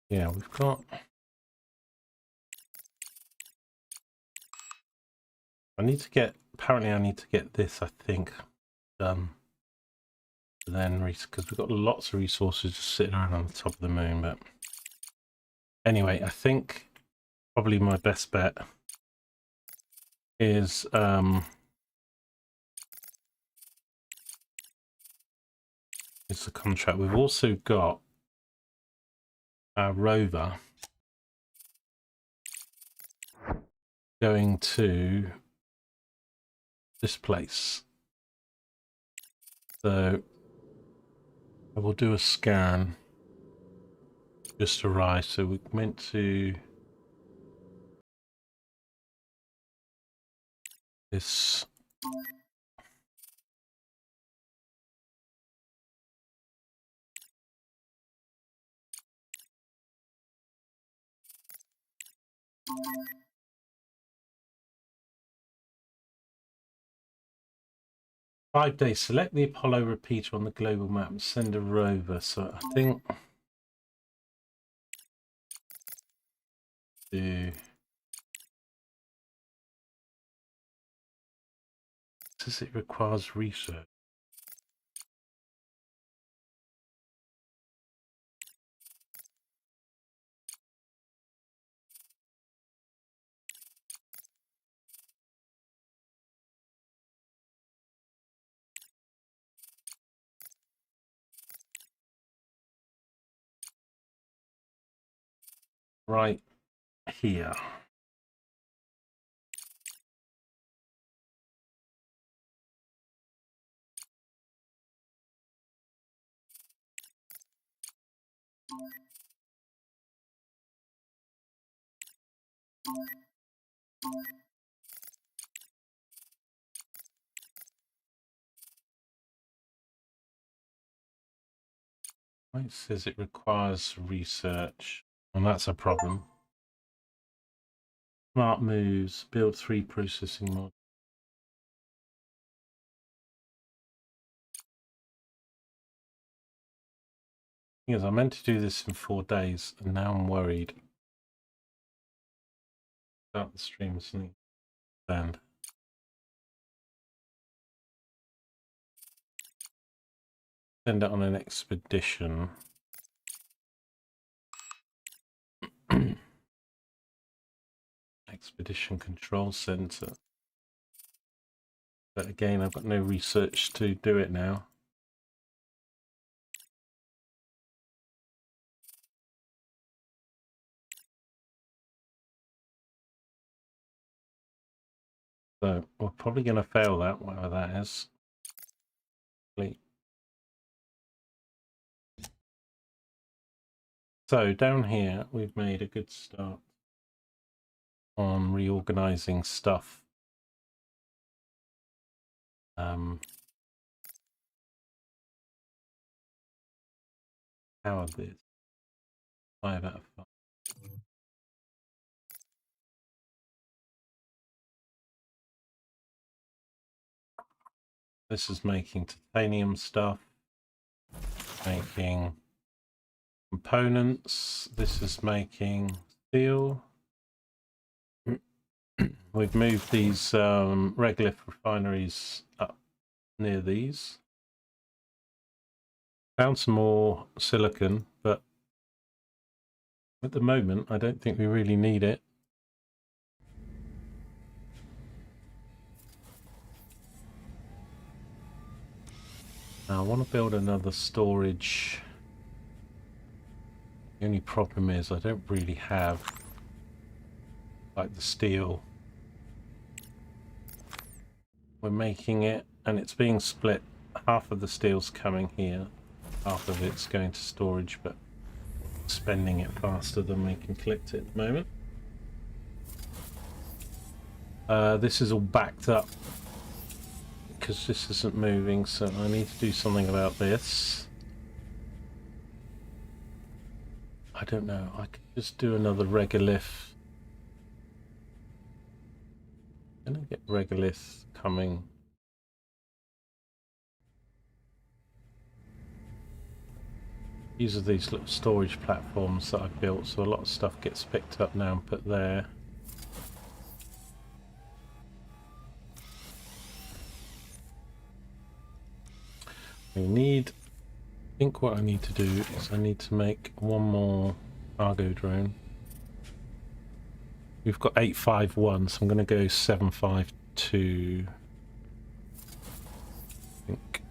Yeah, we've got. Apparently I need to get this, I think, done. Then, because we've got lots of resources just sitting around on the top of the moon, but anyway, I think probably my best bet is the contract. We've also got our rover going to this place. So I will do a scan. Just arrived, so we're meant to this. "5 days. Select the Apollo repeater on the global map and send a rover." So I think says it requires research. Right here. It says it requires research, and that's a problem. Smart moves, build 3 processing modules. Yes, I meant to do this in 4 days, and now I'm worried. Start the stream and send it on an expedition. Expedition Control Center. But again, I've got no research to do it now. So we're probably going to fail that, whatever that is. So down here, we've made a good start on reorganizing stuff. How are this? 5 out of 5. This is making titanium stuff, making components. This is making steel. We've moved these regolith refineries up near these. Found some more silicon, but at the moment I don't think we really need it. Now I want to build another storage. The only problem is I don't really have like the steel. We're making it and it's being split. Half of the steel's coming here, half of it's going to storage, but spending it faster than we can collect it at the moment. This is all backed up because this isn't moving, so I need to do something about this. I don't know, I could just do another regolith. I'm gonna get regolith coming. These are these little storage platforms that I've built, so a lot of stuff gets picked up now and put there. We need, I think what I need to do is I need to make one more cargo drone. We've got 851, so I'm going to go 752. I think.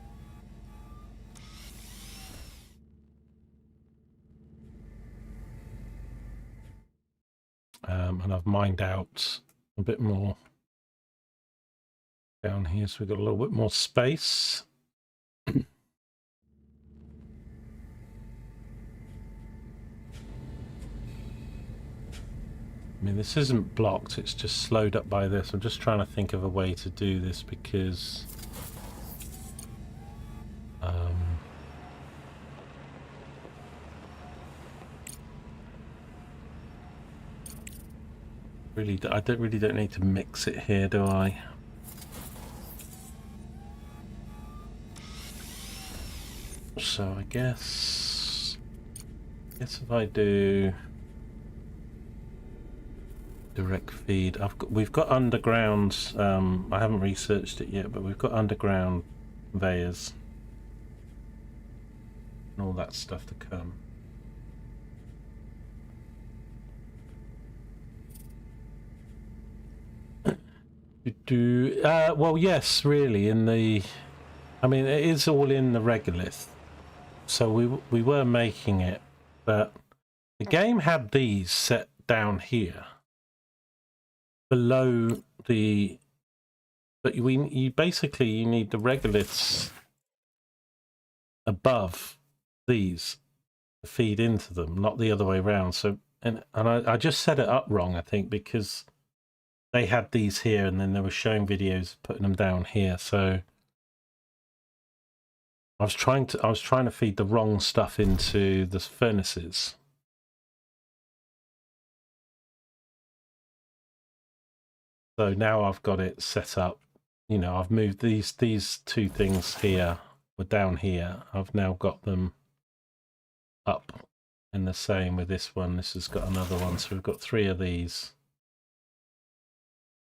And I've mined out a bit more down here, so we've got a little bit more space. I mean, this isn't blocked, it's just slowed up by this. I'm just trying to think of a way to do this because really, I don't need to mix it here, do I? So I guess if I do direct feed, we've got underground. I haven't researched it yet, but we've got underground conveyors and all that stuff to come. Well, yes, really. I mean, it is all in the regolith. So we were making it, but the game had these set down here below the. But you basically you need the regoliths above these to feed into them, not the other way around. So and I just set it up wrong, I think, because they had these here and then they were showing videos of putting them down here. So I was trying to feed the wrong stuff into the furnaces. So now I've got it set up. You know, I've moved these two things here were down here. I've now got them up, and the same with this one. This has got another one, so we've got 3 of these.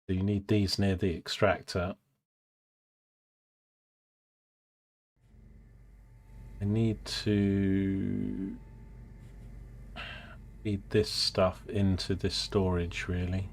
So you need these near the extractor. I need to feed this stuff into this storage, really.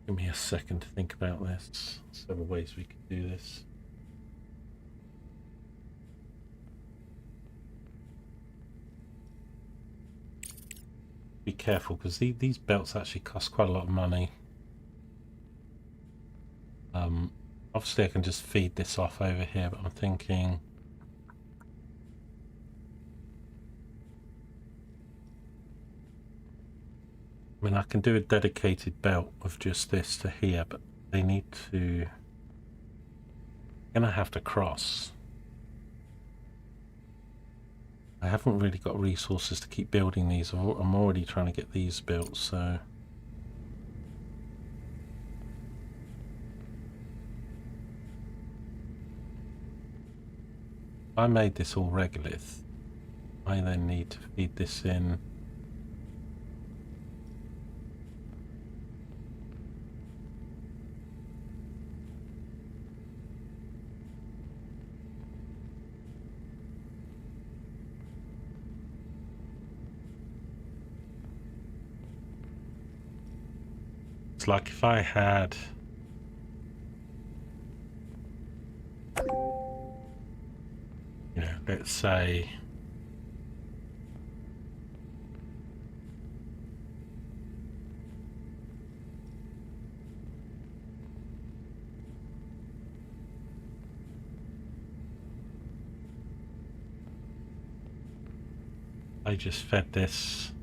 Give me a second to think about this. Several ways we could do this. Be careful because these belts actually cost quite a lot of money. Obviously I can just feed this off over here, but I'm thinking I mean, I can do a dedicated belt of just this to here, but they need to... I'm gonna have to cross. I haven't really got resources to keep building these. I'm already trying to get these built, so... I made this all regolith. I then need to feed this in. It's like if I had... You know, let's say... I just fed this.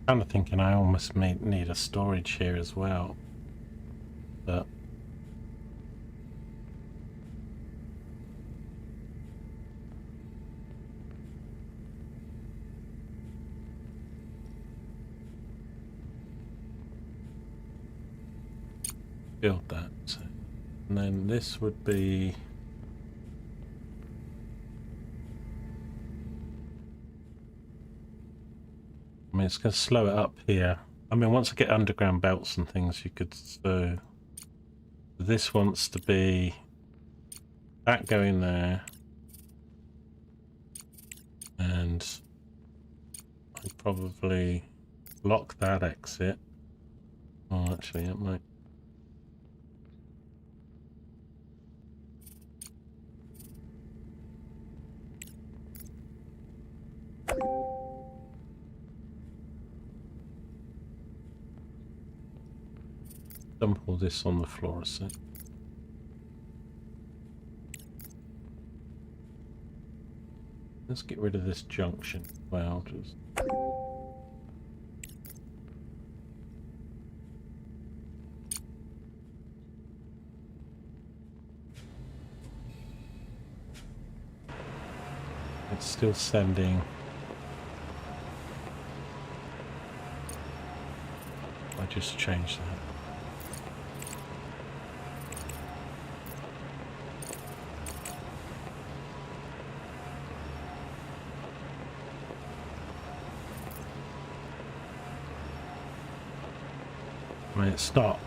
Kind of thinking I almost may need a storage here as well, but build that. So, and then this would be. I mean, it's going to slow it up here. I mean, once I get underground belts and things, you could. So this wants to be that going there, and I'd probably lock that exit. Oh, actually, it might. Dump all this on the floor a sec. Let's get rid of this junction. Well, just. It's still sending. I just changed that. I mean, it's not.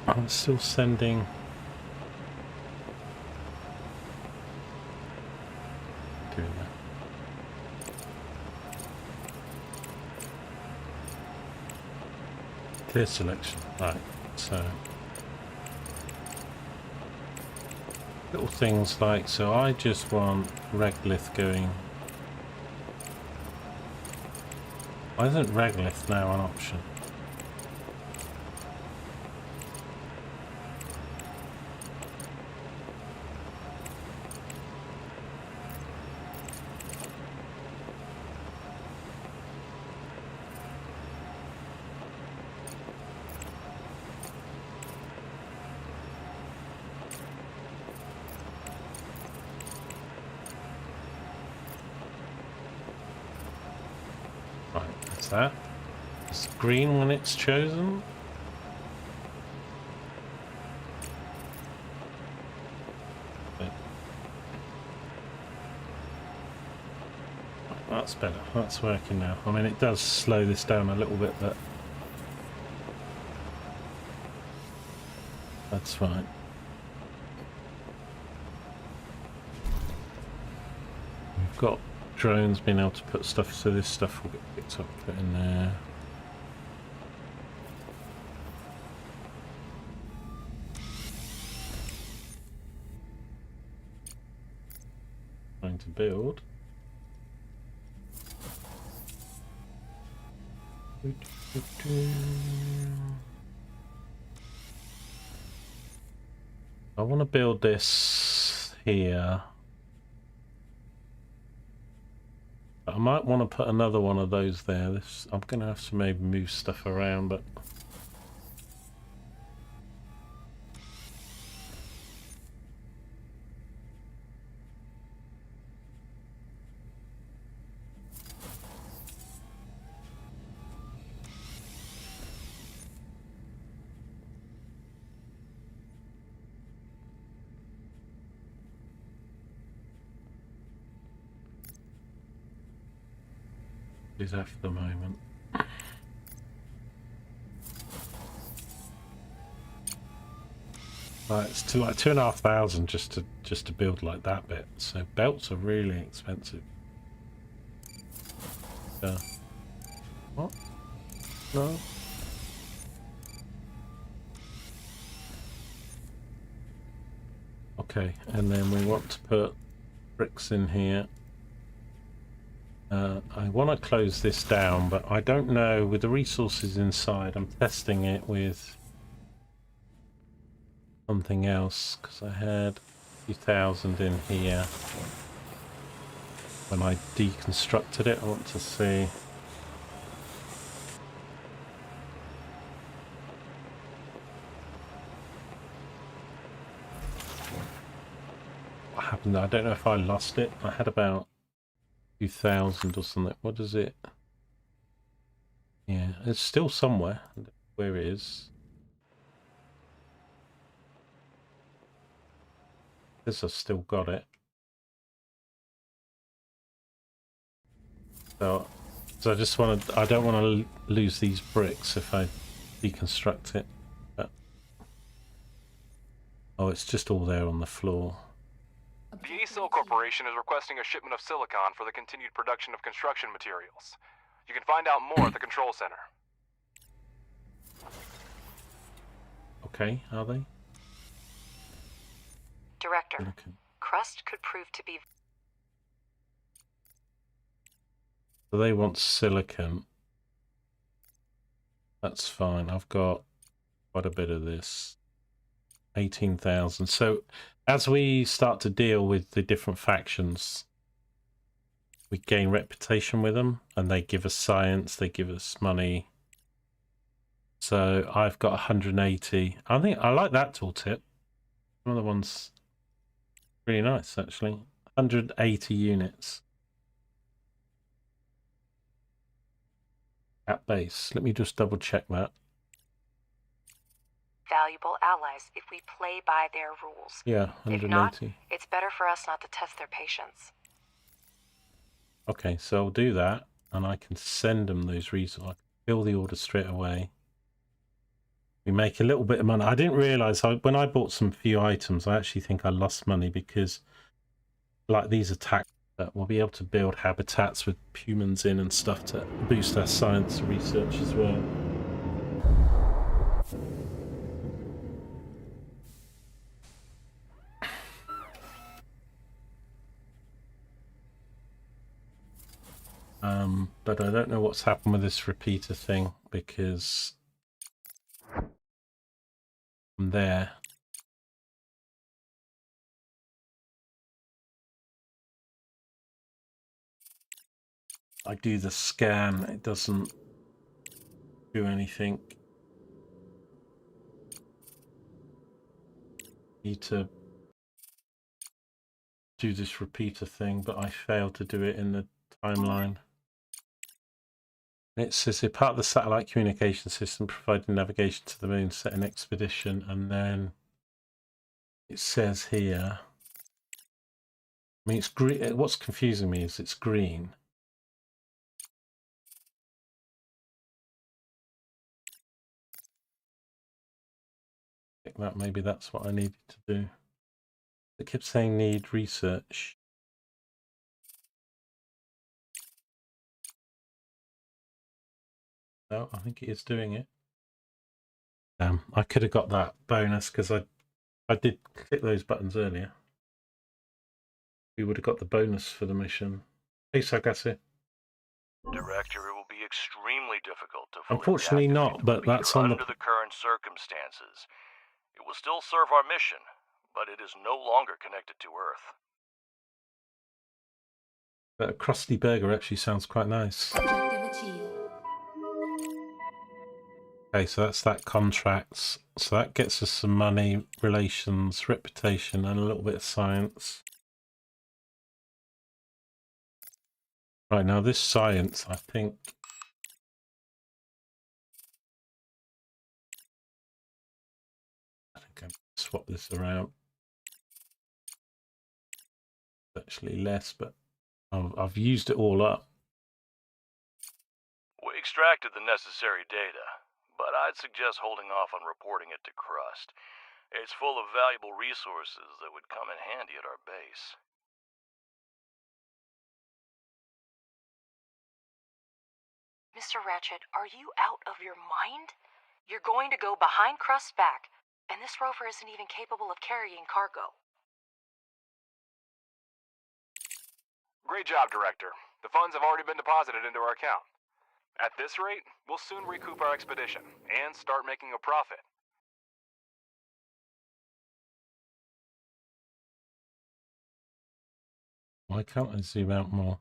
I'm still sending. Doing that. Clear selection. Right. So little things like, so I just want regolith going. Why isn't regolith now an option? That. It's green when it's chosen. Okay. That's better. That's working now. I mean, it does slow this down a little bit, but that's fine. We've got drones being able to put stuff, so this stuff will get picked up, put in there. Trying to build. I want to build this here. I might want to put another one of those there. This, I'm going to have to maybe move stuff around, but is that for the moment. It's to like 2,500 just to build like that bit. So belts are really expensive. What? No. Okay, and then we want to put bricks in here. I want to close this down, but I don't know with the resources inside. I'm testing it with something else because I had a few thousand in here when I deconstructed it. I want to see. No, I don't know if I lost it. I had about 2,000 or something. What is it? Yeah, it's still somewhere. Where it is? This I've still got it. So I just want to. I don't want to lose these bricks if I deconstruct it. But, oh, it's just all there on the floor. The ACell Corporation is requesting a shipment of silicon for the continued production of construction materials. You can find out more at the control center. Okay, are they? Director, Silicon. Crust could prove to be... So they want silicon. That's fine. I've got quite a bit of this. 18,000. So as we start to deal with the different factions, we gain reputation with them, and they give us science, they give us money. So I've got 180. I think I like that tooltip. One of the ones really nice, actually. 180 units at base. Let me just double check that. valuable allies if we play by their rules. Yeah, 180. If not, it's better for us not to test their patience. Okay, so I'll do that, and I can send them those resources. I can fill the order straight away. We make a little bit of money. I didn't realize when I bought some few items, I actually think I lost money because, like these attacks, we'll be able to build habitats with humans in and stuff to boost our science research as well. But I don't know what's happened with this repeater thing because I'm there. I do the scan, it doesn't do anything. Need to do this repeater thing, but I failed to do it in the timeline. It says here, part of the satellite communication system providing navigation to the moon, set an expedition, and then it says here, I mean, it's green. What's confusing me is it's green. I think that maybe that's what I needed to do. It kept saying need research. No, I think it is doing it. I could have got that bonus because I did click those buttons earlier. We would have got the bonus for the mission. Hey, Sagasi. Director, it will be extremely difficult to fully Unfortunately not, deactivate the but that's repeater on under the current circumstances. It will still serve our mission, but it is no longer connected to Earth. That crusty burger actually sounds quite nice. Objective achieved. Okay, so that's that contracts. So that gets us some money, relations, reputation, and a little bit of science. Right, now this science, I think... I think I'm going to swap this around. Actually less, but I've used it all up. We extracted the necessary data, but I'd suggest holding off on reporting it to Crust. It's full of valuable resources that would come in handy at our base. Mr. Ratchet, are you out of your mind? You're going to go behind Crust's back, and this rover isn't even capable of carrying cargo. Great job, Director. The funds have already been deposited into our account. At this rate, we'll soon recoup our expedition and start making a profit. Why can't I zoom out more?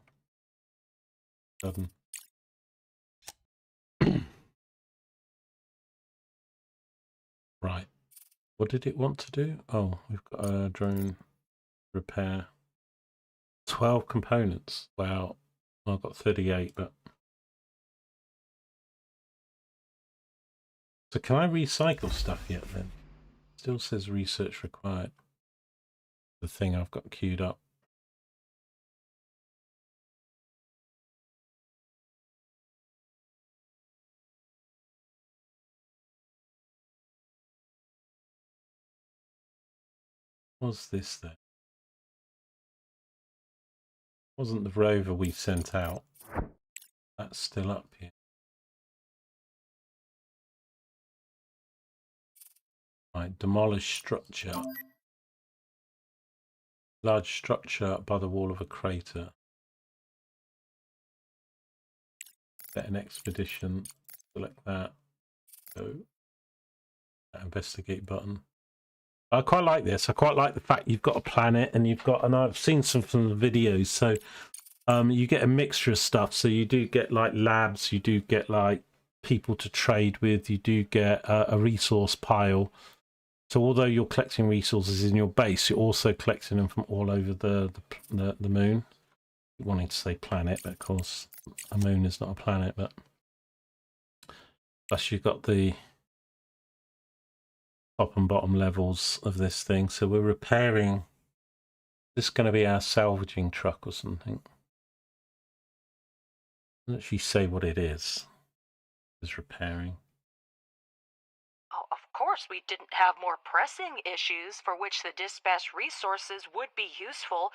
Sudden. Right. What did it want to do? Oh, we've got a drone repair. 12 components. Wow. I've got 38, but... So can I recycle stuff yet then? Still says research required. The thing I've got queued up. What's this then? Wasn't the rover we sent out? That's still up here. Right, demolish structure. Large structure by the wall of a crater. Set an expedition. Select that. Go. Investigate button. I quite like this. I quite like the fact you've got a planet and you've got, and I've seen some from the videos, so you get a mixture of stuff. So you do get like labs, you do get like people to trade with, you do get a resource pile. So although you're collecting resources in your base, you're also collecting them from all over the moon. Wanting to say planet, but of course a moon is not a planet. But plus you've got the top and bottom levels of this thing. So we're repairing. This is going to be our salvaging truck or something. Doesn't actually say what it is. It's repairing. Oh, of course we didn't have more pressing issues for which the dispatched resources would be useful,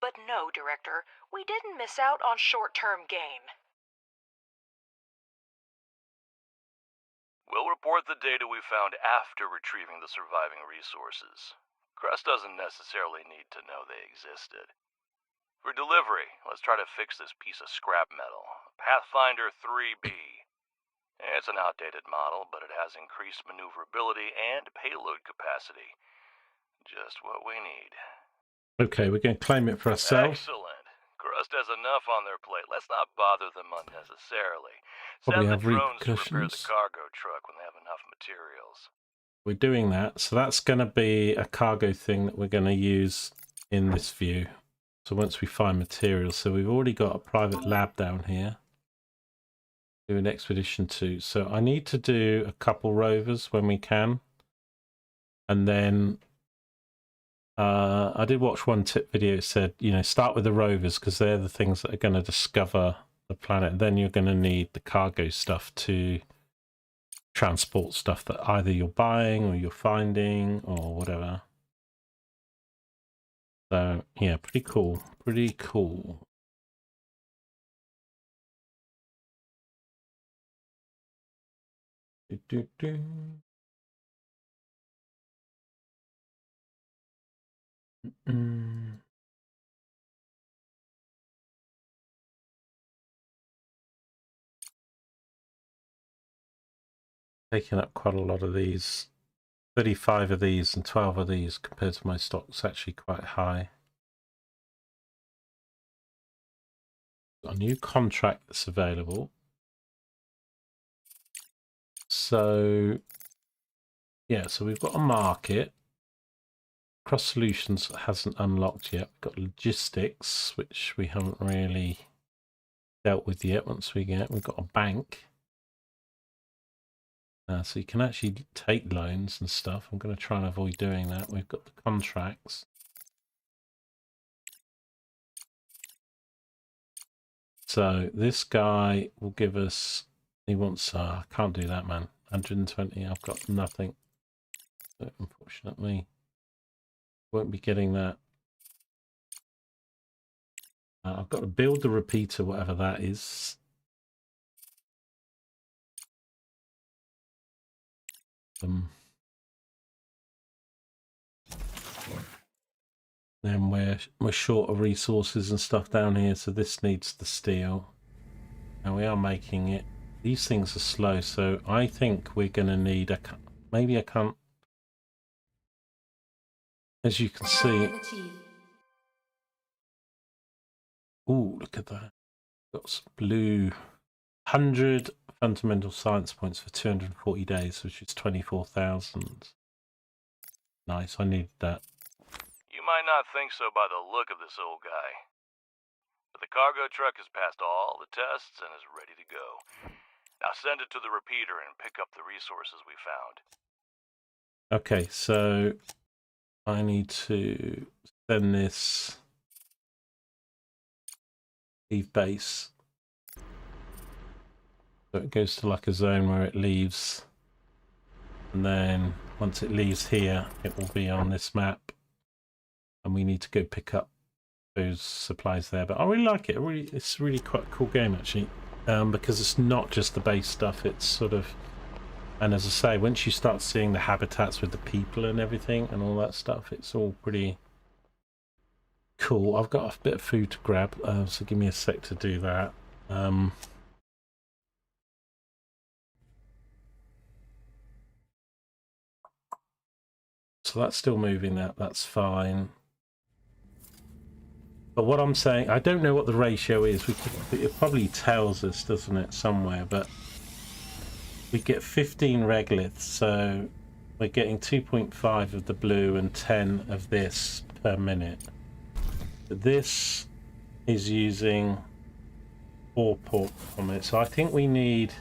but no, Director, we didn't miss out on short-term gain. We'll report the data we found after retrieving the surviving resources. Crust doesn't necessarily need to know they existed. For delivery, let's try to fix this piece of scrap metal, Pathfinder 3B. It's an outdated model, but it has increased maneuverability and payload capacity. Just what we need. Okay, we're going to claim it for ourselves. Excellent. Crust has enough on their plate. Let's not bother them unnecessarily. Probably Send the have drones to repair the repercussions. cargo truck when they have enough materials. We're doing that. So that's going to be a cargo thing that we're going to use in this view. So once we find materials, so we've already got a private lab down here. Do an expedition 2. So I need to do a couple rovers when we can. And then I did watch one tip video. It said, you know, start with the rovers because they're the things that are going to discover the planet. Then you're going to need the cargo stuff to transport stuff that either you're buying or you're finding or whatever. So yeah, pretty cool. Pretty cool. Taking up quite a lot of these. 35 of these and 12 of these compared to my stock's actually quite high. Got a new contract that's available. So yeah, so we've got a market. Cross Solutions hasn't unlocked yet. We've got logistics, which we haven't really dealt with yet. Once we've got a bank. So you can actually take loans and stuff. I'm going to try and avoid doing that. We've got the contracts. So this guy will give us, he wants, I can't do that, man. 120, I've got nothing. So unfortunately, won't be getting that. I've got to build the repeater, whatever that is. Then we're short of resources and stuff down here, so this needs the steel. And we are making it. These things are slow, so I think we're going to need a... Maybe I can't... As you can see... Ooh, look at that. Got some blue... 100 fundamental science points for 240 days, which is 24,000. Nice, I needed that. You might not think so by the look of this old guy, But the cargo truck has passed all the tests and is ready to go. Now send it to the repeater and pick up the resources we found. Okay, so I need to send this leave base. So it goes to like a zone where it leaves. And then once it leaves here, it will be on this map. And we need to go pick up those supplies there. But I really like it. It's really quite a cool game actually. Because it's not just the base stuff, it's sort of, and as I say, once you start seeing the habitats with the people and everything and all that stuff, it's all pretty cool. I've got a bit of food to grab, so give me a sec to do that. So that's still moving, that's fine. But what I'm saying, I don't know what the ratio is. It probably tells us, doesn't it, somewhere, but we get 15 regoliths, so we're getting 2.5 of the blue and 10 of this per minute. But this is using 4 pork per minute, so I think we need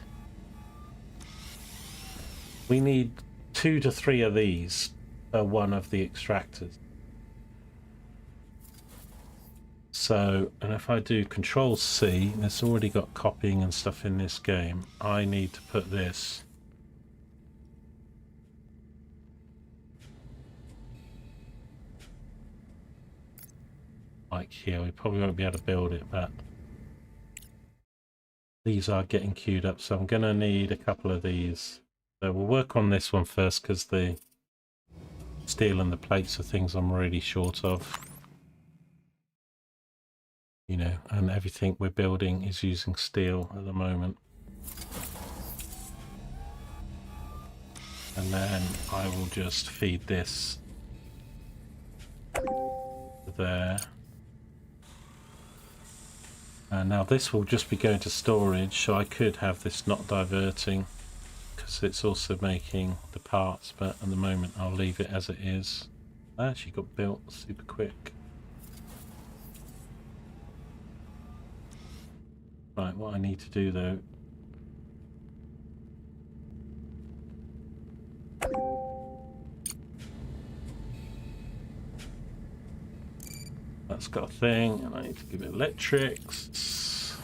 2 to 3 of these per one of the extractors. So, and if I do Control C, it's already got copying and stuff in this game. I need to put this like here. We probably won't be able to build it, but these are getting queued up, so I'm going to need a couple of these. So we'll work on this one first because the steel and the plates are things I'm really short of. You know, and everything we're building is using steel at the moment. And then I will just feed this there. And now this will just be going to storage, so I could have this not diverting because it's also making the parts, but at the moment I'll leave it as it is. That actually got built super quick. Right, what I need to do though, that's got a thing, and I need to give it electrics.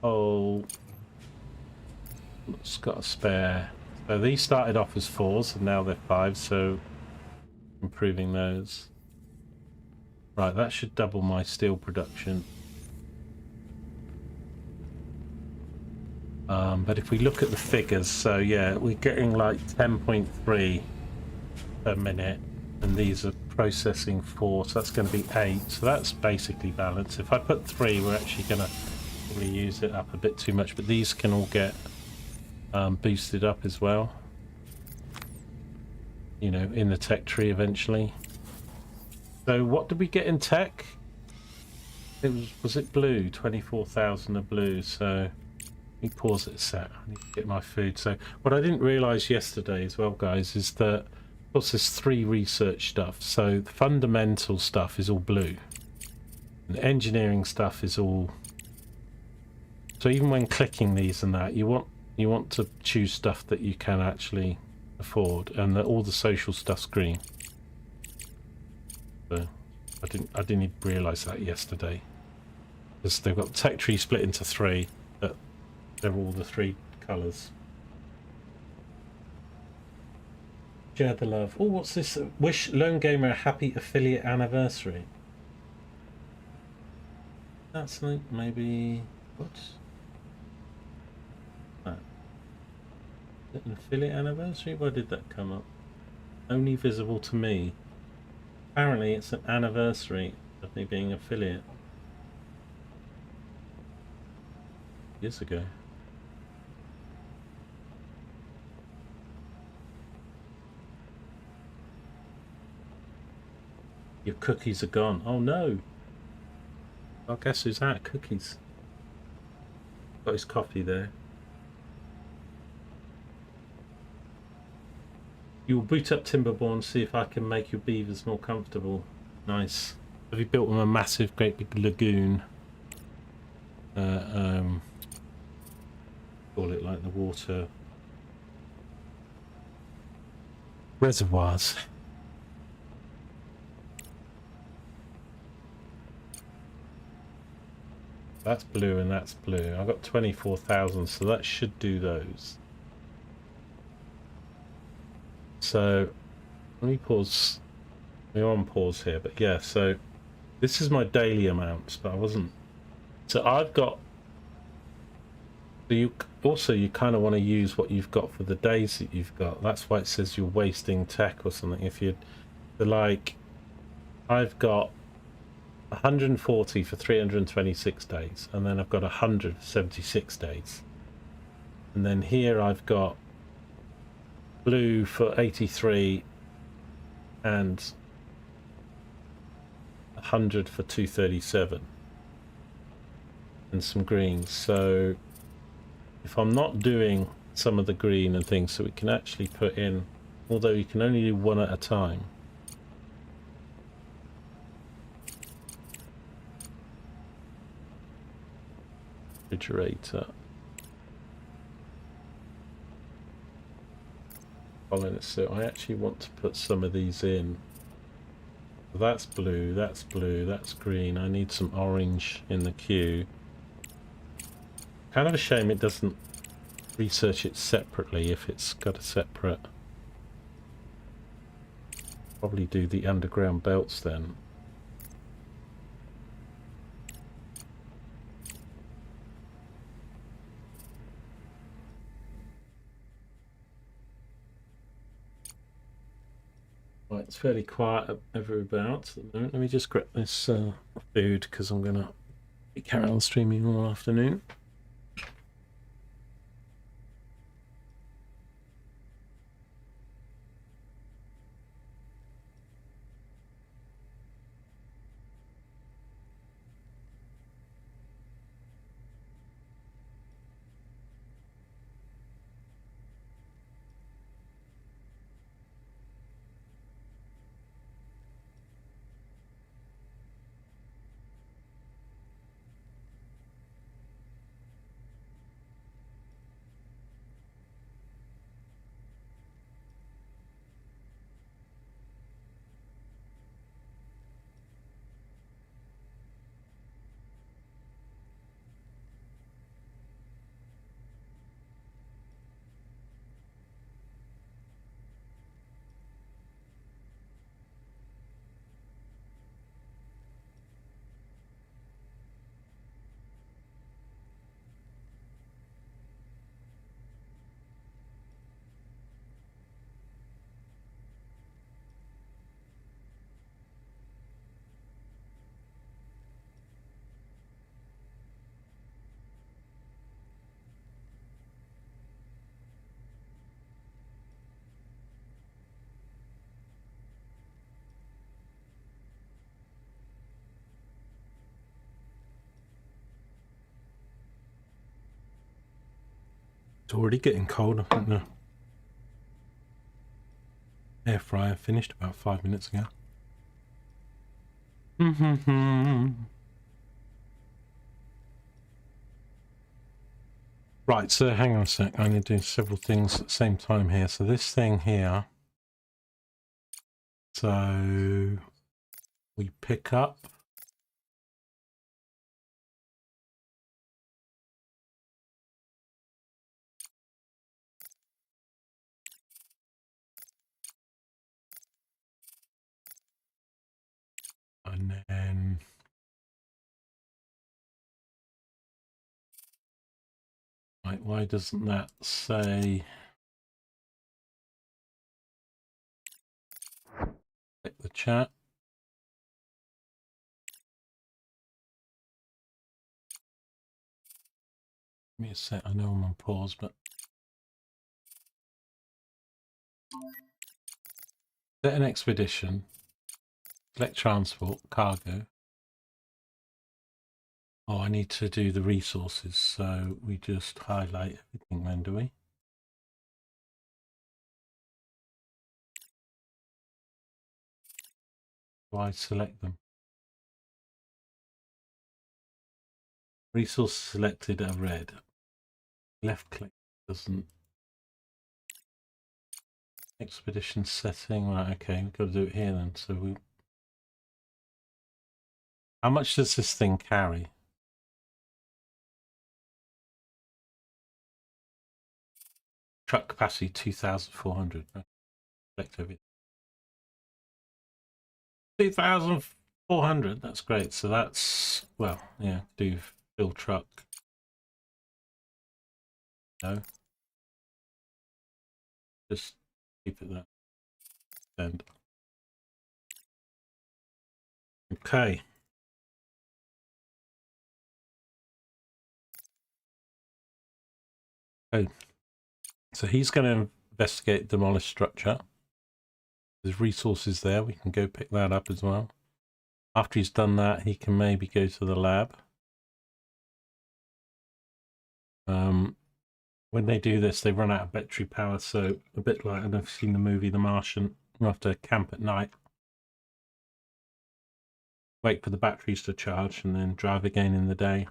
Oh, it's got a spare. So these started off as 4s and now they're 5s, so improving those. Right, that should double my steel production. But if we look at the figures, so yeah, we're getting like 10.3 per minute, and these are processing 4, so that's going to be 8. So that's basically balanced. If I put 3, we're actually going to probably use it up a bit too much, but these can all get boosted up as well. You know, in the tech tree eventually. So what did we get in tech? It was it blue? 24,000 of blue. So let me pause it a sec. I need to get my food. So what I didn't realise yesterday as well, guys, is that of course there's 3 research stuff. So the fundamental stuff is all blue. And the engineering stuff is all. So even when clicking these and that, you want to choose stuff that you can actually afford, and all the social stuff's green. So I didn't even realise that yesterday, because they've got the tech tree split into 3, but they're all the 3 colours. Share the love. Oh, what's this? Wish Lone Gamer a happy affiliate anniversary. That's like maybe what? That. Is it an affiliate anniversary? Why did that come up? Only visible to me. Apparently it's an anniversary of me being affiliate. Years ago. Your cookies are gone. Oh no! I guess who's that? Cookies. Got his coffee there. You will boot up Timberborn, see if I can make your beavers more comfortable. Nice. Have you built them a massive, great big lagoon? Call it like the water reservoirs. That's blue and that's blue. I've got 24,000, so that should do those. So let me pause. We're on pause here, but yeah, so this is my daily amounts, but I wasn't. So I've got. So you kind of want to use what you've got for the days that you've got. That's why it says you're wasting tech or something. If you're like, I've got 140 for 326 days, and then I've got 100 for 76 days, and then here I've got blue for 83 and 100 for 237 and some greens. So if I'm not doing some of the green and things, so we can actually put in, although you can only do one at a time. Refrigerator. So I actually want to put some of these in. That's blue, that's blue, that's green. I need some orange in the queue. Kind of a shame it doesn't research it separately if it's got a separate. Probably do the underground belts then. Right, it's fairly quiet everabouts at the moment. Let me just grab this food because I'm going to be carrying on streaming all afternoon. It's already getting cold. I think the air fryer finished about 5 minutes ago. Right, so hang on a sec. I need to do several things at the same time here. So this thing here. So we pick up. And then right, why doesn't that say click the chat? Give me a sec, I know I'm on pause, but set an expedition, select transport, cargo. Oh, I need to do the resources, so we just highlight everything then, do we? Do I select them? Resource selected are red. Left click doesn't. Expedition setting, right, okay, we've got to do it here then. So we. How much does this thing carry? Truck capacity 2,400. Select everything. 2,400, that's great. So that's, well, yeah, do fill truck. No. Just keep it there. And okay. Oh. So he's going to investigate demolished structure. There's resources there. We can go pick that up as well. After he's done that, he can maybe go to the lab. When they do this, they run out of battery power. So a bit like, I don't know if you've seen the movie The Martian, you have to camp at night, wait for the batteries to charge, and then drive again in the day.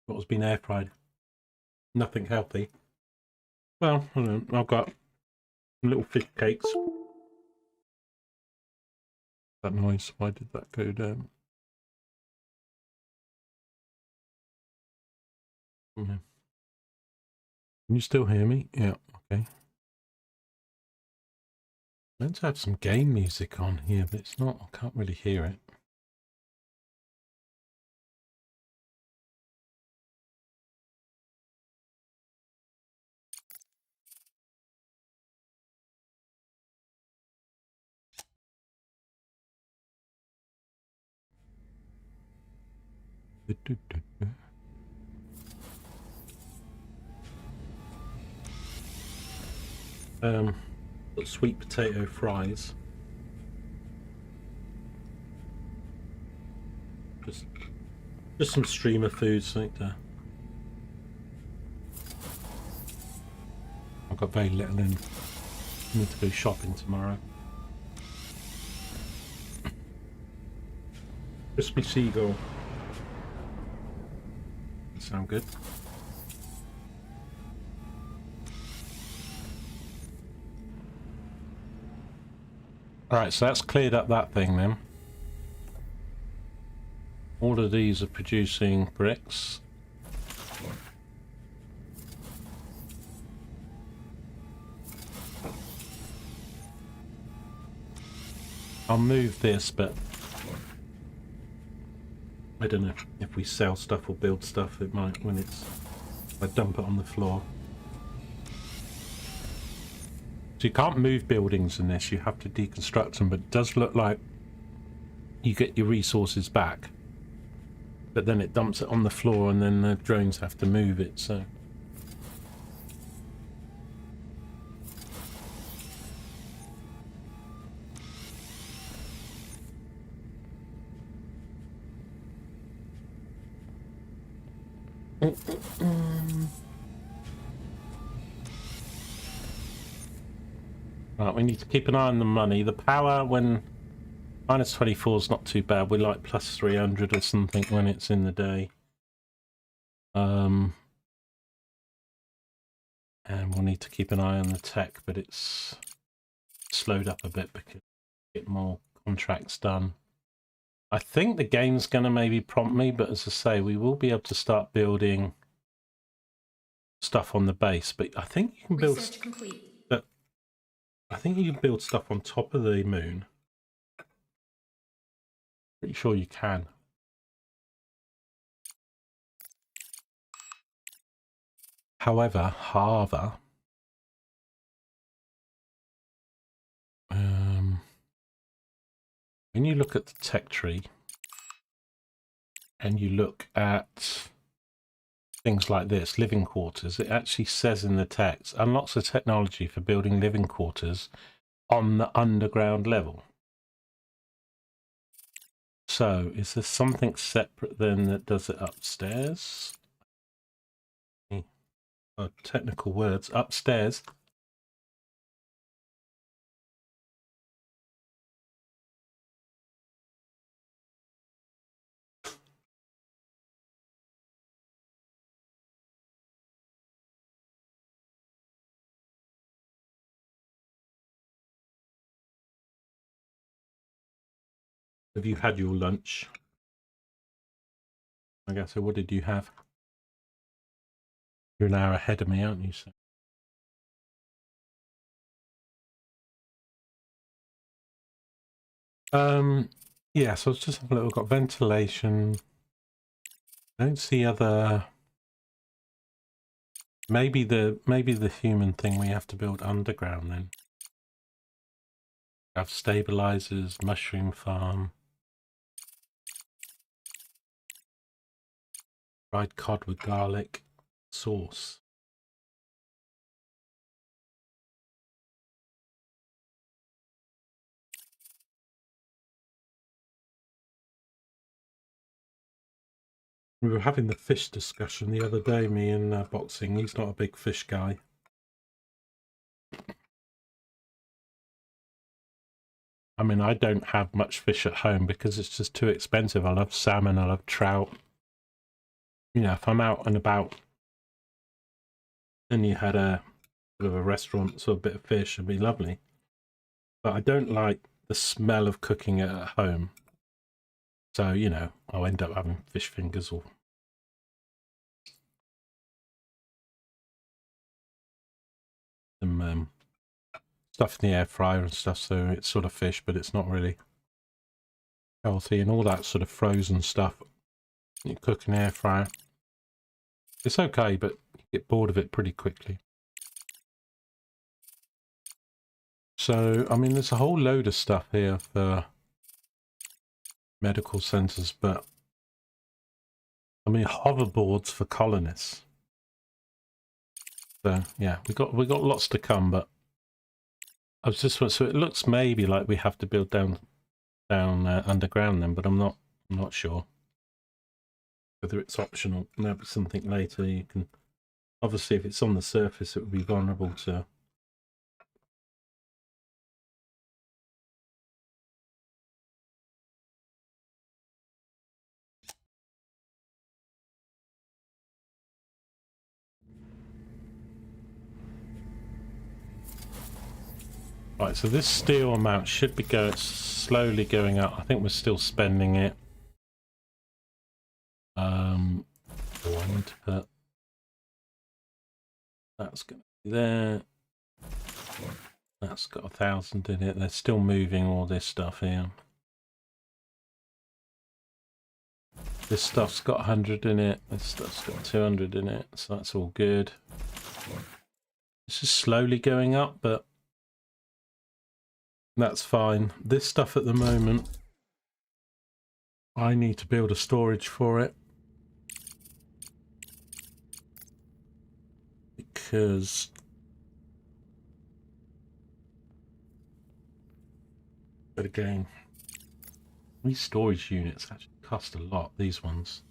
What has been air fried? Nothing healthy. Well, I don't know, I've got some little fish cakes. That noise, why did that go down? Can you still hear me? Yeah, okay. I'm meant to have some game music on here, but it's not, I can't really hear it. Got sweet potato fries. Just some streamer food, something to. I've got very little in. I need to go shopping tomorrow. Crispy seagull. Sound good. Alright, so that's cleared up that thing then. All of these are producing bricks. I'll move this, but I don't know if we sell stuff or build stuff, it might when it's, I dump it on the floor. So you can't move buildings in this, you have to deconstruct them, but it does look like you get your resources back. But then it dumps it on the floor and then the drones have to move it, so. Right, we need to keep an eye on the money. The power, when minus 24 is not too bad. We're like plus 300 or something when it's in the day. And we'll need to keep an eye on the tech, but it's slowed up a bit because we get more contracts done. I think the game's going to maybe prompt me, but as I say, we will be able to start building stuff on the base. But I think you can build. Research complete. But I think you can build stuff on top of the moon. Pretty sure you can. However, when you look at the tech tree and you look at things like this, living quarters, it actually says in the text, unlocks the technology for building living quarters on the underground level. So is there something separate then that does it upstairs? Oh, technical words, upstairs. Have you had your lunch? I guess so. What did you have? You're an hour ahead of me, aren't you? So. Yeah, so it's just a little got ventilation. I don't see other. Maybe the human thing we have to build underground then. Have stabilizers, mushroom farm, fried cod with garlic sauce. We were having the fish discussion the other day, me and Boxing. He's not a big fish guy. I mean, I don't have much fish at home because it's just too expensive. I love salmon, I love trout. You know, if I'm out and about and you had a bit of a restaurant, so a bit of fish, it'd be lovely. But I don't like the smell of cooking it at home. So, you know, I'll end up having fish fingers or some stuff in the air fryer and stuff. So it's sort of fish, but it's not really healthy. And all that sort of frozen stuff you cook in the air fryer. It's okay, but you get bored of it pretty quickly. So, I mean, there's a whole load of stuff here for medical centers, but I mean, hoverboards for colonists. So, yeah, we got lots to come, but I was just so it looks maybe like we have to build down underground then, but I'm not sure whether it's optional. Maybe something later you can. Obviously, if it's on the surface, it would be vulnerable to. Right, so this steel amount should be slowly going up. I think we're still spending it. Oh, I need to put that's going to be there. That's got 1,000 in it. They're still moving all this stuff here. This stuff's got 100 in it. This stuff's got 200 in it. So that's all good. This is slowly going up, but that's fine. This stuff at the moment, I need to build a storage for it. Because but again, these storage units actually cost a lot, these ones.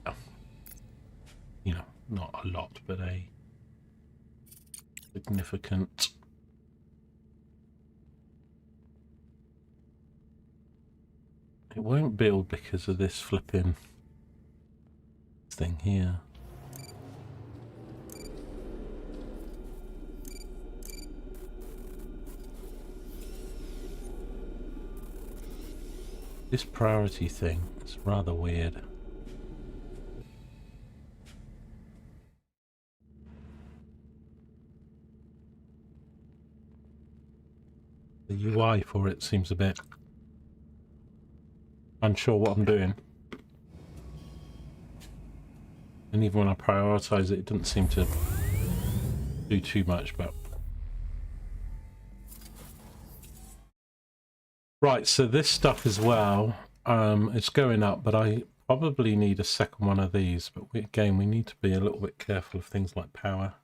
Oh, you know, not a lot, but a significant. It won't build because of this flipping thing here. This priority thing is rather weird. The UI for it seems a bit unsure what I'm doing. And even when I prioritize it, it doesn't seem to do too much, but... Right, so this stuff as well, it's going up, but I probably need a second one of these. But again, we need to be a little bit careful of things like power.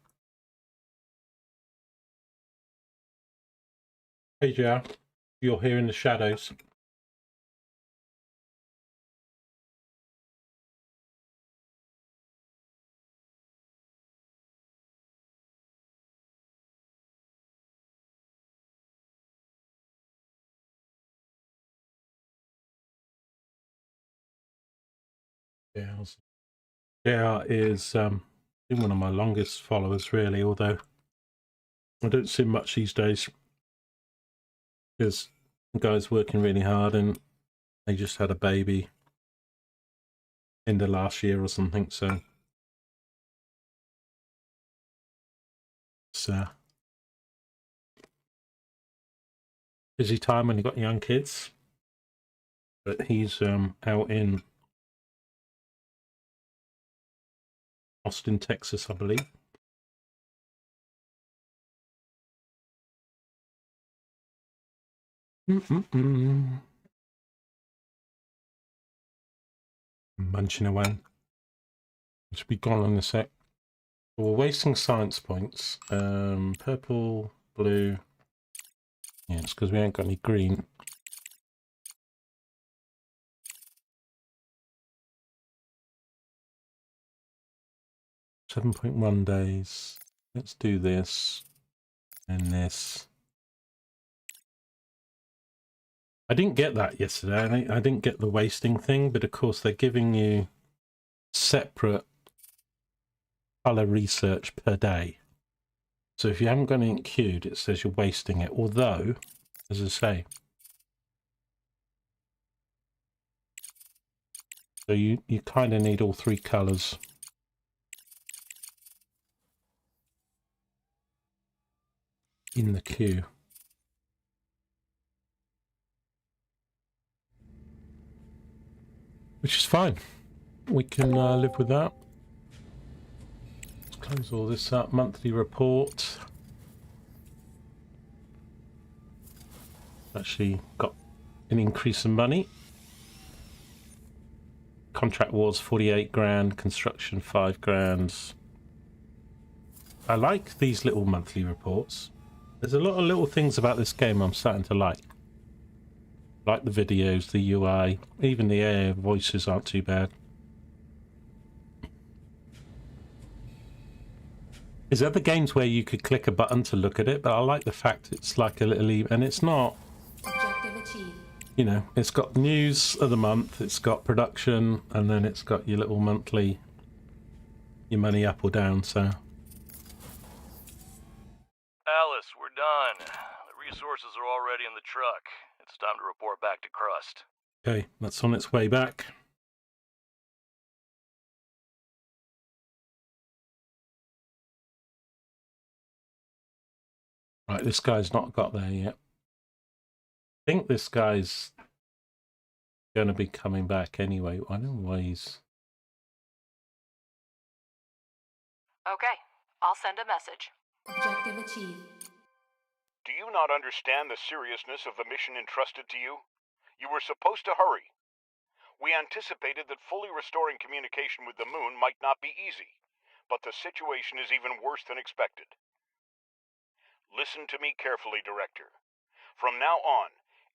Hey, JR, you're here in the shadows. JR is one of my longest followers, really, although I don't see much these days. because the guy's working really hard and they just had a baby in the last year or something, so it's busy time when you've got young kids. But he's out in Austin, Texas, I believe. Munching away. Should be gone in a sec. We're wasting science points. Purple, blue. Yeah, it's because we ain't got any green. 7.1 days. Let's do this and this. I didn't get that yesterday. I didn't get the wasting thing, but of course they're giving you separate color research per day. So if you haven't got anything queued, it says you're wasting it. Although, as I say, so you kind of need all three colors. In the queue. Which is fine. We can live with that. Let's close all this up. Monthly report. Actually got an increase in money. Contract wars 48 grand. Construction 5 grand. I like these little monthly reports. There's a lot of little things about this game I'm starting to like. Like the videos, the UI, even the AI voices aren't too bad. There's other games where you could click a button to look at it, but I like the fact it's like a little, and it's not, Objective achieved. you know, it's got news of the month, it's got production, and then it's got your little monthly, your money up or down, so. Alice, we're done. The resources are already in the truck. It's time to report back to Crust. Okay, that's on its way back. Right, this guy's not got there yet. I think this guy's going to be coming back anyway. I don't know why he's... Okay, I'll send a message. Objective achieved. Do you not understand the seriousness of the mission entrusted to you? You were supposed to hurry. We anticipated that fully restoring communication with the moon might not be easy, but the situation is even worse than expected. Listen to me carefully, Director. From now on,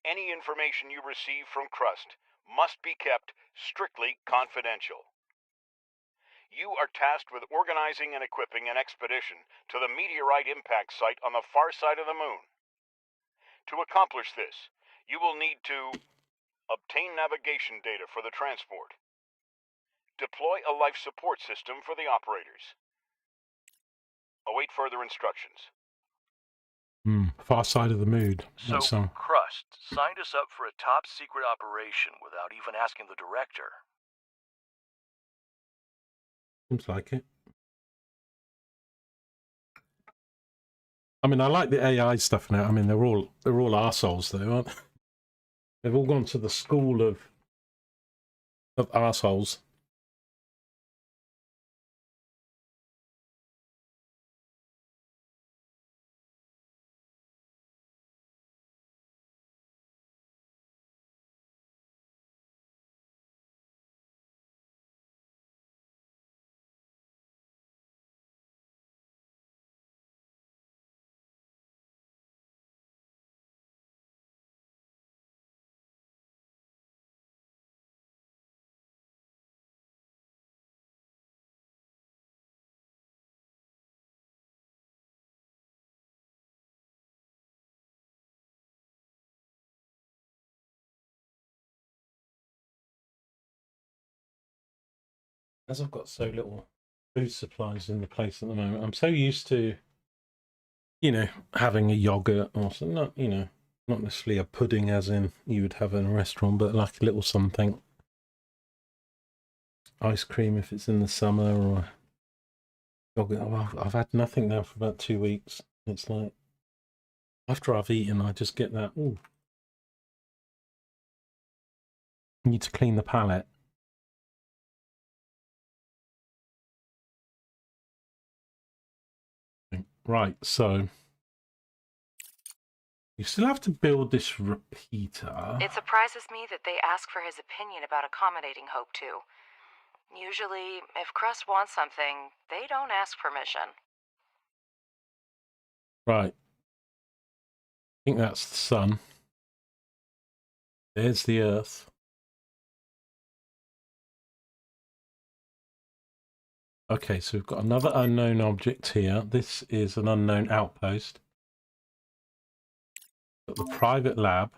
any information you receive from Crust must be kept strictly confidential. You are tasked with organizing and equipping an expedition to the meteorite impact site on the far side of the moon. To accomplish this, you will need to obtain navigation data for the transport, deploy a life support system for the operators, await further instructions. Far side of the moon. So, Crust signed us up for a top-secret operation without even asking the Director. Seems like it. I mean, I like the AI stuff now. I mean, they're all arseholes though, aren't they? They've all gone to the school of arseholes. As I've got so little food supplies in the place at the moment, I'm so used to, you know, having a yogurt or something, not, you know, Not necessarily a pudding as in you would have in a restaurant, but like a little something. Ice cream if it's in the summer, or yogurt. I've had nothing now for about 2 weeks. It's like after I've eaten, I just get that. Ooh, need to clean the palate. Right, so you still have to build this repeater. It surprises me that they ask for his opinion about accommodating Hope 2. Usually, if Crust wants something, they don't ask permission. Right. I think that's the sun. There's the Earth. Okay, so we've got another unknown object here. This is an unknown outpost. Got the private lab.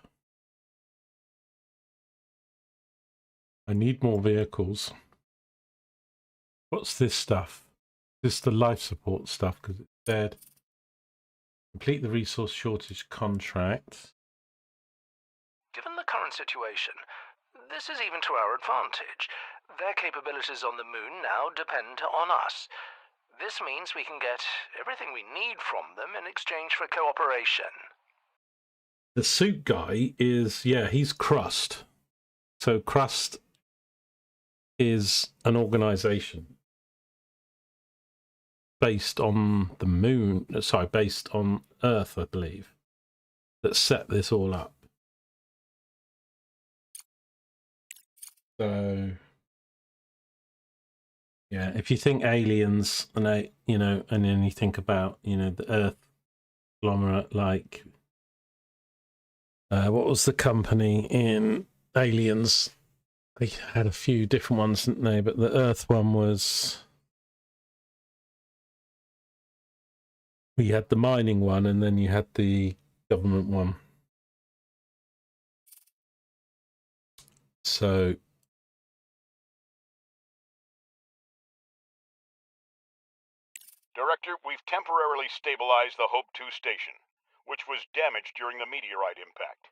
I need more vehicles. What's this stuff? This is the life support stuff because it's dead. Complete the resource shortage contract. Given the current situation, this is even to our advantage. Their capabilities on the moon now depend on us. This means we can get everything we need from them in exchange for cooperation. The suit guy is, yeah, he's Crust. So Crust is an organization based on the moon, sorry, based on Earth, I believe, that set this all up. So, yeah, if you think aliens, and you know, and then you think about, you know, the Earth conglomerate, like, what was the company in Aliens? They had a few different ones, didn't they? But the Earth one was, we had the mining one, and then you had the government one. So, Director, we've temporarily stabilized the Hope 2 station, which was damaged during the meteorite impact.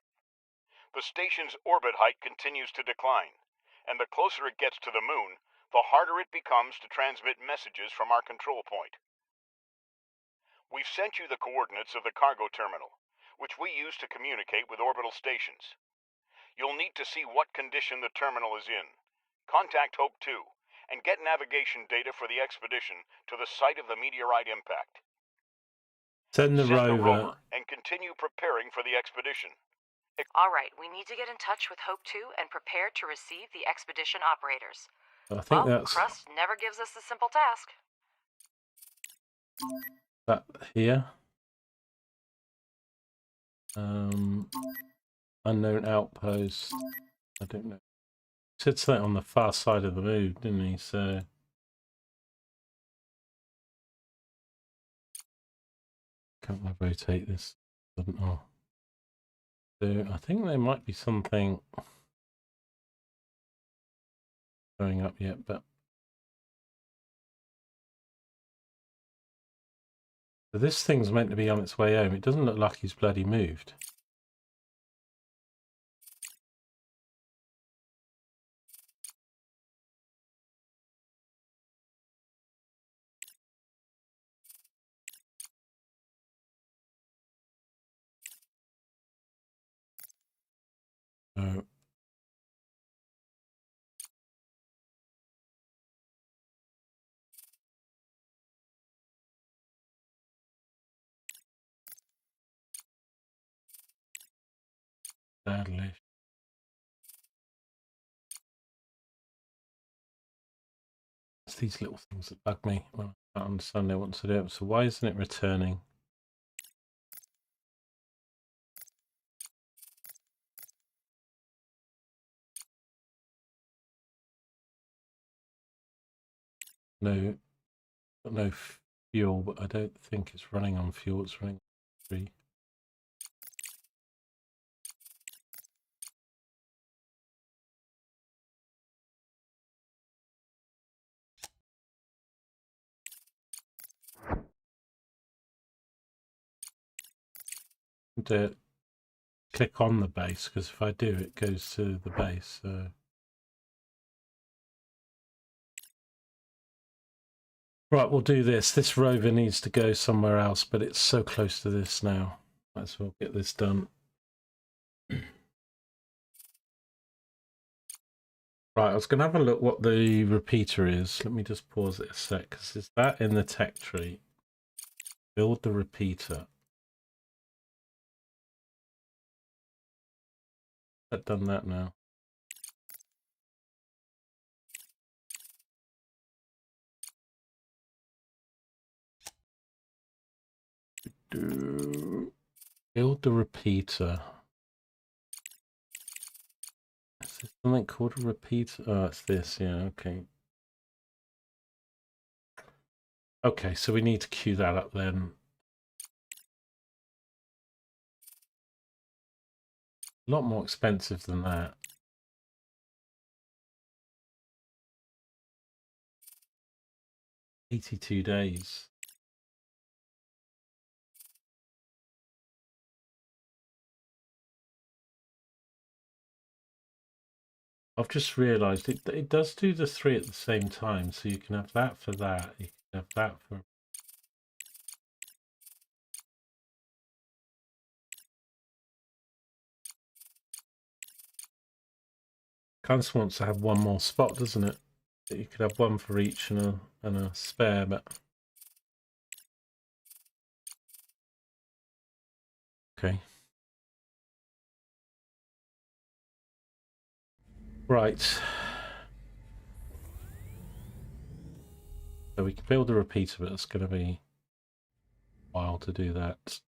The station's orbit height continues to decline, and the closer it gets to the moon, the harder it becomes to transmit messages from our control point. We've sent you the coordinates of the cargo terminal, which we use to communicate with orbital stations. You'll need to see what condition the terminal is in. Contact Hope 2 and get navigation data for the expedition to the site of the meteorite impact. send the rover. And continue preparing for the expedition. All right, we need to get in touch with Hope 2 and prepare to receive the expedition operators. I think Well, that's Crust never gives us a simple task. that here. Unknown outpost. I don't know. He said something on the far side of the moon, didn't he? So can't I rotate this? Oh. So I think there might be something going up yet, but so this thing's meant to be on its way home. It doesn't look like he's bloody moved. So sadly. It's these little things that bug me when I can't understand what to do. So why isn't it returning? No, got no fuel, but I don't think it's running on fuel. It's running on free. click on the base, because if I do, it goes to the base. So. Right, we'll do this. This rover needs to go somewhere else, but it's so close to this now. Might as well get this done. Right, I was going to have a look what the repeater is. Let me just pause it a sec, because is that in the tech tree? Build the repeater. I've done that now. Build the repeater. Is there something called a repeater? Oh, it's this, yeah, okay. Okay, so we need to queue that up then. A lot more expensive than that. $82 days. I've just realised it does do the 3 at the same time, so you can have that for that, you can have that for... Kind of wants to have one more spot, doesn't it? You could have one for each and a spare, but... Okay. Right. So we can build a repeater, but it's going to be a while to do that.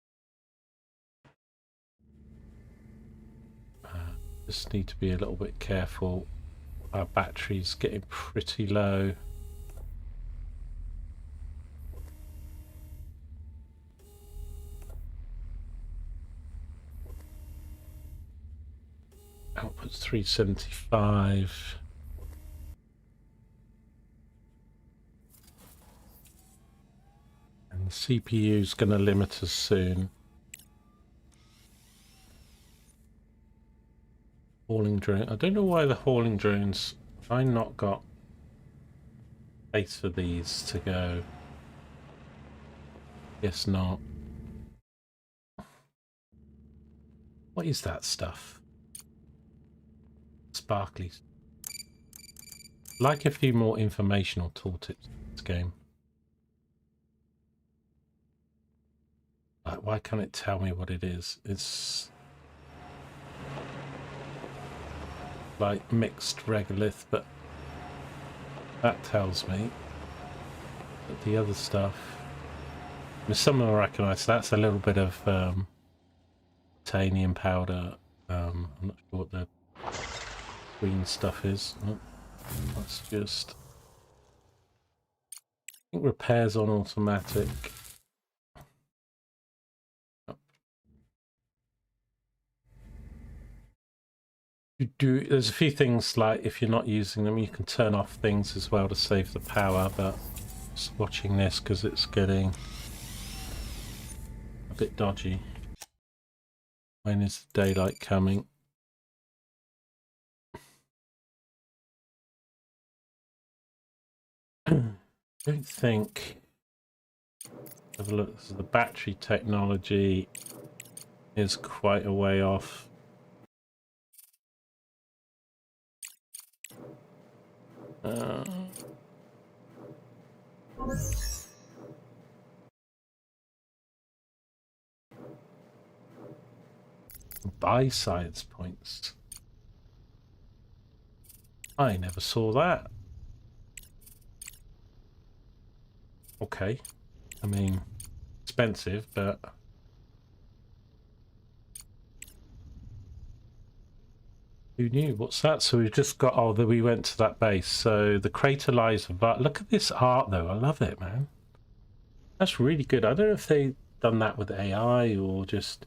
Just need to be a little bit careful. Our battery's getting pretty low. Output's 375. And the CPU's going to limit us soon. Hauling drone. I don't know why the hauling drones... Have I not got space for these to go? Guess not. What is that stuff? Sparkly. Like a few more informational tooltips in this game. Like, why can't it tell me what it is? It's like mixed regolith, but that tells me that the other stuff... I mean, some I recognise. That's a little bit of titanium powder. I'm not sure what the green stuff is. Oh, that's just... I think repairs on automatic. There's a few things, like if you're not using them, you can turn off things as well to save the power, but just watching this because it's getting a bit dodgy. When is the daylight coming? I don't think... Have a look. So the battery technology is quite a way off. Buy science points. I never saw that. Okay. I mean, expensive, but... Who knew? What's that? So we've just got... Oh, we went to that base. So the crater lies... But look at this art, though. I love it, man. That's really good. I don't know if they've done that with AI or just...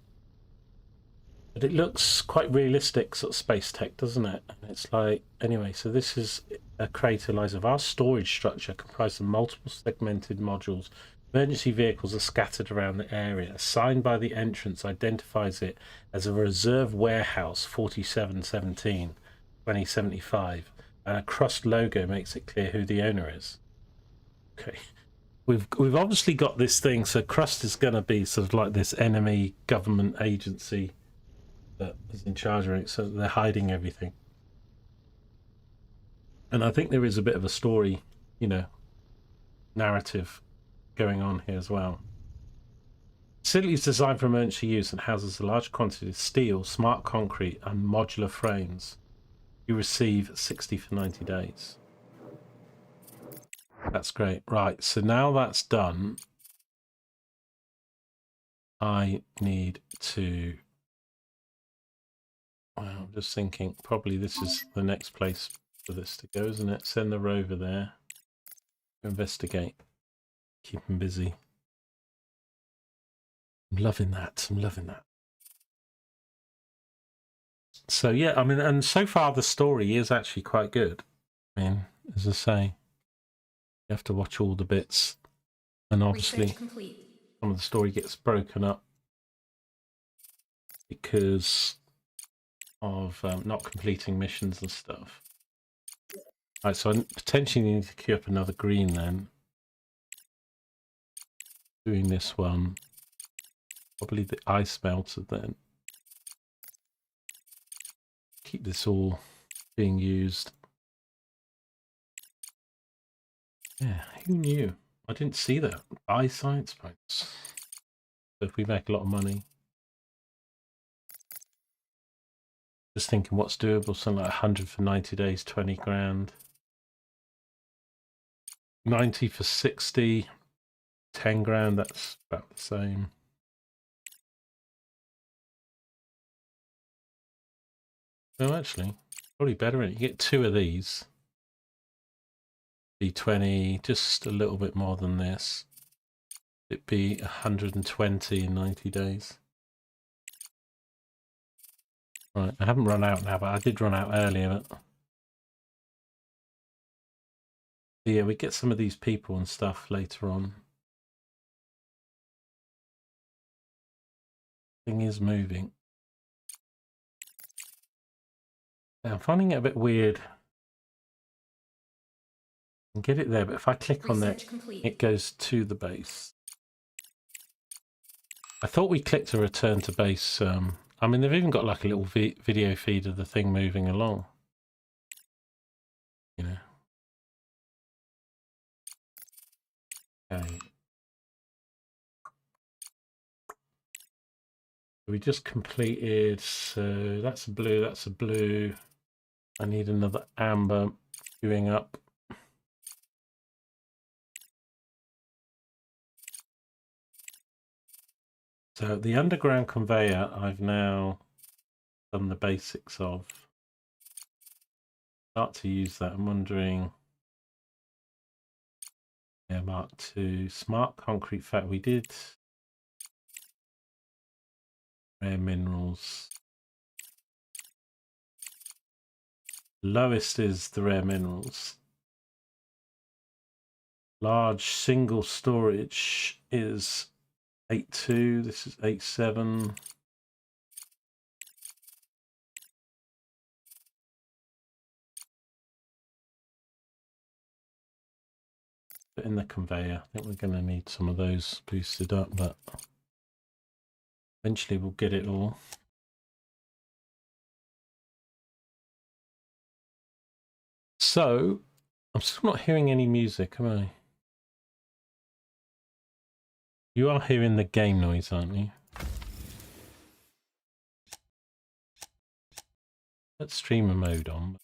But it looks quite realistic, sort of space tech, doesn't it? And it's like... Anyway, so this is a crater lies... A vast storage structure comprised of multiple segmented modules Emergency vehicles are scattered around the area. A sign by the entrance identifies it as a reserve warehouse 4717 2075, and a Crust logo makes it clear who the owner is. Okay. We've obviously got this thing, so Crust is going to be sort of like this enemy government agency that is in charge of it, so they're hiding everything. And I think there is a bit of a story, you know, narrative going on here as well. Facility is designed for emergency use and houses a large quantity of steel, smart concrete, and modular frames. You receive 60 for 90 days. That's great. Right, so now that's done, I need to... Well, I'm just thinking, probably this is the next place for this to go, isn't it? Send the rover there. Investigate. Keep them busy. I'm loving that. I'm loving that. So, yeah, I mean, and so far the story is actually quite good. I mean, as I say, you have to watch all the bits. And obviously, some of the story gets broken up because of not completing missions and stuff. Right, so I potentially need to queue up another green then. Doing this one. Probably the ice melter then. Keep this all being used. Yeah, who knew? I didn't see that. Buy science points. So if we make a lot of money. Just thinking what's doable, something like 100 for 90 days, 20 grand. 90 for 60, 10 grand, that's about the same. No, actually, probably better. You get 2 of these. Be 20, just a little bit more than this. It'd be 120 in 90 days. Right, I haven't run out now, but I did run out earlier. But yeah, we get some of these people and stuff later on. Thing is moving. Now, I'm finding it a bit weird. I can get it there, but if I click on that, it goes to the base. I thought we clicked to return to base. I mean, they've even got like a little video feed of the thing moving along. You know. Okay. We just completed, so that's a blue, that's a blue. I need another amber queuing up. So the underground conveyor, I've now done the basics of. Start to use that. I'm wondering. Yeah, Mark II. Smart concrete fat. We did rare minerals. Lowest is the rare minerals. Large single storage is 8.2. This is 8.7. But in the conveyor, I think we're going to need some of those boosted up, but eventually we'll get it all. So, I'm still not hearing any music, am I? You are hearing the game noise, aren't you? Let's streamer mode on.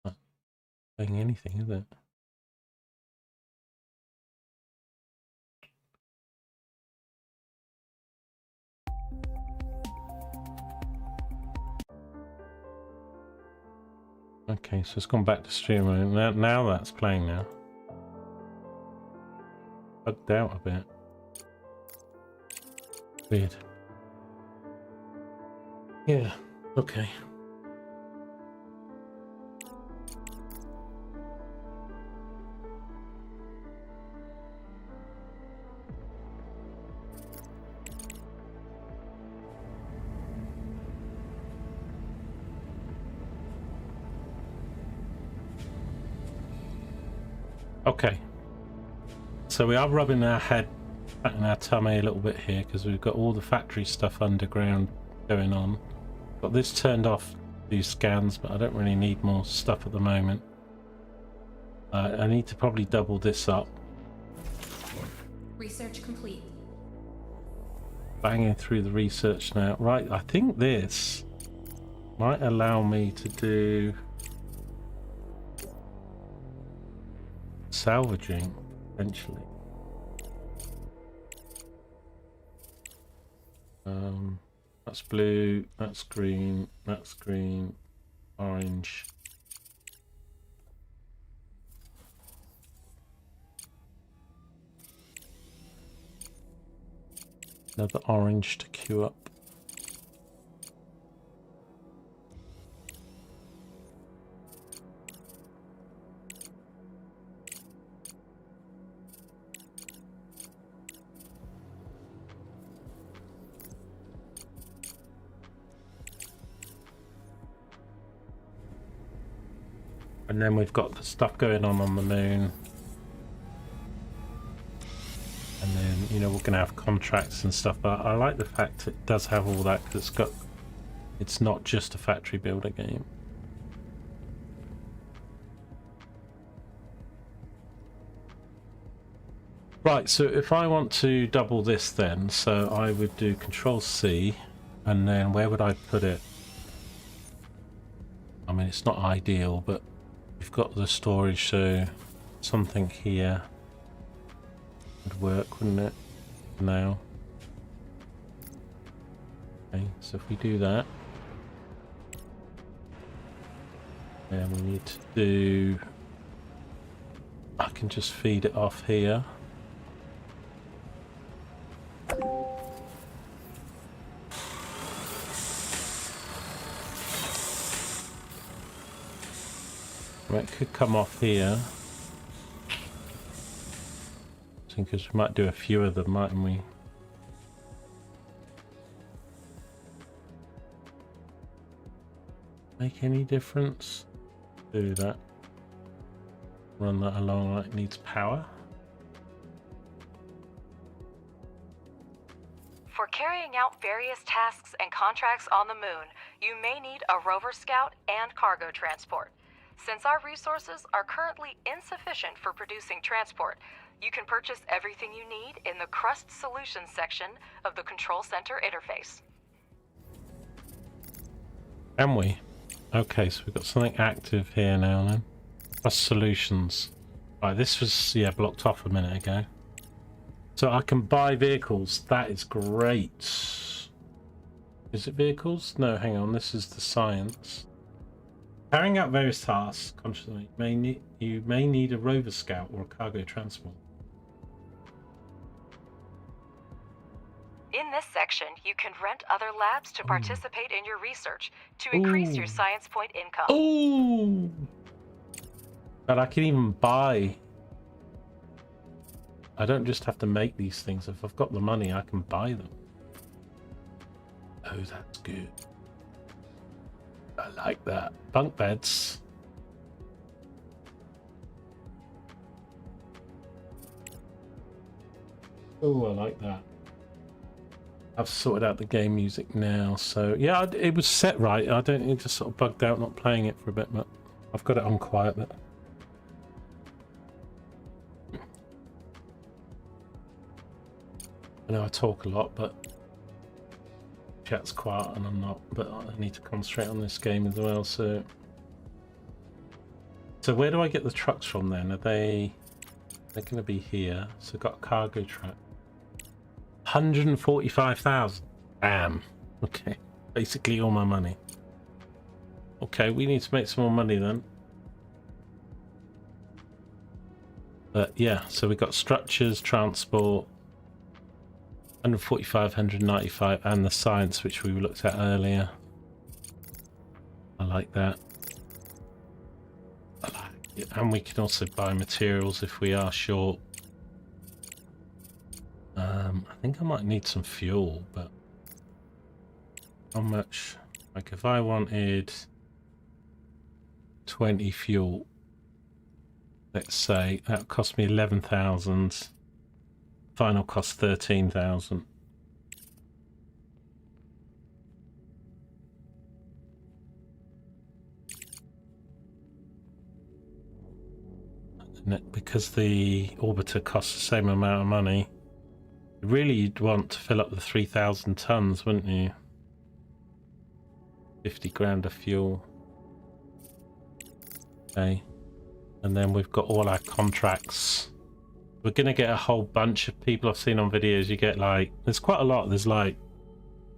Not playing anything, is it? Okay, so it's gone back to streamer. Now that's playing now. Bugged out a bit. Weird. Yeah, okay. Okay. So we are rubbing our head and our tummy a little bit here because we've got all the factory stuff underground going on. Got this turned off, these scans, but I don't really need more stuff at the moment. I need to probably double this up. Research complete. Banging through the research now. Right, I think this might allow me to do salvaging eventually. That's blue, that's green, orange. Another orange to queue up. And then we've got the stuff going on the moon. And then, you know, we're going to have contracts and stuff. But I like the fact it does have all that, because it's not just a factory builder game. Right, so if I want to double this then, so I would do Control C, and then where would I put it? I mean, it's not ideal, but we've got the storage, so something here would work, wouldn't it? Now. Okay, so if we do that, then we need to do... I can just feed it off here. It could come off here. Because we might do a few of them, mightn't we? Make any difference? Do that. Run that along like it needs power. For carrying out various tasks and contracts on the moon, you may need a rover scout and cargo transport. Since our resources are currently insufficient for producing transport, you can purchase everything you need in the Crust Solutions section of the Control Center interface. Can we? Okay, so we've got something active here now then. Crust Solutions. Right, this was, yeah, blocked off a minute ago. So I can buy vehicles. That is great. Is it vehicles? No, hang on, this is the science. Carrying out various tasks consciously, you may need a rover scout or a cargo transport. In this section, you can rent other labs to participate in your research to increase your science point income. Oh! But I can even buy. I don't just have to make these things. If I've got the money, I can buy them. Oh, that's good. I like that. Bunk beds. Oh, I like that. I've sorted out the game music now, so yeah, it was set right. I don't need to sort of bugged out not playing it for a bit, but I've got it on quiet. But I know I talk a lot, but chat's quiet and I'm not, but I need to concentrate on this game as well. So where do I get the trucks from then? They're going to be here. So got a cargo truck, 145,000. Damn. Okay, basically all my money. Okay, we need to make some more money then. But yeah, so we got structures, transport, 145, 195, and the science, which we looked at earlier. I like that. I like it. And we can also buy materials if we are short. I think I might need some fuel, but how much? Like if I wanted 20 fuel, let's say that cost me 11,000. Final cost 13,000. Because the orbiter costs the same amount of money, really you'd want to fill up the 3,000 tons, wouldn't you? 50 grand of fuel. Okay. And then we've got all our contracts. We're going to get a whole bunch of people I've seen on videos. You get like, there's quite a lot. There's like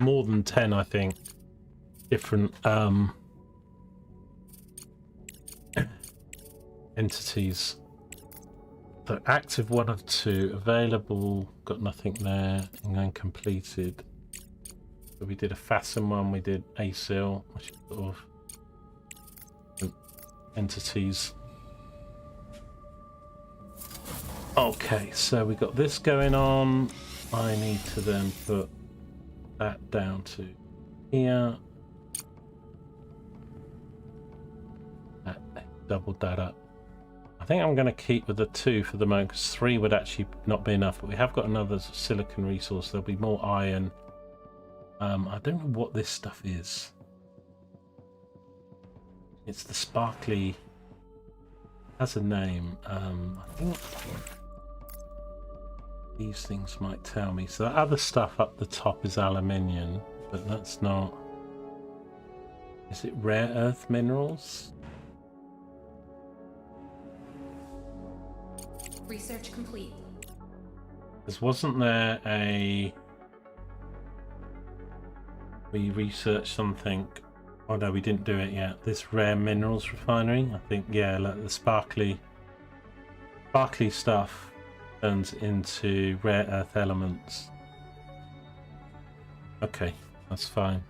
more than 10, I think, different entities. So active 1 of 2, available, got nothing there, and then completed. So we did a FASM one, we did ASIL, which is sort of entities. Okay, so we got this going on. I need to then put that down to here. Doubled that up. I think I'm going to keep with the 2 for the moment, because 3 would actually not be enough, but we have got another silicon resource. There'll be more iron. I don't know what this stuff is. It's the sparkly, has a name. I think these things might tell me. So that other stuff up the top is aluminium, but that's not. Is it rare earth minerals? Research complete. Because wasn't there a... We researched something. Oh no, we didn't do it yet. This rare minerals refinery. I think, yeah, like the sparkly stuff turns into rare earth elements. Okay, that's fine.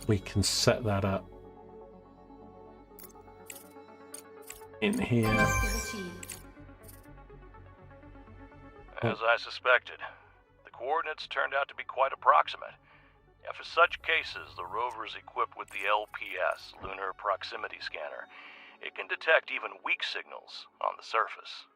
We can set that up in here. Objective achieved. As I suspected, the coordinates turned out to be quite approximate. And for such cases, the rover is equipped with the LPS, Lunar Proximity Scanner. It can detect even weak signals on the surface.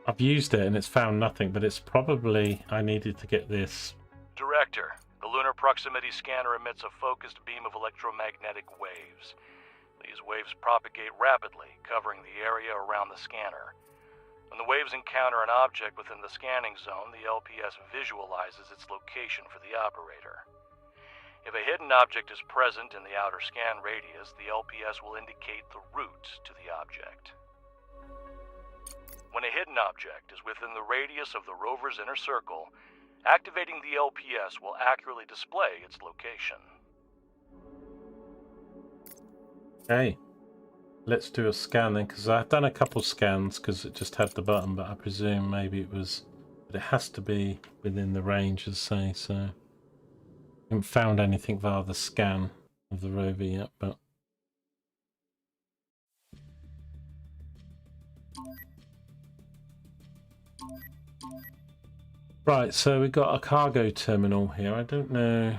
I've used it and it's found nothing, but it's probably... I needed to get this. Director, the Lunar Proximity Scanner emits a focused beam of electromagnetic waves. These waves propagate rapidly, covering the area around the scanner. When the waves encounter an object within the scanning zone, the LPS visualizes its location for the operator. If a hidden object is present in the outer scan radius, the LPS will indicate the route to the object. When a hidden object is within the radius of the rover's inner circle, activating the LPS will accurately display its location. Okay, let's do a scan then, because I've done a couple scans because it just had the button, but I presume maybe it was, but it has to be within the range, as say. So I haven't found anything via the scan of the rover yet, but right. So we've got a cargo terminal here. I don't know, is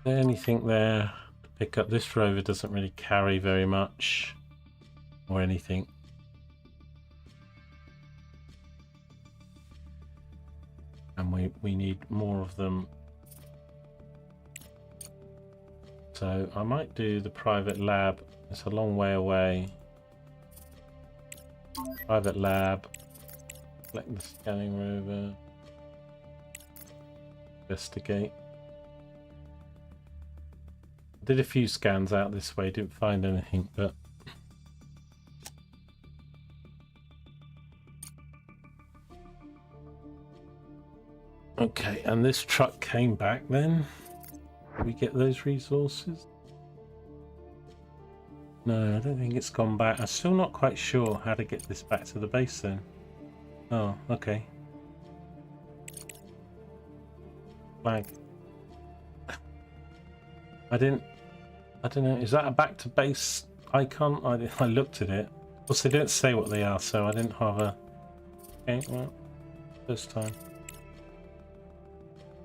there anything there? Pick up. This rover doesn't really carry very much or anything. And we need more of them. So I might do the private lab. It's a long way away. Private lab. Select the scanning rover. Investigate. Did a few scans out this way, didn't find anything, but okay. And this truck came back then. Did we get those resources? No, I don't think it's gone back. I'm still not quite sure how to get this back to the base then. Oh, okay. Flag. I don't know, is that a back to base icon? I looked at it. Of course, they don't say what they are, so I didn't have a... Okay, well, first time.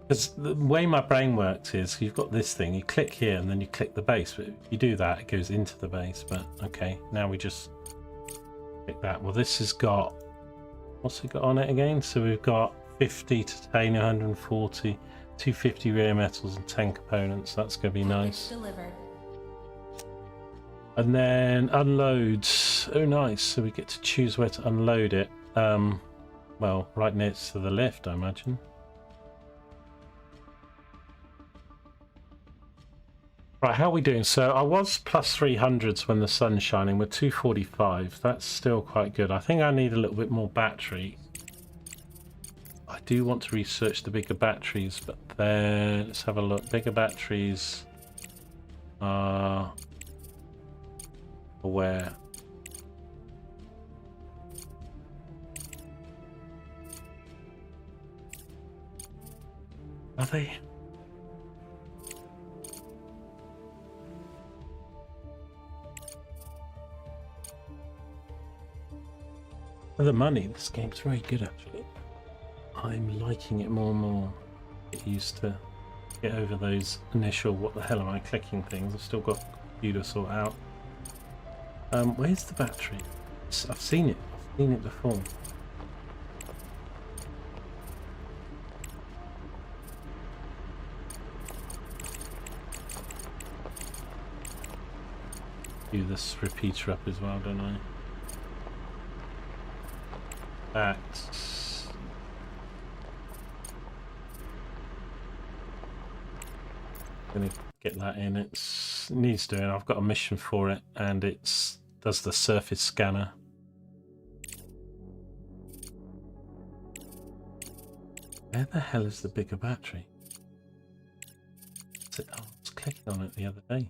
Because the way my brain works is you've got this thing, you click here and then you click the base, but if you do that it goes into the base. But okay, now we just click that. Well, this has got, what's it got on it again? So we've got 50 titanium, 140, 250 rare metals and 10 components. That's going to be nice. Delivered. And then unloads. Oh nice, so we get to choose where to unload it. Well, right next to the left, I imagine. Right, how are we doing? So I was plus 300s when the sun's shining. We're 245. That's still quite good. I think I need a little bit more battery. I do want to research the bigger batteries, but then let's have a look. Bigger batteries are where? Are they? For the money, this game's very good actually. I'm liking it more and more. Get used to get over those initial what the hell am I clicking things. I've still got a few to sort out. Where's the battery? I've seen it. I've seen it before. Do this repeater up as well, don't I? That's gonna get that in. It needs doing. I've got a mission for it, and it does the surface scanner. Where the hell is the bigger battery? Oh, I was clicking on it the other day.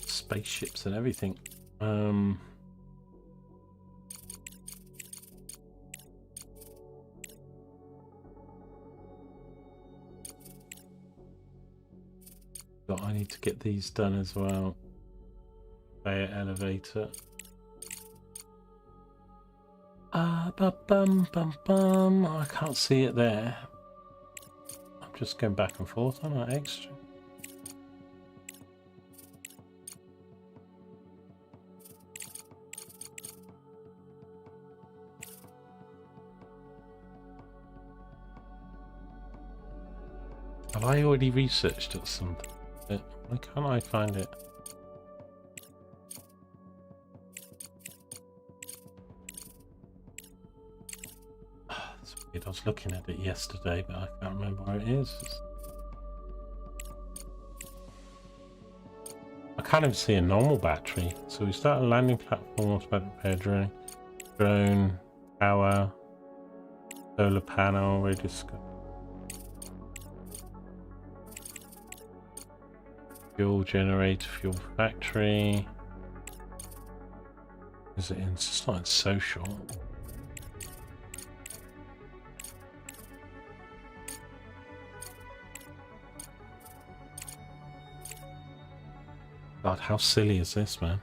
Spaceships and everything. I need to get these done as well. Conveyor elevator. Bum bum. I can't see it there. I'm just going back and forth on that extra. Have I already researched it something? Why can't I find it? I was looking at it yesterday, but I can't remember where it is. I can't even see a normal battery. So we start a landing platform, automatic repair drone, power, solar panel, radio scope, fuel generator, fuel factory. Is it in? It's not in social. God, how silly is this, man?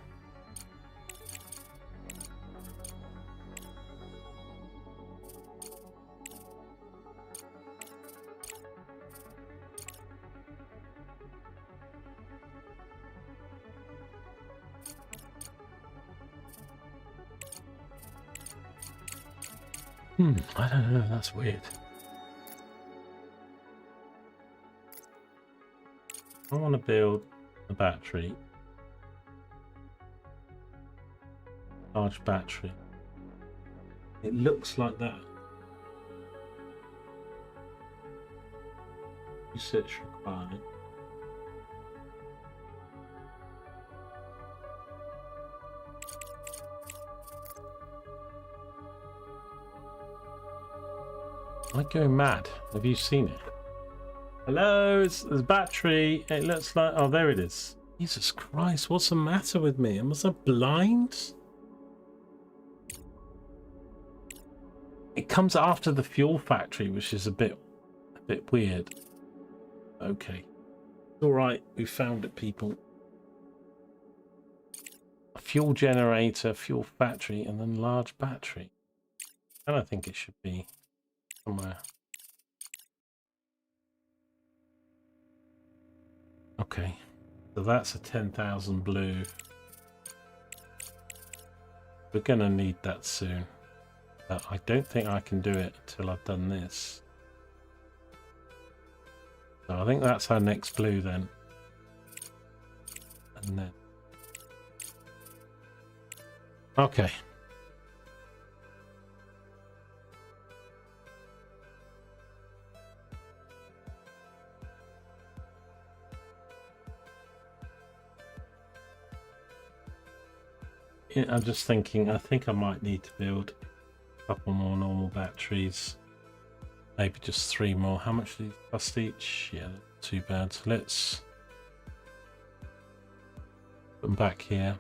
I don't know, that's weird. I want to build a battery. Large battery. It looks like that. Research required. Am I going mad? Have you seen it? Hello, it's the battery. It looks like, oh, there it is. Jesus Christ, what's the matter with me? Was I blind? It comes after the fuel factory, which is a bit weird. Okay. All right, we found it, people. A fuel generator, fuel factory, and then large battery. And I think it should be somewhere. Okay, so that's a 10,000 blue. We're gonna need that soon. But I don't think I can do it until I've done this. So I think that's our next blue then. And then... Okay. Yeah, I'm just thinking, I think I might need to build a couple more normal batteries. Maybe just 3 more. How much do these cost each? Yeah, not too bad. So let's put them back here.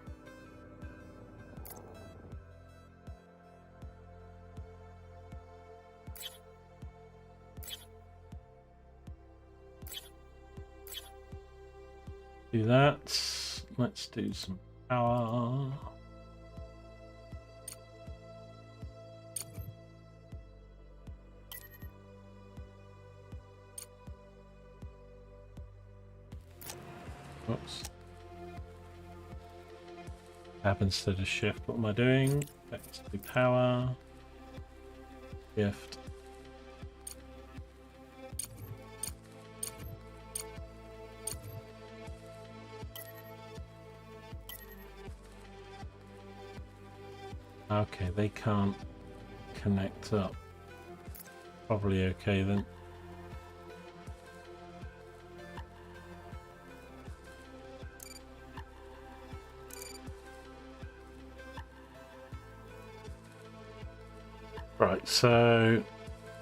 Do that. Let's do some power. Oops. Tab instead of shift. What am I doing? Let's do power. Shift. Okay, they can't connect up. Probably okay then. Right, so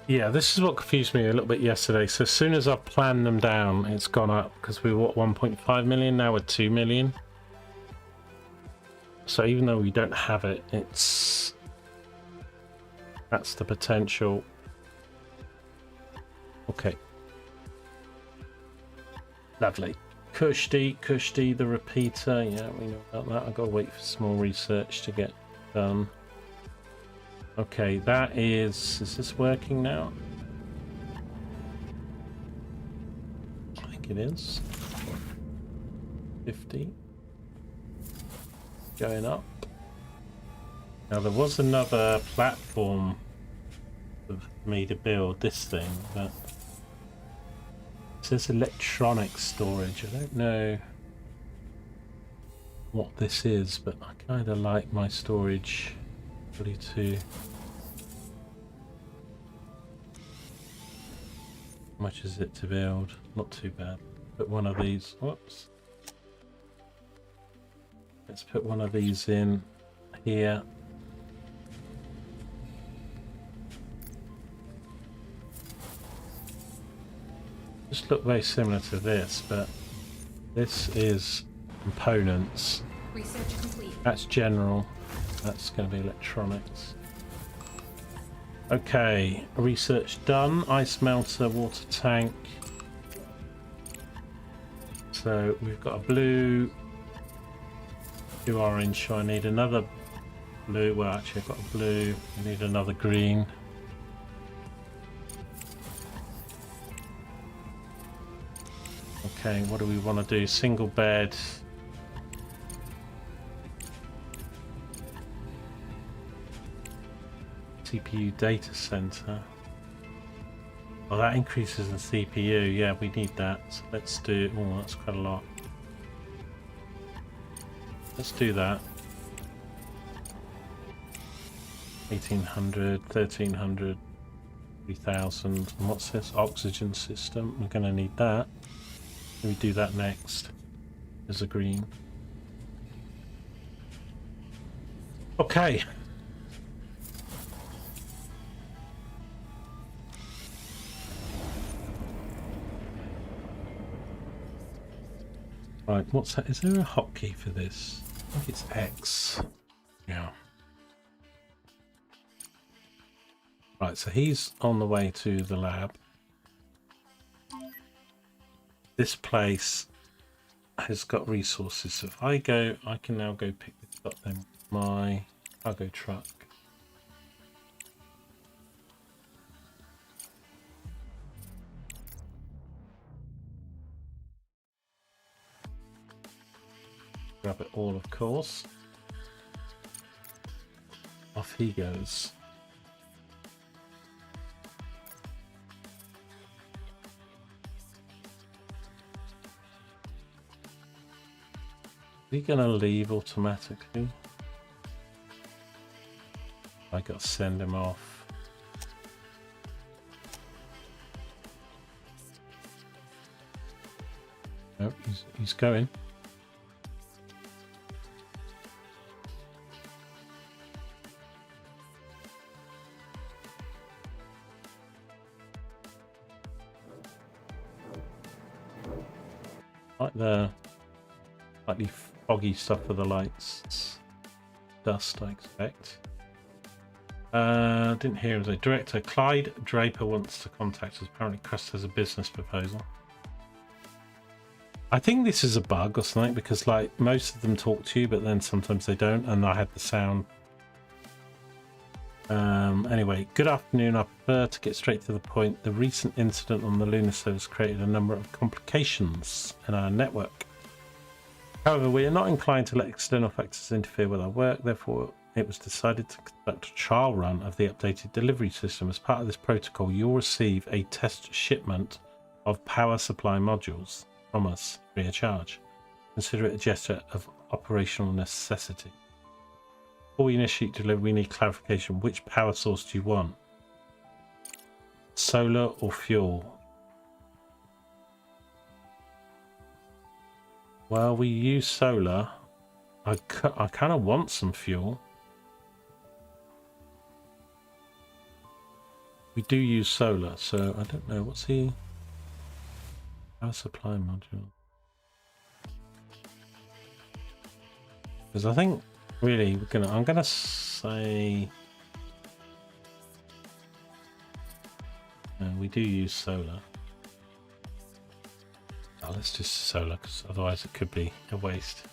yeah, this is what confused me a little bit yesterday. So as soon as I've planned them down, it's gone up because we were at 1.5 million, now we're 2 million. So even though we don't have it, that's the potential. Okay. Lovely. Kushti, the repeater. Yeah, we know about that. I've got to wait for some more research to get done. Okay, that is this working now? I think it is. 50. Going up. Now there was another platform for me to build this thing, but it says electronic storage. I don't know what this is, but I kind of like my storage. 42. How much is it to build? Not too bad. Put one of these. Whoops. Let's put one of these in here. Just look very similar to this, but this is components. Research complete. That's general. That's going to be electronics. Okay, research done. Ice melter, water tank. So we've got a blue, 2 orange, so I need another blue. Well, actually I've got a blue, I need another green. Okay, what do we want to do? Single bed. CPU data center. Well, that increases the CPU. Yeah, we need that. So let's do. Oh, that's quite a lot. Let's do that. 1800, 1300, 3000. And what's this? Oxygen system. We're going to need that. We do that next. There's a green. Okay. Right, what's that? Is there a hotkey for this? I think it's X. Yeah. Right, so he's on the way to the lab. This place has got resources. So if I go, I can now go pick this up then. My cargo truck. Grab it all, of course. Off he goes. Are we gonna leave automatically? I gotta send him off. Nope, he's going. Like the slightly foggy stuff for the lights. Dust, I expect. Didn't hear him say. Director Clyde Draper wants to contact us. Apparently Crust has a business proposal. I think this is a bug or something, because like most of them talk to you, but then sometimes they don't, and I had the sound. Anyway, good afternoon. I prefer to get straight to the point. The recent incident on the lunar service created a number of complications in our network. However, we are not inclined to let external factors interfere with our work. Therefore, it was decided to conduct a trial run of the updated delivery system. As part of this protocol, you'll receive a test shipment of power supply modules from us free of charge. Consider it a gesture of operational necessity. Before we initiate delivery, we need clarification. Which power source do you want? Solar or fuel? Well, we use solar. I kind of want some fuel. We do use solar, so I don't know. What's the power supply module? Because I think really I'm gonna say we do use solar. Oh, let's just solar, because otherwise it could be a waste.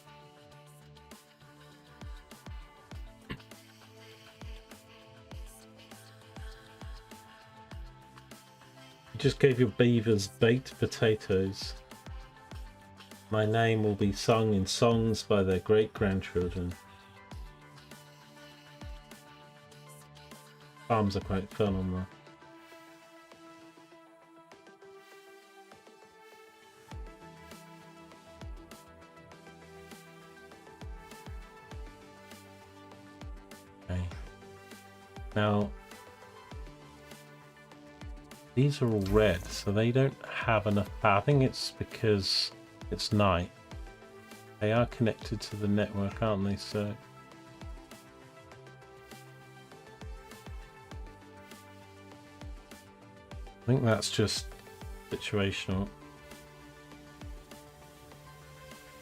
Just gave your beavers baked potatoes. My name will be sung in songs by their great-grandchildren. Farms are quite fun on there. Okay. Now, these are all red, so they don't have enough power. I think it's because it's night. They are connected to the network, aren't they? So I think that's just situational.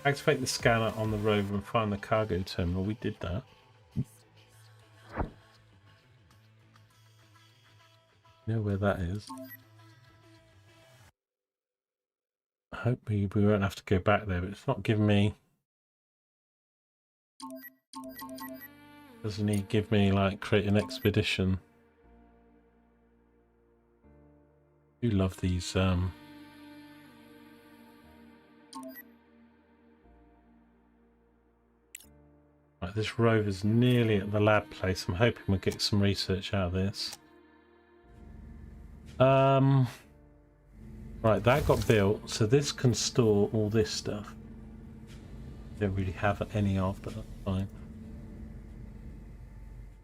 Activate the scanner on the rover and find the cargo terminal. We did that. You know where that is. I hope we won't have to go back there, but it's not giving me. Doesn't he give me like create an expedition? I do love these right, this rover's nearly at the lab place. I'm hoping we'll get some research out of this. Right, that got built, so this can store all this stuff. Don't really have any of, but that's fine.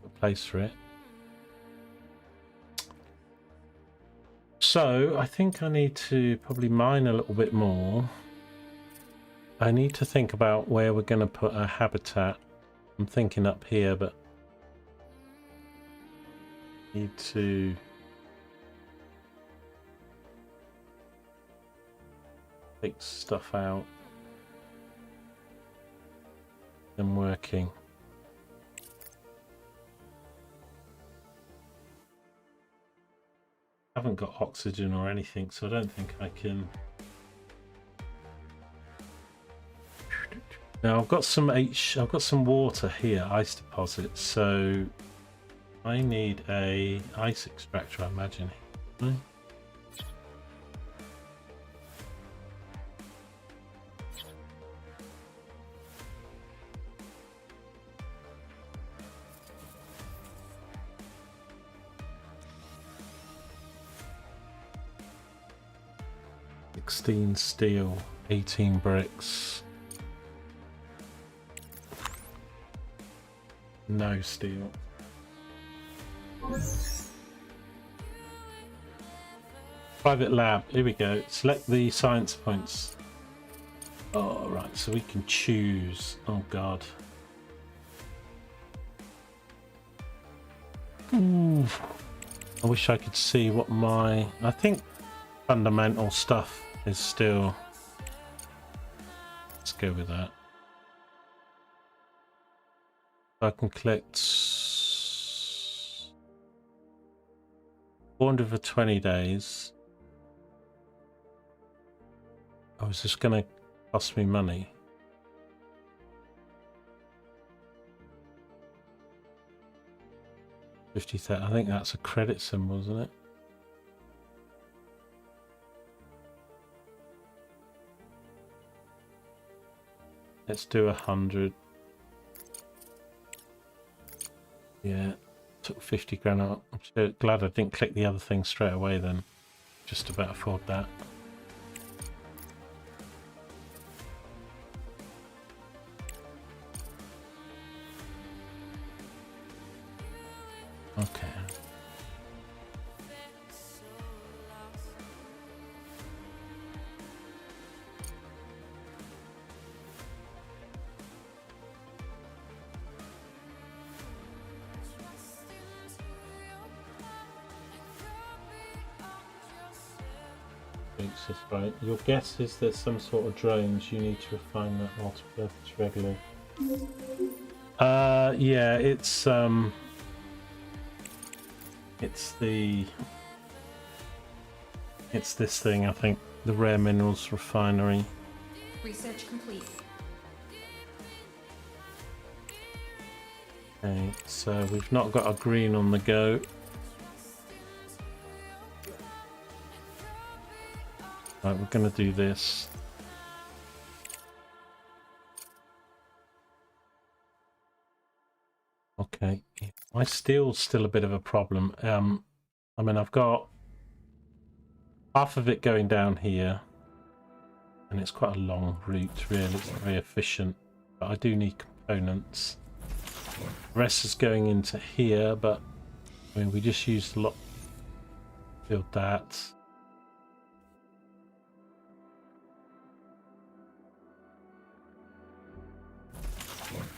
A place for it. So I think I need to probably mine a little bit more. I need to think about where we're going to put our habitat. I'm thinking up here, but need to take stuff out and working. I haven't got oxygen or anything, so I don't think I can Now I've got some water here, ice deposits, so I need a ice extractor, I imagine. Hmm? 16 steel, 18 bricks. No steel. Private lab, here we go. Select the science points. Oh, right, so we can choose. Oh, God. Ooh. I wish I could see what my... I think fundamental stuff is still... Let's go with that. I can collect 400 for 20 days. Oh, is this going to cost me money? I think that's a credit symbol, isn't it? Let's do 100. Yeah, took 50 grand out. I'm so glad I didn't click the other thing straight away then. Just about afford that. Okay. This right. Your guess is there's some sort of drones. You need to refine that multi-purpose regularly. Yeah, it's this thing, I think, the rare minerals refinery. Research complete. Okay, so we've not got a green on the go. Right, we're going to do this. Okay, my steel's still a bit of a problem. I mean, I've got half of it going down here, and it's quite a long route, really. It's not very efficient, but I do need components. The rest is going into here, but I mean, we just used a lot to build that.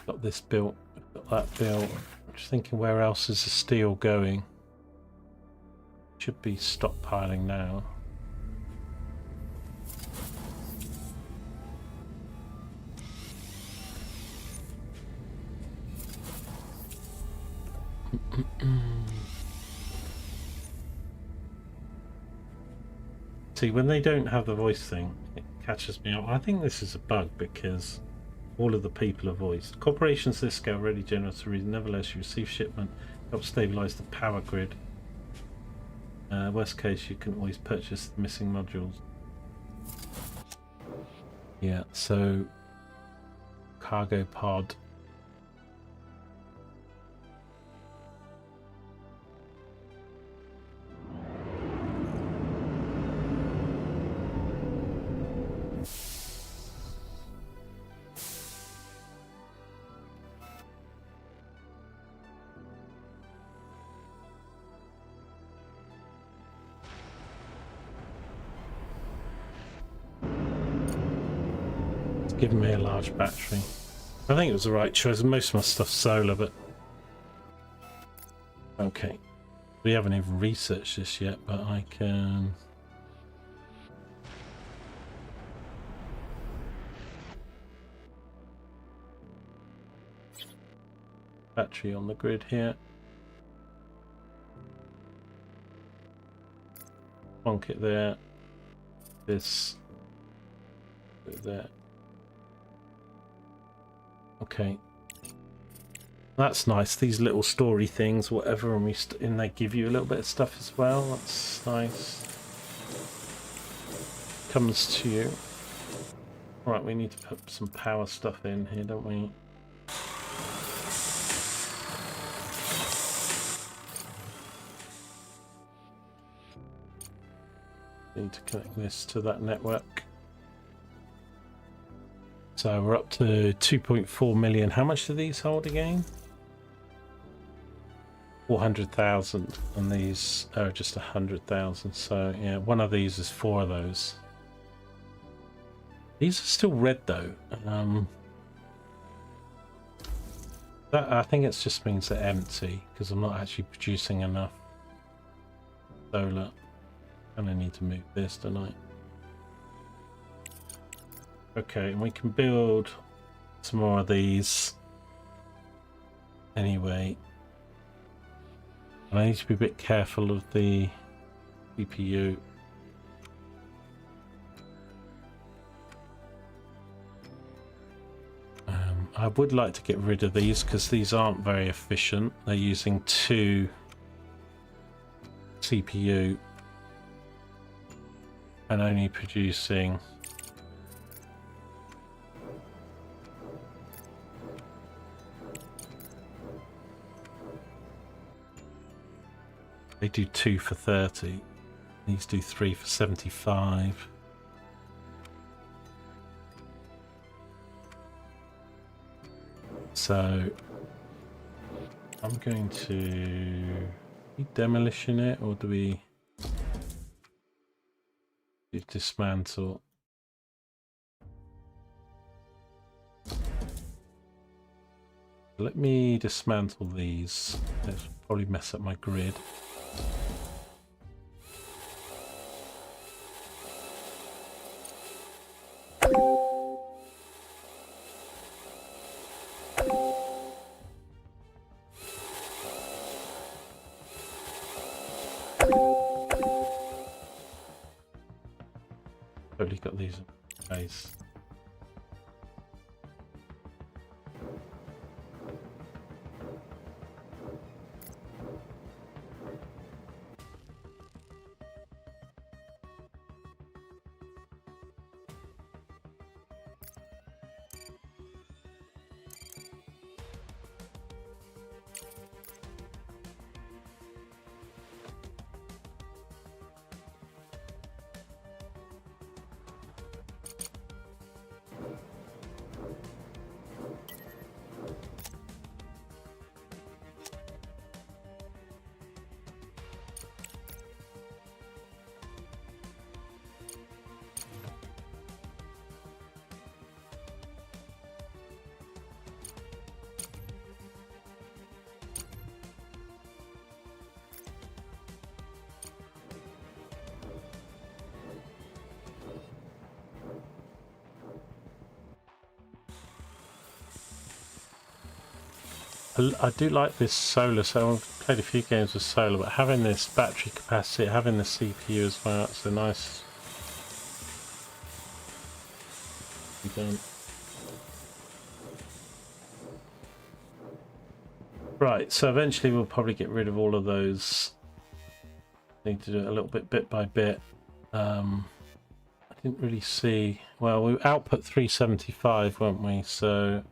Got this built, got that built. I'm just thinking, where else is the steel going? Should be stockpiling now. See, when they don't have the voice thing, it catches me out. I think this is a bug because all of the people are voiced. Corporations this scale already generate a reason. Nevertheless, you receive shipment, help stabilize the power grid. Worst case, you can always purchase the missing modules. Yeah, so cargo pod. Giving me a large battery. I think it was the right choice. Most of my stuff's solar, but okay. We haven't even researched this yet, but I can. Battery on the grid here. Bonk it there. This. There. Okay. That's nice. These little story things, whatever, and and they give you a little bit of stuff as well. That's nice. Comes to you. Right, we need to put some power stuff in here, don't we? Need to connect this to that network. So we're up to 2.4 million. How much do these hold again? 400,000, and these are just 100,000. So yeah, one of these is 4 of those. These are still red though. That, I think it just means they're empty because I'm not actually producing enough solar. And I need to move this, don't I? Okay, and we can build some more of these anyway. And I need to be a bit careful of the CPU. I would like to get rid of these because these aren't very efficient. They're using 2 CPU and only producing they do 2 for 30. These do 3 for 75. So I'm going to demolition it, or do we dismantle? Let me dismantle these. Let's probably mess up my grid. Totally got these in place. I do like this solar, so I've played a few games with solar, but having this battery capacity, having the CPU as well, it's a nice... Right, so eventually we'll probably get rid of all of those. Need to do it a little bit by bit. I didn't really see... Well, we output 375, weren't we? So...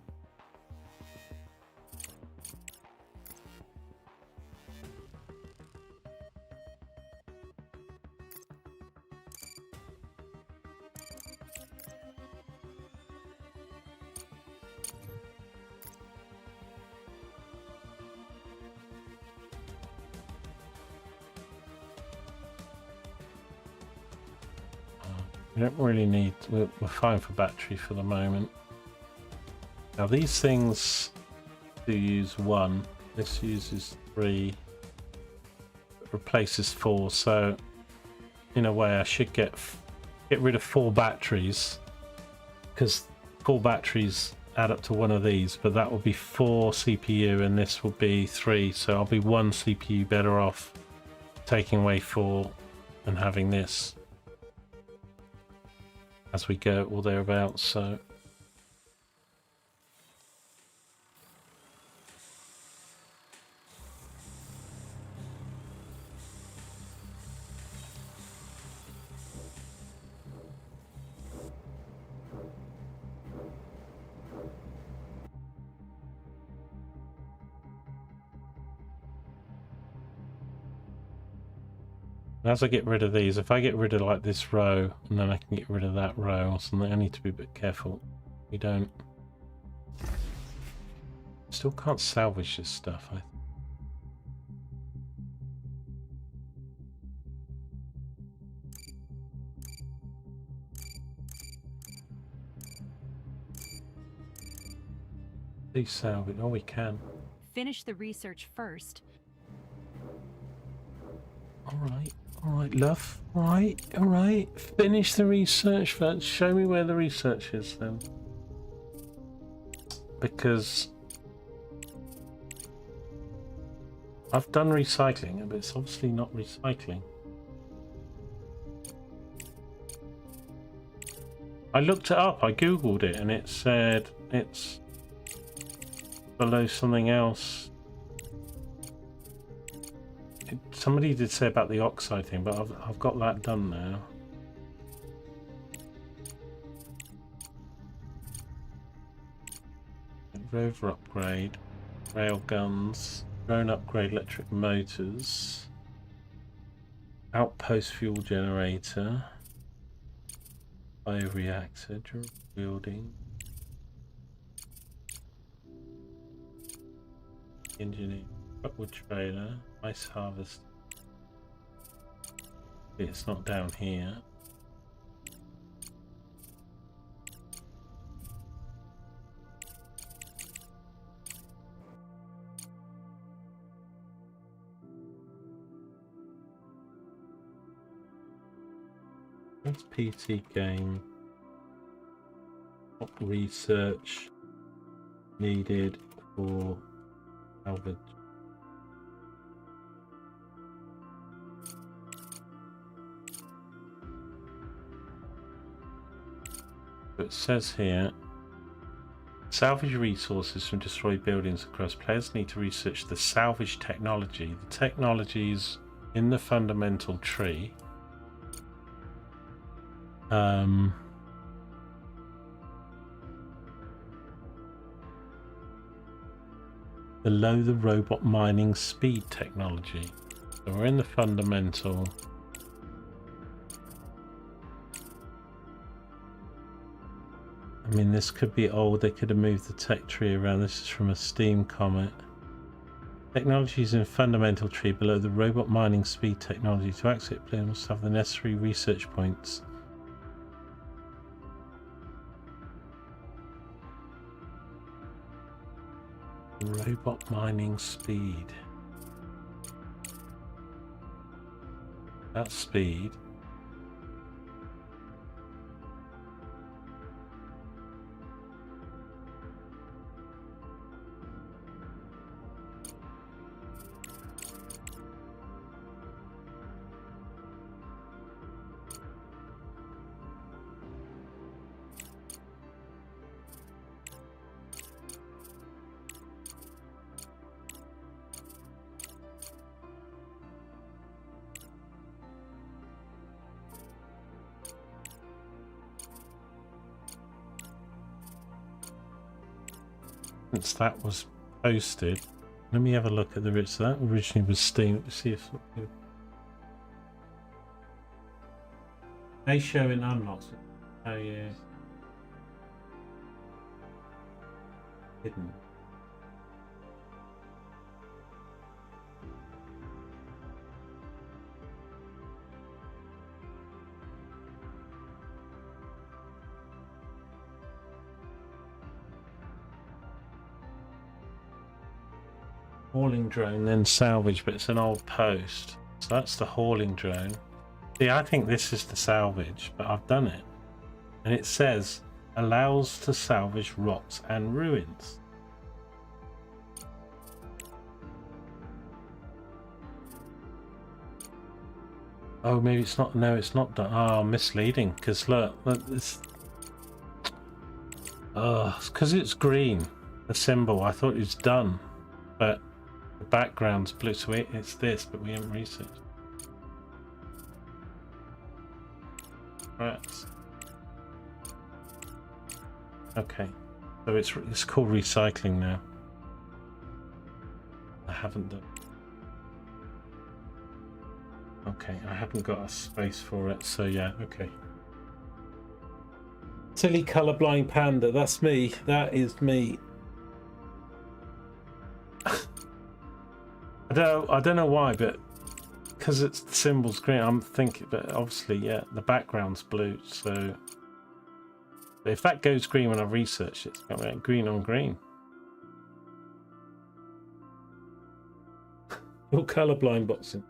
We don't really need... We're fine for battery for the moment. Now these things do use 1. This uses 3. It replaces 4. So in a way I should get rid of 4 batteries, because 4 batteries add up to one of these, but that will be 4 CPU and this will be 3. So I'll be 1 CPU better off taking away 4 and having this as we go, or thereabouts. So As I get rid of these, if I get rid of like this row, and then I can get rid of that row or something, I need to be a bit careful. We don't. Still can't salvage this stuff. Please salvage. Oh, we can. Finish the research first. All right, love. All right. Finish the research first. Show me where the research is then. Because I've done recycling, but it's obviously not recycling. I looked it up, I googled it, and it said it's below something else. Somebody did say about the oxide thing, but I've got that done now. Rover upgrade, rail guns, drone upgrade, electric motors, outpost fuel generator, bioreactor, building, engineering, truckwood trailer, ice harvest. It's not down here. That's PT game. What research needed for salvage? It says here, salvage resources from destroyed buildings across. Players need to research the salvage technology. The technologies in the fundamental tree. Below the robot mining speed technology. So we're in the fundamental. I mean, this could be old. They could have moved the tech tree around. This is from a Steam comet. Technologies in fundamental tree below the robot mining speed technology. To access it, players must have the necessary research points. Robot mining speed. That's speed. Since that was posted, let me have a look at the so that originally was Steam. Let's see if they show in unlocks. Oh yeah, hidden. Hauling drone, then salvage, but it's an old post. So that's the hauling drone. See, I think this is the salvage, but I've done it. And it says, allows to salvage rocks and ruins. Oh, maybe it's not. No, it's not done. Oh, misleading. Because look, it's. Oh, it's because it's green. The symbol. I thought it was done, but the background's blue. So it's this, but we haven't researched. Right. Okay. So it's called recycling now. I haven't done. Okay. Okay, I haven't got a space for it, so yeah, okay. Silly colorblind panda, that's me. That is me. I don't know why, but because it's the symbol's green, I'm thinking, but obviously, yeah, the background's blue, so if that goes green when I research it, it's going to be green on green. You're colorblind boxing.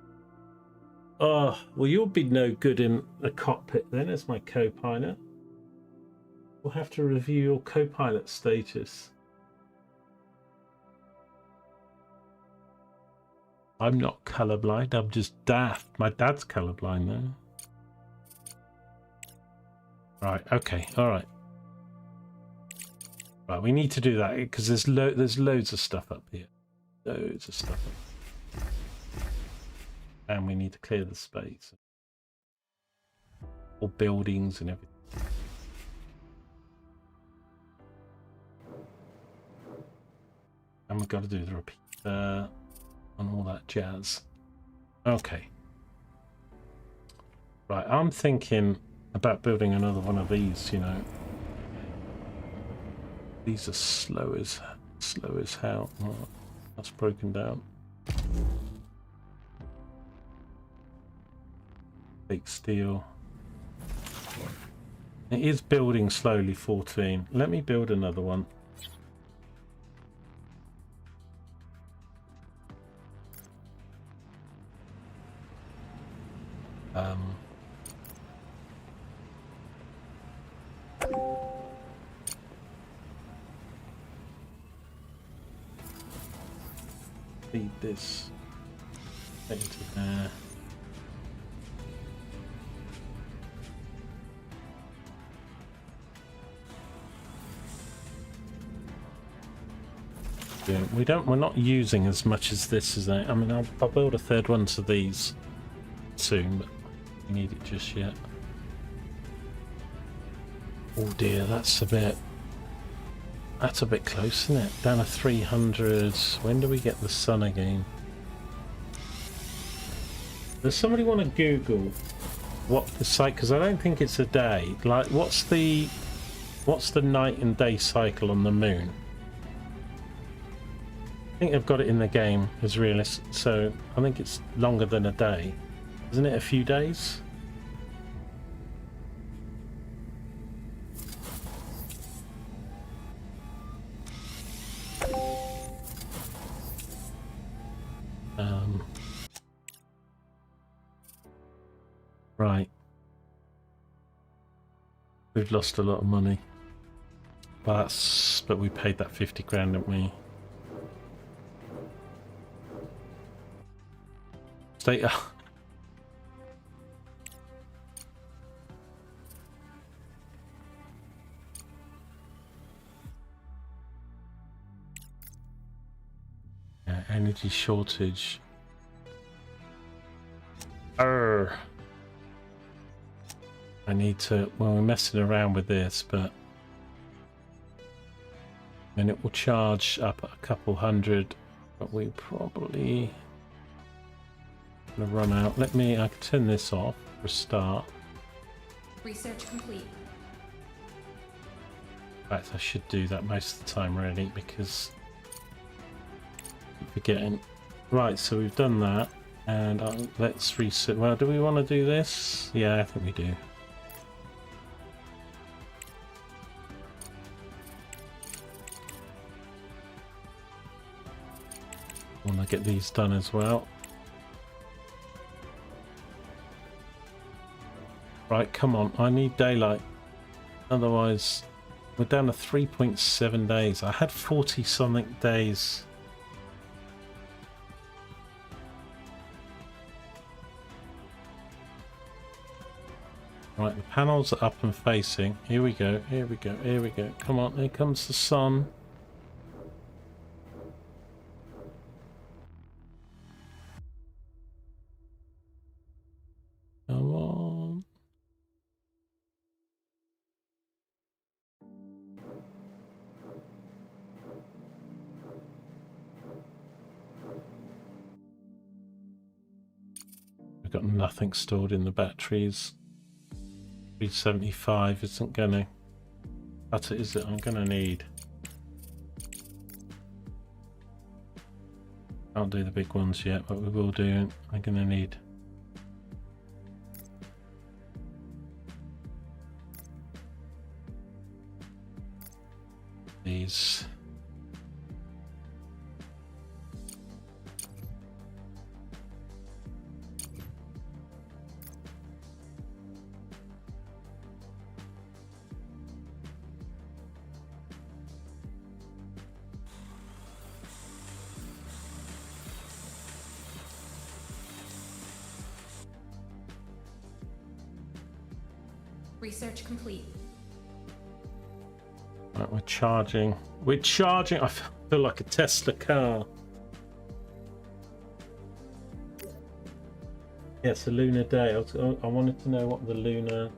Oh, well, you'll be no good in the cockpit then as my co-pilot. We'll have to review your co-pilot status. I'm not colorblind, I'm just daft. My dad's colorblind though. Right, okay, alright. Right, we need to do that because there's loads of stuff up here. Loads of stuff up. And we need to clear the space. All buildings and everything. And we've got to do the repeater and all that jazz. Okay. Right, I'm thinking about building another one of these, you know. These are slow as hell. Oh, that's broken down. Fake steel. It is building slowly, 14. Let me build another one. Feed this into there. Yeah, we're not using as much as this as I mean, I'll build a third one to these soon, but we need it just yet. Oh dear, that's a bit close, isn't it? Down to 300. When do we get the sun again? Does somebody want to Google what the cycle? Because I don't think it's a day. Like, what's the night and day cycle on the moon? I think they've got it in the game as realistic, so I think it's longer than a day. Isn't it a few days? Right. We've lost a lot of money. But we paid that 50 grand, didn't we? Stay. Yeah, energy shortage. Arr. I need to. Well, we're messing around with this, but then it will charge up a couple hundred. But we probably gonna run out. I can turn this off for a start. Research complete. In fact, I should do that most of the time, really, because I keep forgetting. Right, so we've done that, and let's reset. Well, do we want to do this? Yeah, I think we do. I want to get these done as well. Right, come on, I need daylight. Otherwise, we're down to 3.7 days. I had 40 something days. Right, the panels are up and facing. Here we go, here we go, here we go. Come on, here comes the sun. Come on. got nothing stored in the batteries. 375 isn't gonna cut it, is it? I'm gonna need. Can't do the big ones yet, but we will do. I'm gonna need these. Research complete. Right, we're charging. We're charging. I feel like a Tesla car. Yeah, it's a lunar day. I wanted to know what the lunar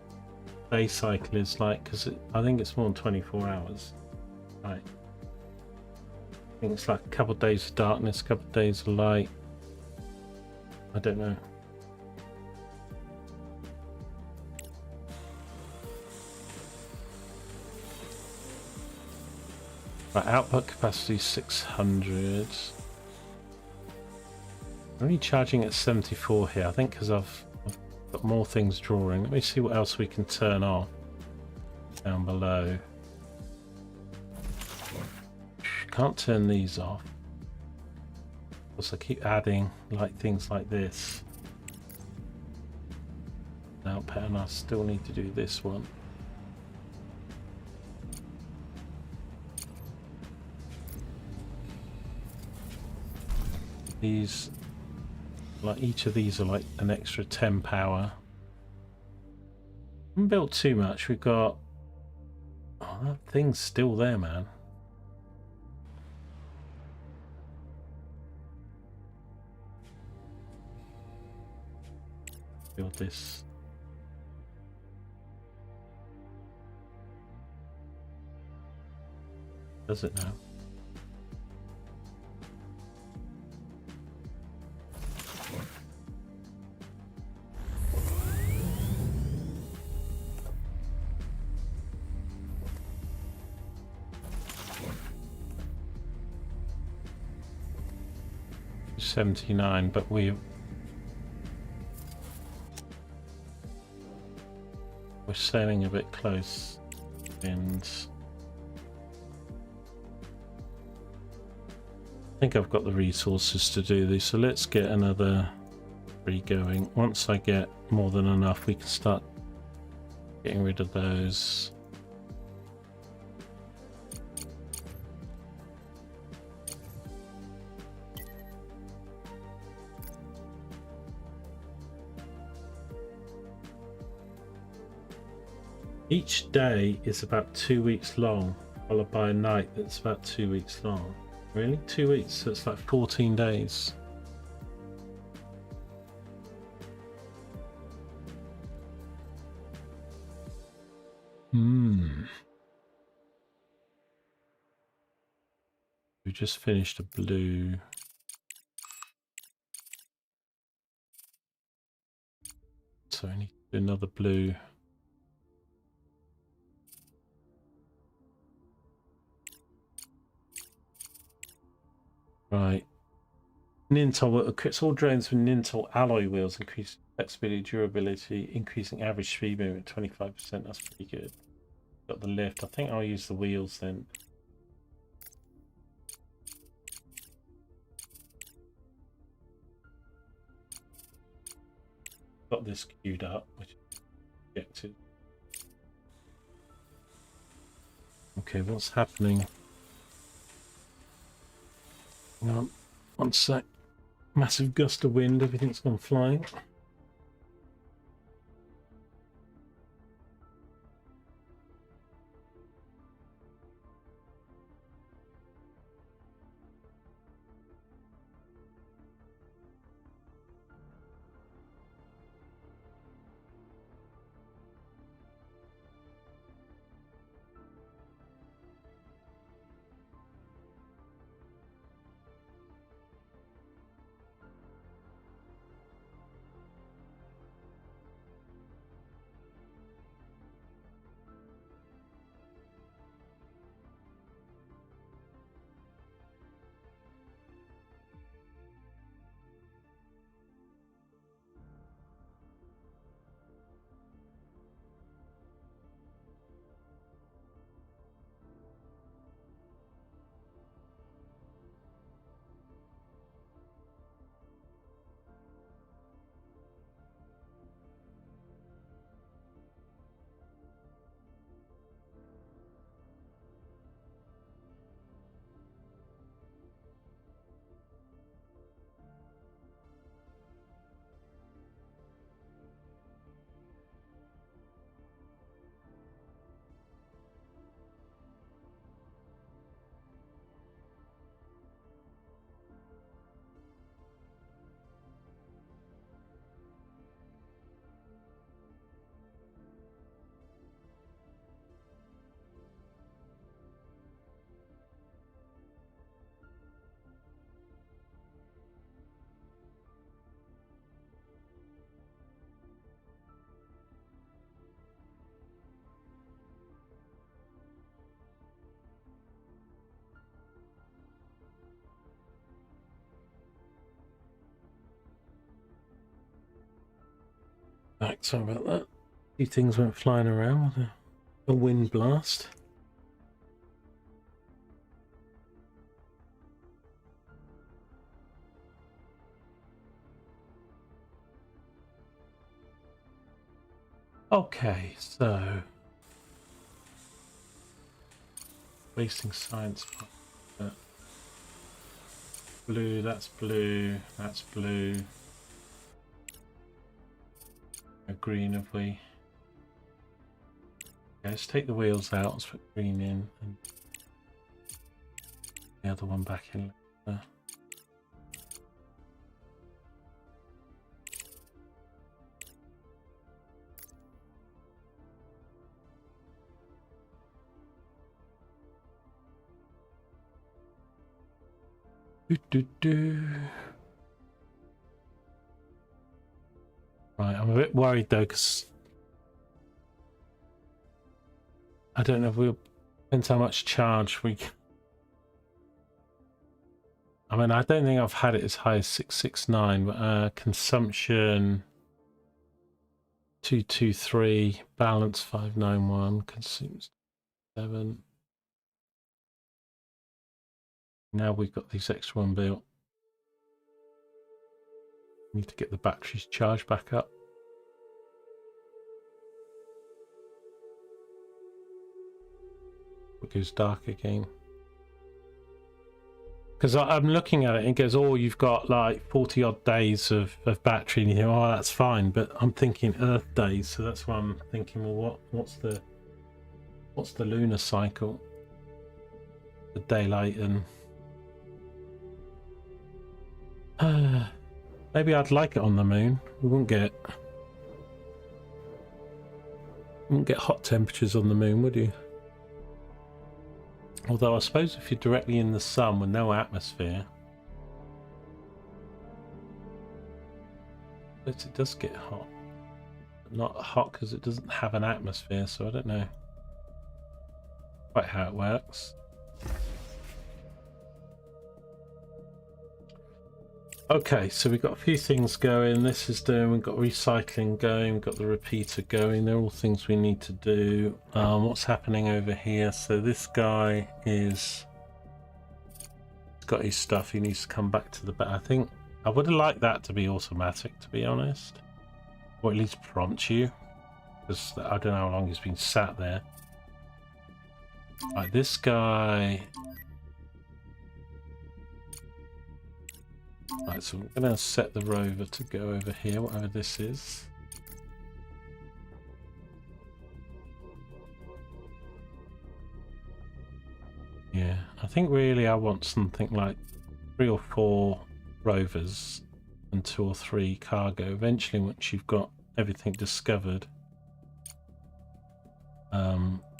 day cycle is like, because I think it's more than 24 hours. Right. I think it's like a couple of days of darkness, a couple of days of light. I don't know. Right, output capacity 600. I'm only charging at 74 here, I think, because I've got more things drawing. Let me see what else we can turn off down below. Can't turn these off. Also, keep adding like things like this. Output, and I still need to do this one. These, like each of these are like an extra 10 power. Haven't built too much. We've got, oh, that thing's still there, man. Build this. Does it now? $79, but we're sailing a bit close, and I think I've got the resources to do this, so let's get another 3 going. Once I get more than enough, we can start getting rid of those. Each day is about 2 weeks long, followed by a night that's about 2 weeks long. Really? 2 weeks? So it's like 14 days. We just finished a blue. So I need to do another blue. Right. Nintel equips all drones with Nintel alloy wheels, increasing flexibility, durability, increasing average speed movement 25%. That's pretty good. Got the lift. I think I'll use the wheels then. Got this queued up, which is objective. Okay, what's happening? Hang on, one sec. Massive gust of wind, everything's gone flying. Right, sorry about that. A few things went flying around with a wind blast. Okay, so wasting science. Blue, that's blue, that's blue. A green have we? Okay, let's take the wheels out, let's put green in and the other one back in later. Right, I'm a bit worried though, because I don't know if we'll depends how much charge we. I mean, I don't think I've had it as high as 669, but consumption 223, balance 591, consumes 7. Now we've got this extra one built. Need to get the batteries charged back up. It goes dark again. Because I'm looking at it and it goes, oh, you've got like 40 odd days of battery, and you think, oh, that's fine. But I'm thinking Earth days, so that's why I'm thinking, well, what's the lunar cycle? The daylight and maybe I'd like it on the moon. We wouldn't get hot temperatures on the moon, would you? Although I suppose if you're directly in the sun with no atmosphere, it does get hot. But not hot because it doesn't have an atmosphere, so I don't know quite how it works. Okay, so we've got a few things going. This is doing, we've got recycling going, we've got the repeater going. They're all things we need to do. What's happening over here? So this guy is got his stuff. He needs to come back to the back. I think I would have liked that to be automatic, to be honest, or at least prompt you, because I don't know how long he's been sat there. Right, this guy. Right, so I'm going to set the rover to go over here, whatever this is. Yeah, I think really I want something like 3 or 4 rovers and 2 or 3 cargo. Eventually, once you've got everything discovered.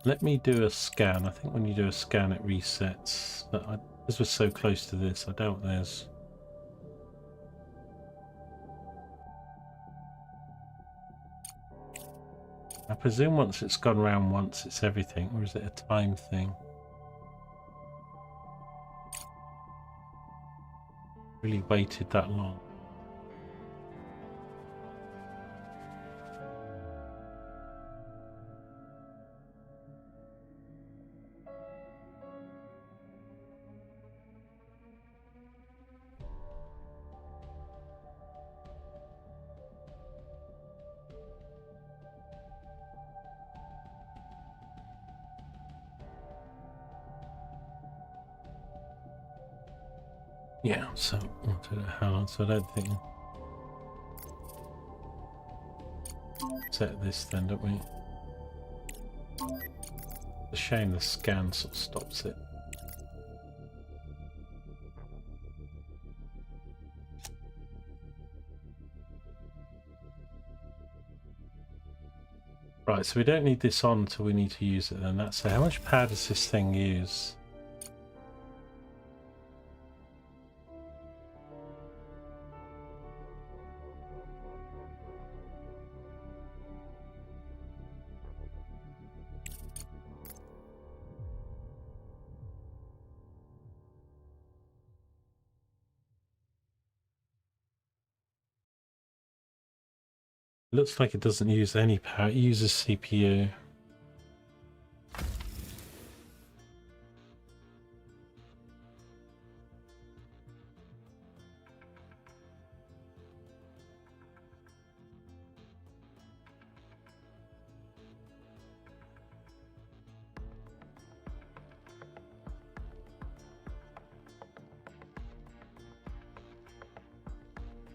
Let me do a scan. I think when you do a scan it resets. But because we're so close to this, I doubt there's... I presume once it's gone round once, it's everything, or is it a time thing? Really waited that long. Yeah, so I don't know how long, so I don't think set this then, don't we? It's a shame the scan sort of stops it. Right, so we don't need this on until we need to use it then. That's it. How much power does this thing use? Looks like it doesn't use any power. It uses CPU.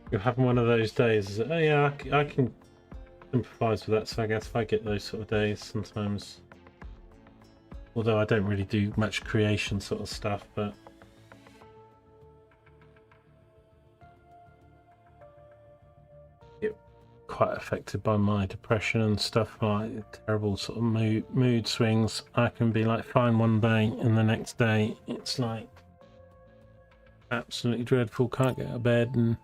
You're having one of those days. Oh yeah, I can sympathise with that. So I guess if I get those sort of days sometimes, although I don't really do much creation sort of stuff, but get quite affected by my depression and stuff, like terrible sort of mood swings. I can be like fine one day and the next day it's like absolutely dreadful, can't get out of bed. And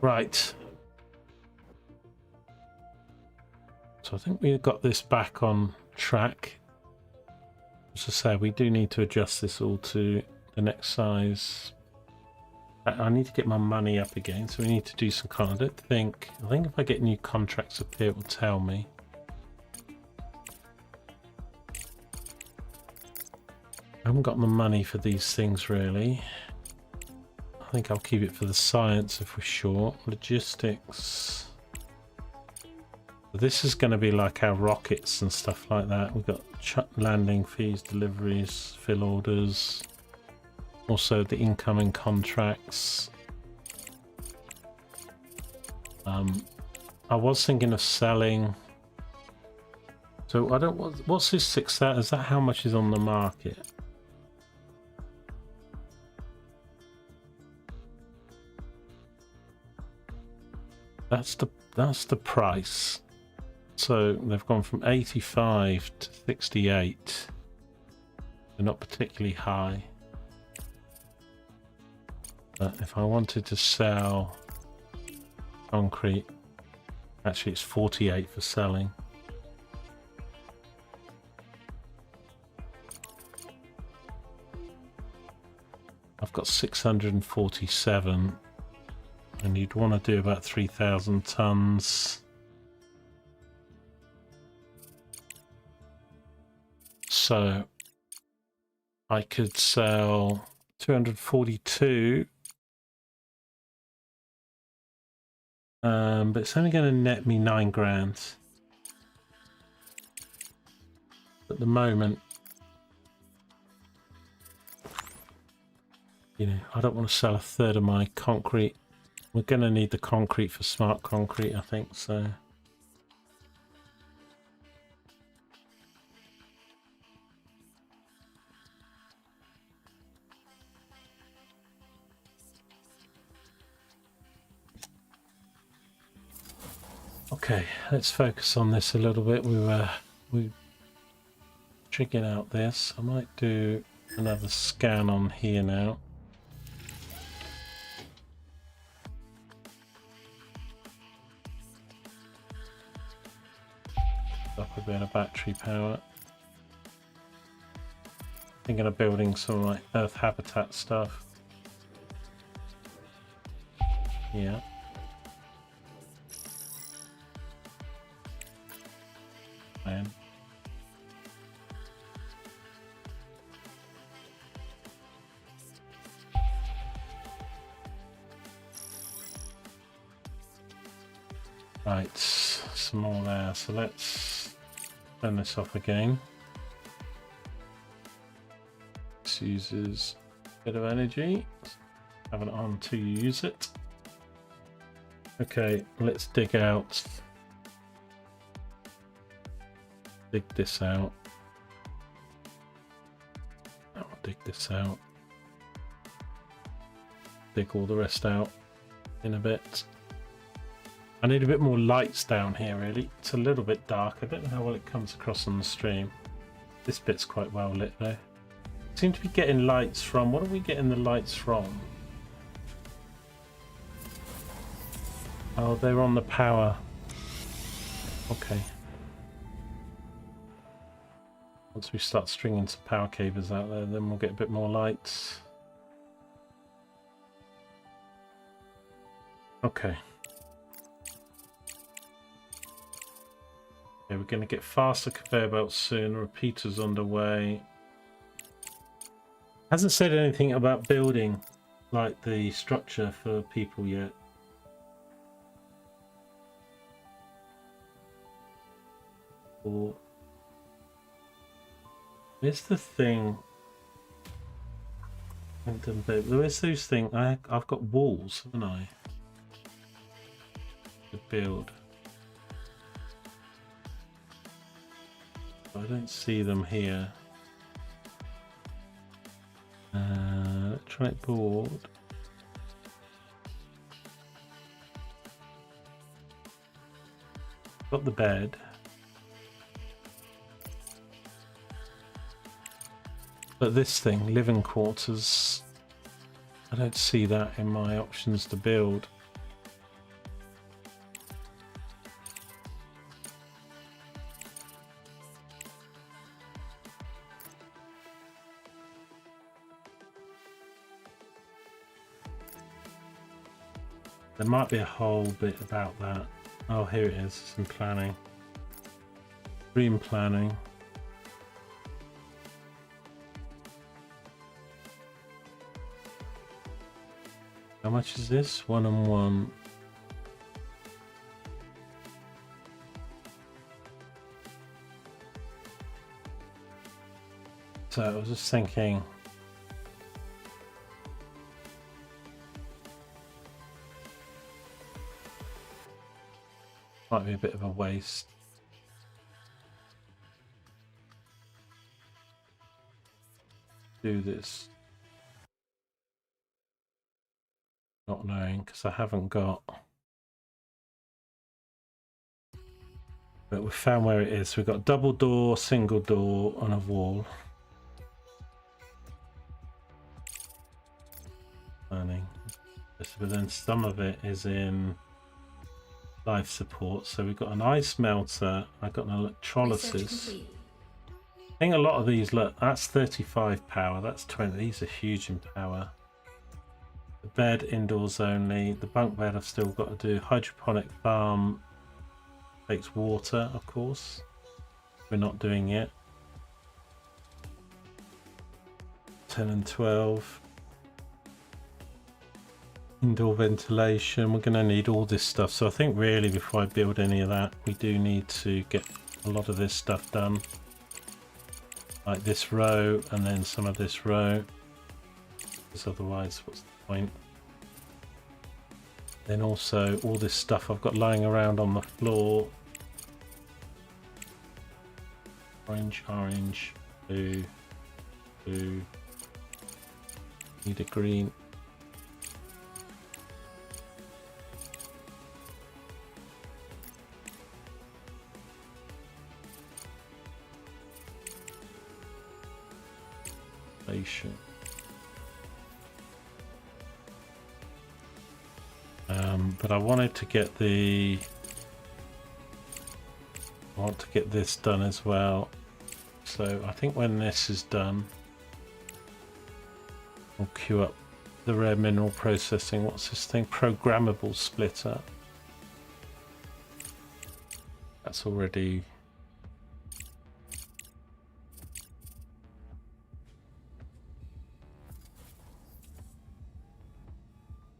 right, so I think we've got this back on track. As I say, we do need to adjust this all to the next size. I need to get my money up again, so we need to do some kind of, I think if I get new contracts up here, it will tell me. I haven't got the money for these things really. I think I'll keep it for the science if we're short. Logistics. This is going to be like our rockets and stuff like that. We've got landing fees, deliveries, fill orders. Also the incoming contracts. I was thinking of selling. So I don't. What's this 6,000? Is that how much is on the market? That's the price. So they've gone from 85 to 68. They're not particularly high. But if I wanted to sell concrete, actually it's 48 for selling. I've got 647. And you'd want to do about 3,000 tons. So I could sell 242. But it's only going to net me 9 grand. At the moment, you know, I don't want to sell a third of my concrete. We're going to need the concrete for smart concrete, I think, so. Okay, let's focus on this a little bit. We checking out this. I might do another scan on here now. Up a bit of battery power. Thinking of building some like Earth habitat stuff. Yeah. Man. Right, some more there. So let's turn this off again. This uses a bit of energy. Have it on to use it. Okay, let's dig out. Dig this out. I'll dig this out. Dig all the rest out in a bit. I need a bit more lights down here really. It's a little bit dark. I don't know how well it comes across on the stream. This bit's quite well lit though. Seem to be getting lights from, what are we getting the lights from? Oh, they're on the power. Okay. Once we start stringing some power cables out there, then we'll get a bit more lights. Okay. Okay, we're going to get faster conveyor belts soon. Repeaters underway. Hasn't said anything about building like the structure for people yet. Or where's the thing? Where's those things? I've got walls, haven't I? To build. I don't see them here. Electronic board. Got the bed. But this thing, living quarters, I don't see that in my options to build. There might be a whole bit about that. Oh, here it is. It's in planning. Dream planning. How much is this? 1 and 1. So I was just thinking. Might be a bit of a waste. Do this. Not knowing because I haven't got. But we found where it is. We've got double door, single door on a wall. Planning. But then some of it is in life support. So we've got an ice melter. I've got an electrolysis. I think a lot of these, look, that's 35 power. That's 20. These are huge in power. The bed indoors only. The bunk bed I've still got to do. Hydroponic farm takes water, of course. We're not doing it. 10 and 12. Indoor ventilation. We're going to need all this stuff. So I think really before I build any of that, we do need to get a lot of this stuff done. Like this row and then some of this row. Because otherwise, what's the point? Then also all this stuff I've got lying around on the floor. Orange, orange, blue, blue. Need a green. But I wanted to get I want to get this done as well. So I think when this is done, we'll queue up the rare mineral processing. What's this thing? Programmable splitter. That's already.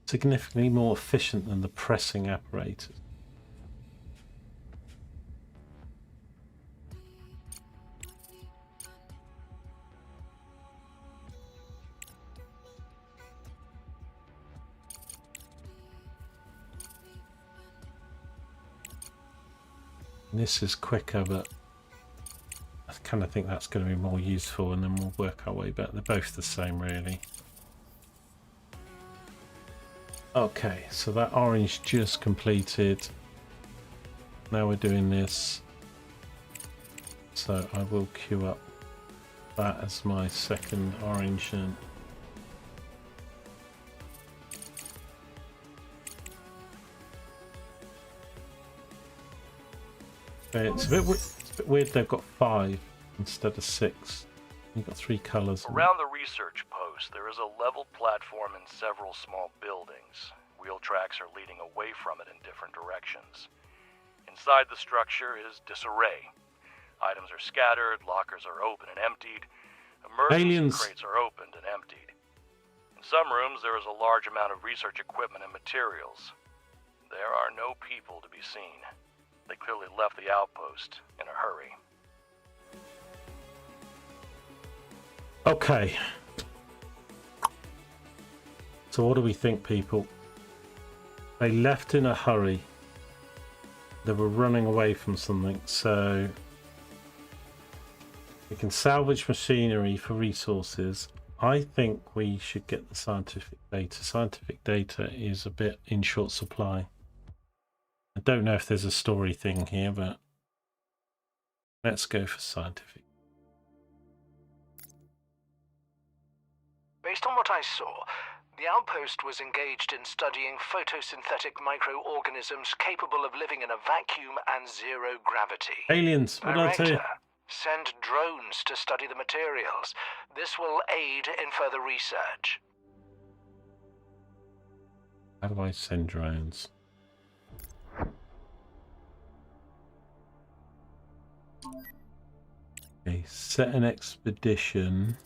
Significantly more efficient than the pressing apparatus. And this is quicker, but I kind of think that's going to be more useful, and then we'll work our way back. They're both the same, really. Okay, so that orange just completed. Now we're doing this. So I will queue up that as my second orange. And okay, it's a bit weird they've got 5 instead of 6. You've got 3 colours. Around the research post, there is a level platform and several small buildings. wheel tracks are leading away from it in different directions. Inside the structure is disarray. Items are scattered, lockers are open and emptied, emergency Aliens. crates are opened and emptied. In some rooms there is a large amount of research equipment and materials. There are no people to be seen. They clearly left the outpost in a hurry. Okay. So what do we think, people? They left in a hurry. They were running away from something, so we can salvage machinery for resources. I think we should get the scientific data. Scientific data is a bit in short supply. I don't know if there's a story thing here, but let's go for scientific. Based on what I saw, the outpost was engaged in studying photosynthetic microorganisms capable of living in a vacuum and zero gravity. Aliens, what did I tell you? Director, send drones to study the materials. This will aid in further research. How do I send drones? Okay, set an expedition.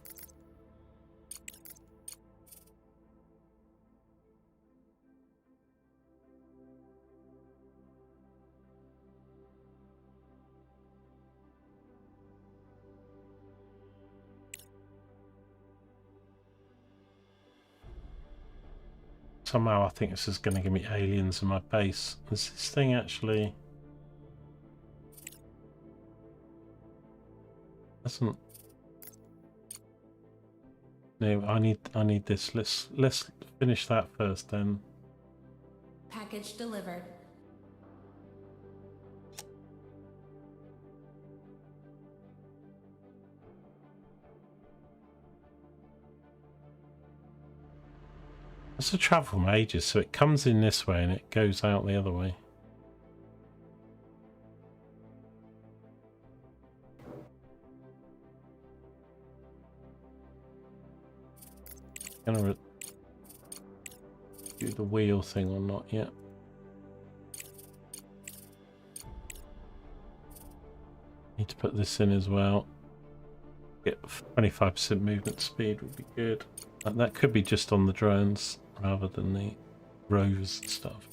Somehow I think this is going to give me aliens in my base. Is this thing actually... doesn't... No, I need this. Let's finish that first then. Package delivered. It's a travel from ages, so it comes in this way and it goes out the other way. Gonna do the wheel thing or not yet? Need to put this in as well. Get 25% movement speed would be good. And that could be just on the drones rather than the rovers and stuff.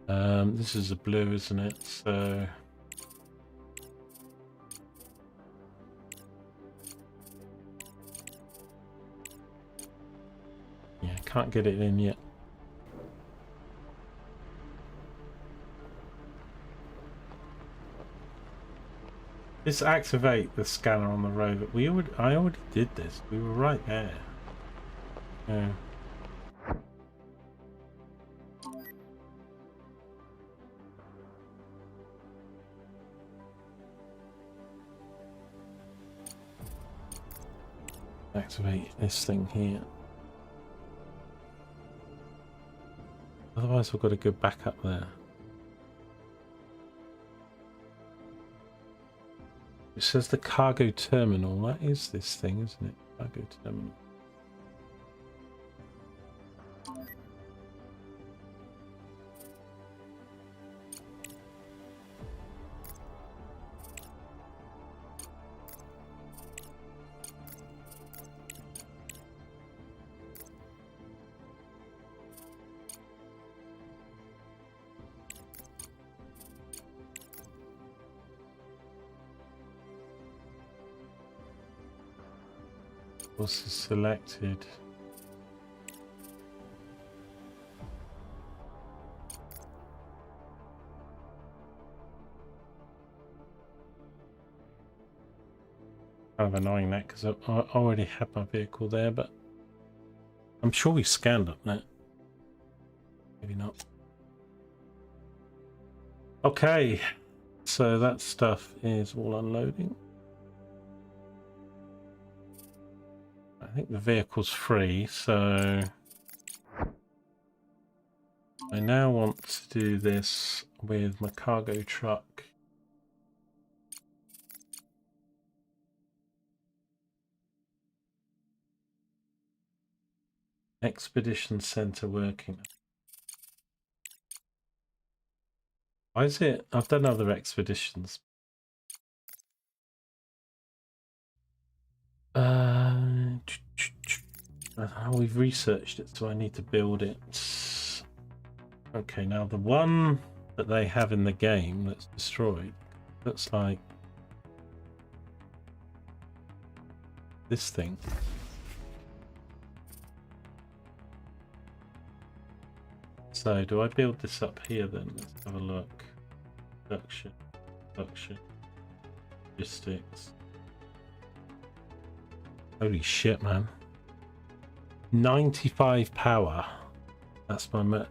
This is a blue, isn't it? So yeah, can't get it in yet. Let's activate the scanner on the rover. I already did this. We were right there. Yeah. Activate this thing here. Otherwise we've got to go back up there. It says the cargo terminal. That is this thing, isn't it? Cargo terminal. Was selected. Kind of annoying that because I already had my vehicle there, but I'm sure we scanned up that. Maybe not. Okay, so that stuff is all unloading. I think the vehicle's free, so I now want to do this with my cargo truck. Expedition Center working. Why is it? I've done other expeditions. We've researched it, so I need to build it. Okay, now the one that they have in the game that's destroyed looks like this thing. So do I build this up here then? Let's have a look. Production, logistics. Holy shit, man. 95 power. That's my met.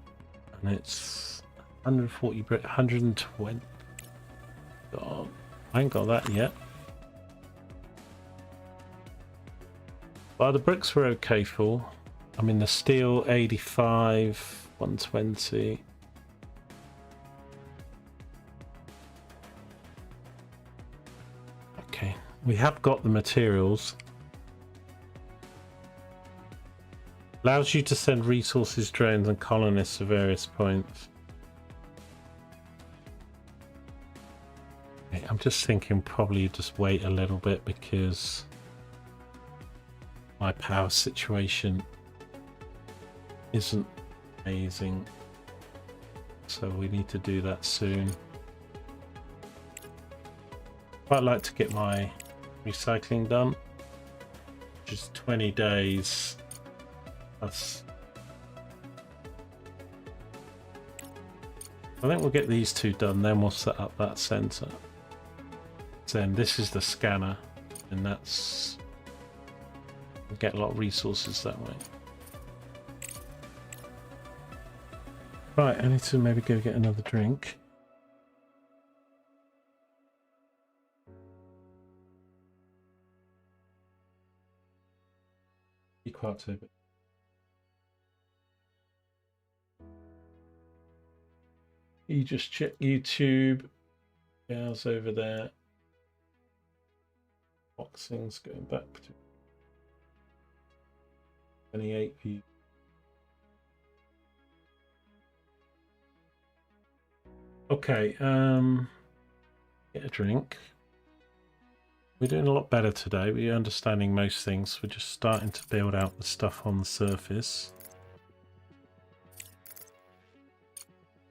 And it's 140 brick, 120. God, I ain't got that yet. Well, the bricks were okay for. I mean, the steel 85, 120. Okay, we have got the materials. Allows you to send resources, drones, and colonists to various points. Okay, I'm just thinking probably just wait a little bit because my power situation isn't amazing. So we need to do that soon. Quite like to get my recycling done, which is 20 days. That's... I think we'll get these two done, then we'll set up that center. Then this is the scanner, and that's... we'll get a lot of resources that way. Right, I need to maybe go get another drink. Be quiet a bit. You just check YouTube. Gals over there. Boxing's going back to 28 views. Okay, get a drink. We're doing a lot better today. We're understanding most things. We're just starting to build out the stuff on the surface.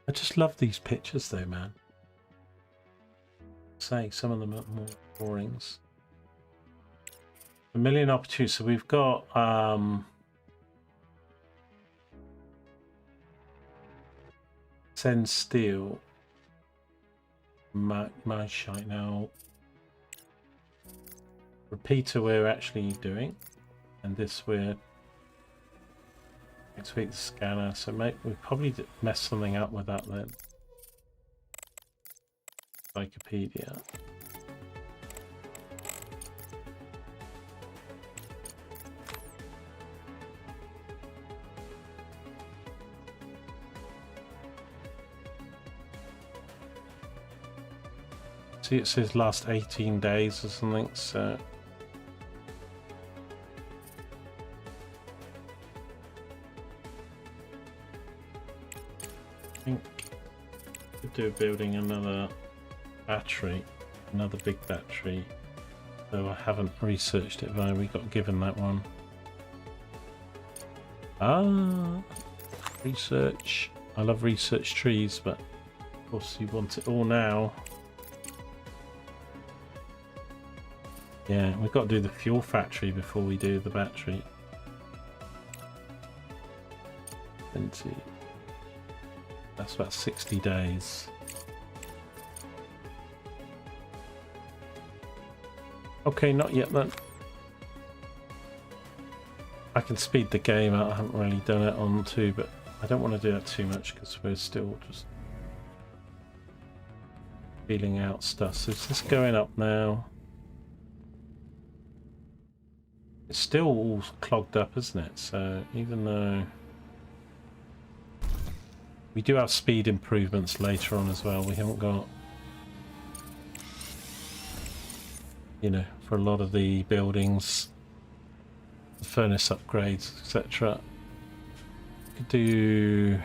I just love these pictures though, man. Say some of them are more drawings. A million opportunities. So we've got send steel. My shite now. Repeater we're actually doing, and this we're next week the scanner. So we probably mess something up with that then. Wikipedia. See, it says last 18 days or something, so I think we could do building another battery, another big battery. Though I haven't researched it, though we got given that one. Ah, research. I love research trees, but of course you want it all now. Yeah, we've got to do the fuel factory before we do the battery. 20. That's about 60 days. Okay, not yet then. I can speed the game out. I haven't really done it on 2, but I don't want to do that too much because we're still just feeling out stuff. So it's just going up now. It's still all clogged up, isn't it? So even though we do have speed improvements later on as well, we haven't got, you know, for a lot of the buildings, the furnace upgrades, etc. Could do.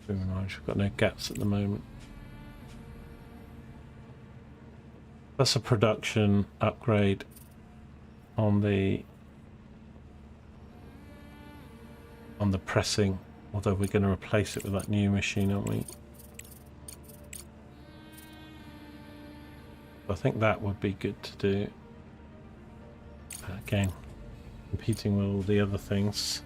We've got no gaps at the moment. That's a production upgrade on the pressing, although we're going to replace it with that new machine, aren't we? I think that would be good to do. Again, competing with all the other things.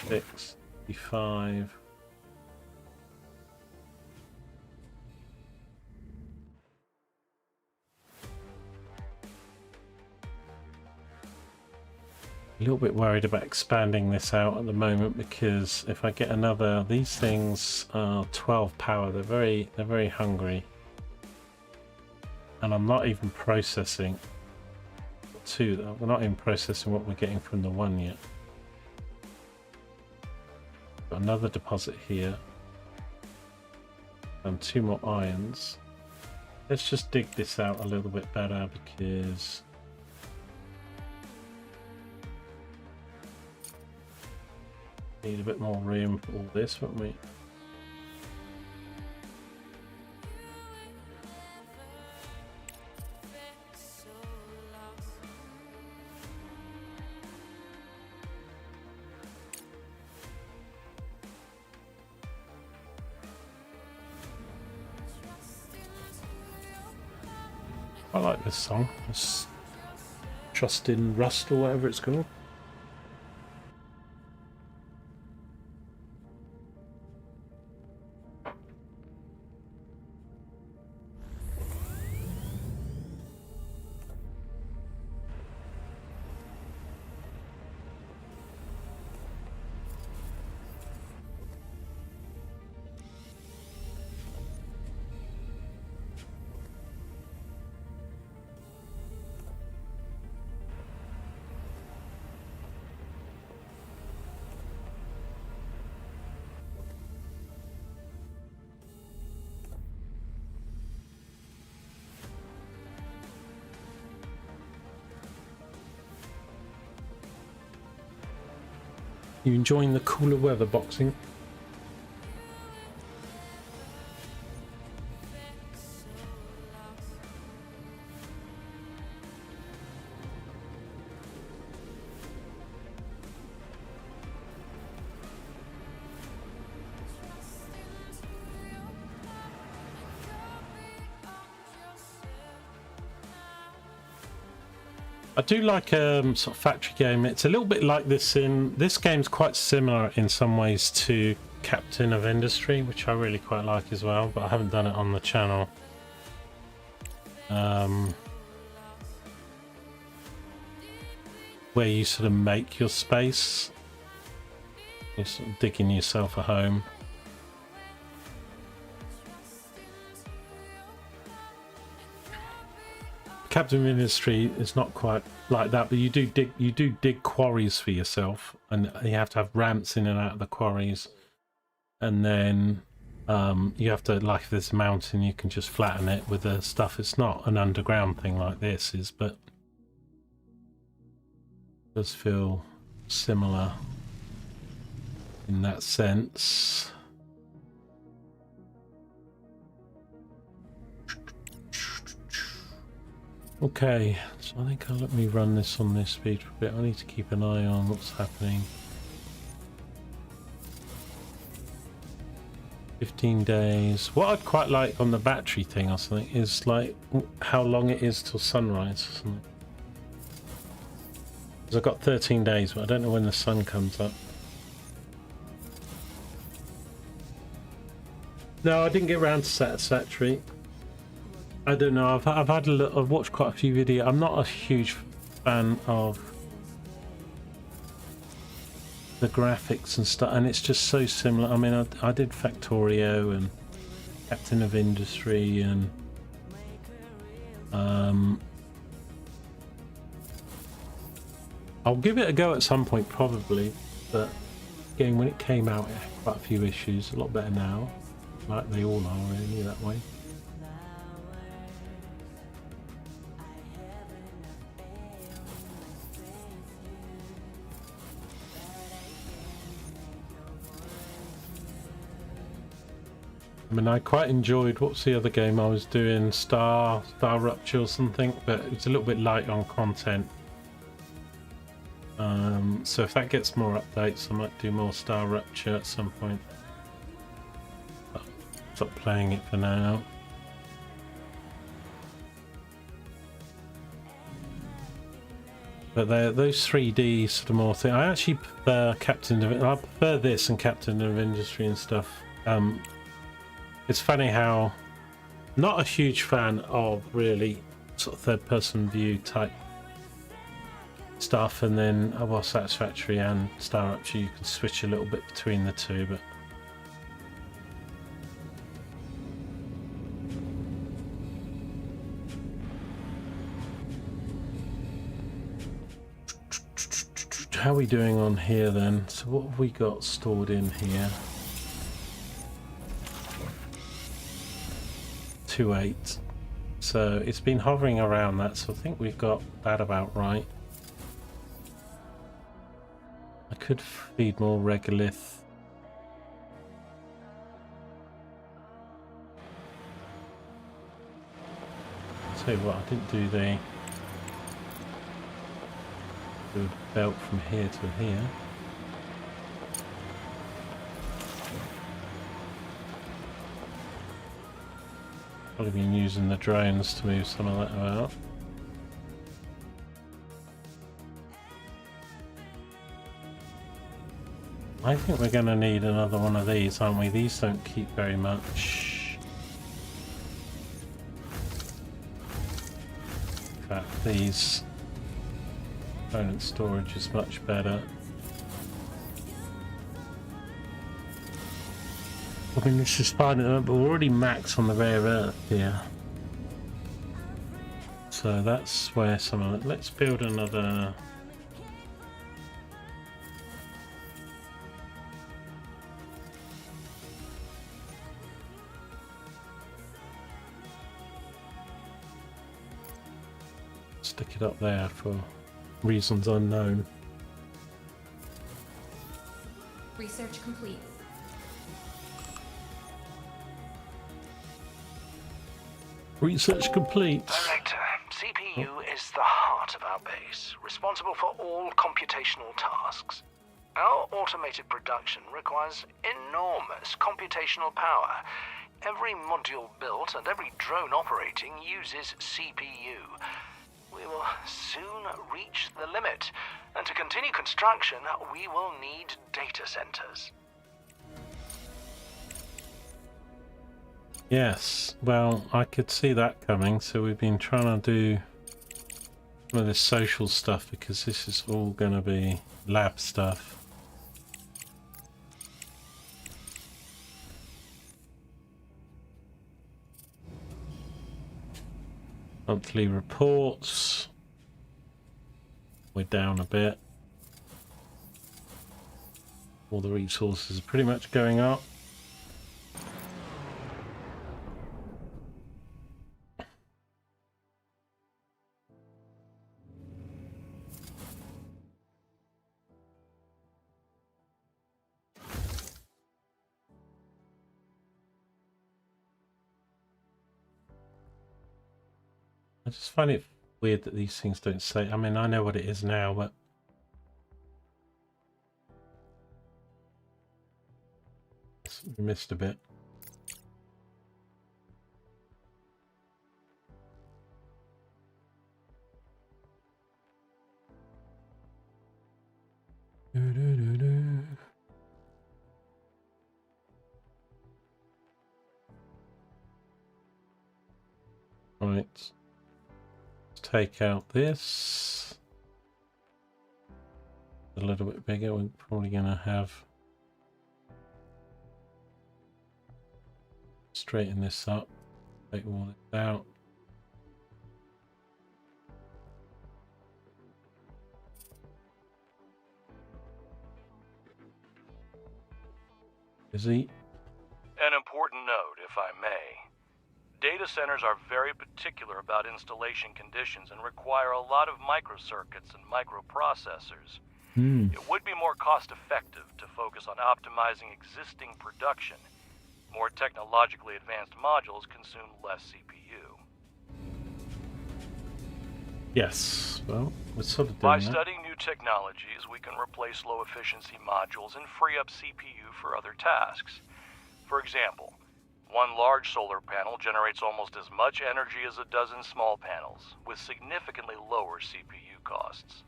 Six, 5. A little bit worried about expanding this out at the moment, because if I get another, these things are 12 power. They're very hungry, and I'm not even processing two. We're not even processing what we're getting from the one yet. Got another deposit here, and 2 more irons. Let's just dig this out a little bit better, because need a bit more room for all this, won't we? I like this song. It's Trust in Rust or whatever it's called. You enjoying the cooler weather boxing? I do like sort of factory game. It's a little bit like this game's quite similar in some ways to Captain of Industry, which I really quite like as well, but I haven't done it on the channel. Where you sort of make your space, you're sort of digging yourself a home. Captain of Industry is not quite like that, but you do dig quarries for yourself, and you have to have ramps in and out of the quarries, and then you have to, like if there's a mountain, you can just flatten it with the stuff. It's not an underground thing like this is, but it does feel similar in that sense. Okay, so I think I'll let me run this on this speed for a bit. I need to keep an eye on what's happening. 15 days. What I'd quite like on the battery thing or something is like how long it is till sunrise or something. Because I've got 13 days, but I don't know when the sun comes up. No, I didn't get around to Satisfactory. I don't know. I've had a look. I've watched quite a few videos. I'm not a huge fan of the graphics and stuff, and it's just so similar. I mean, I did Factorio and Captain of Industry, and I'll give it a go at some point probably, but game when it came out, it had quite a few issues. A lot better now, like they all are really that way. I mean, I quite enjoyed, what's the other game I was doing, Star Rupture or something, but it was a little bit light on content. So if that gets more updates, I might do more Star Rupture at some point. But stop playing it for now. But those 3D sort of more thing. I actually prefer I prefer this and Captain of Industry and stuff. It's funny how not a huge fan of really sort of third-person view type stuff, and then well, Satisfactory and Star Rupture you can switch a little bit between the two, but how are we doing on here then? So what have we got stored in here? 2.8. So it's been hovering around that, so I think we've got that about right. I could feed more regolith. Tell you what, I didn't do the belt from here to here. Probably been using the drones to move some of that about. I think we're going to need another one of these, aren't we? These don't keep very much. In fact, these component storage is much better. I mean, this is fine, but we're already maxed on the rare earth here. So that's where some of it. Let's build another. Stick it up there for reasons unknown. Research complete. Research complete. Director, CPU is the heart of our base, responsible for all computational tasks. Our automated production requires enormous computational power. Every module built and every drone operating uses CPU. We will soon reach the limit, and to continue construction, we will need data centers. Yes, well, I could see that coming, so we've been trying to do some of this social stuff because this is all going to be lab stuff. Monthly reports. We're down a bit. All the resources are pretty much going up. I just find it weird that these things don't say. I mean, I know what it is now, but we missed a bit. Right. Take out this a little bit bigger. We're probably going to have straighten this up, take all this out. Is he? An important note, if I may. Data centers are very particular about installation conditions and require a lot of microcircuits and microprocessors. It would be more cost-effective to focus on optimizing existing production. More technologically advanced modules consume less CPU. Yes. Well, we're sort of By doing that. studying new technologies, we can replace low-efficiency modules and free up CPU for other tasks. For example, one large solar panel generates almost as much energy as a dozen small panels, with significantly lower CPU costs.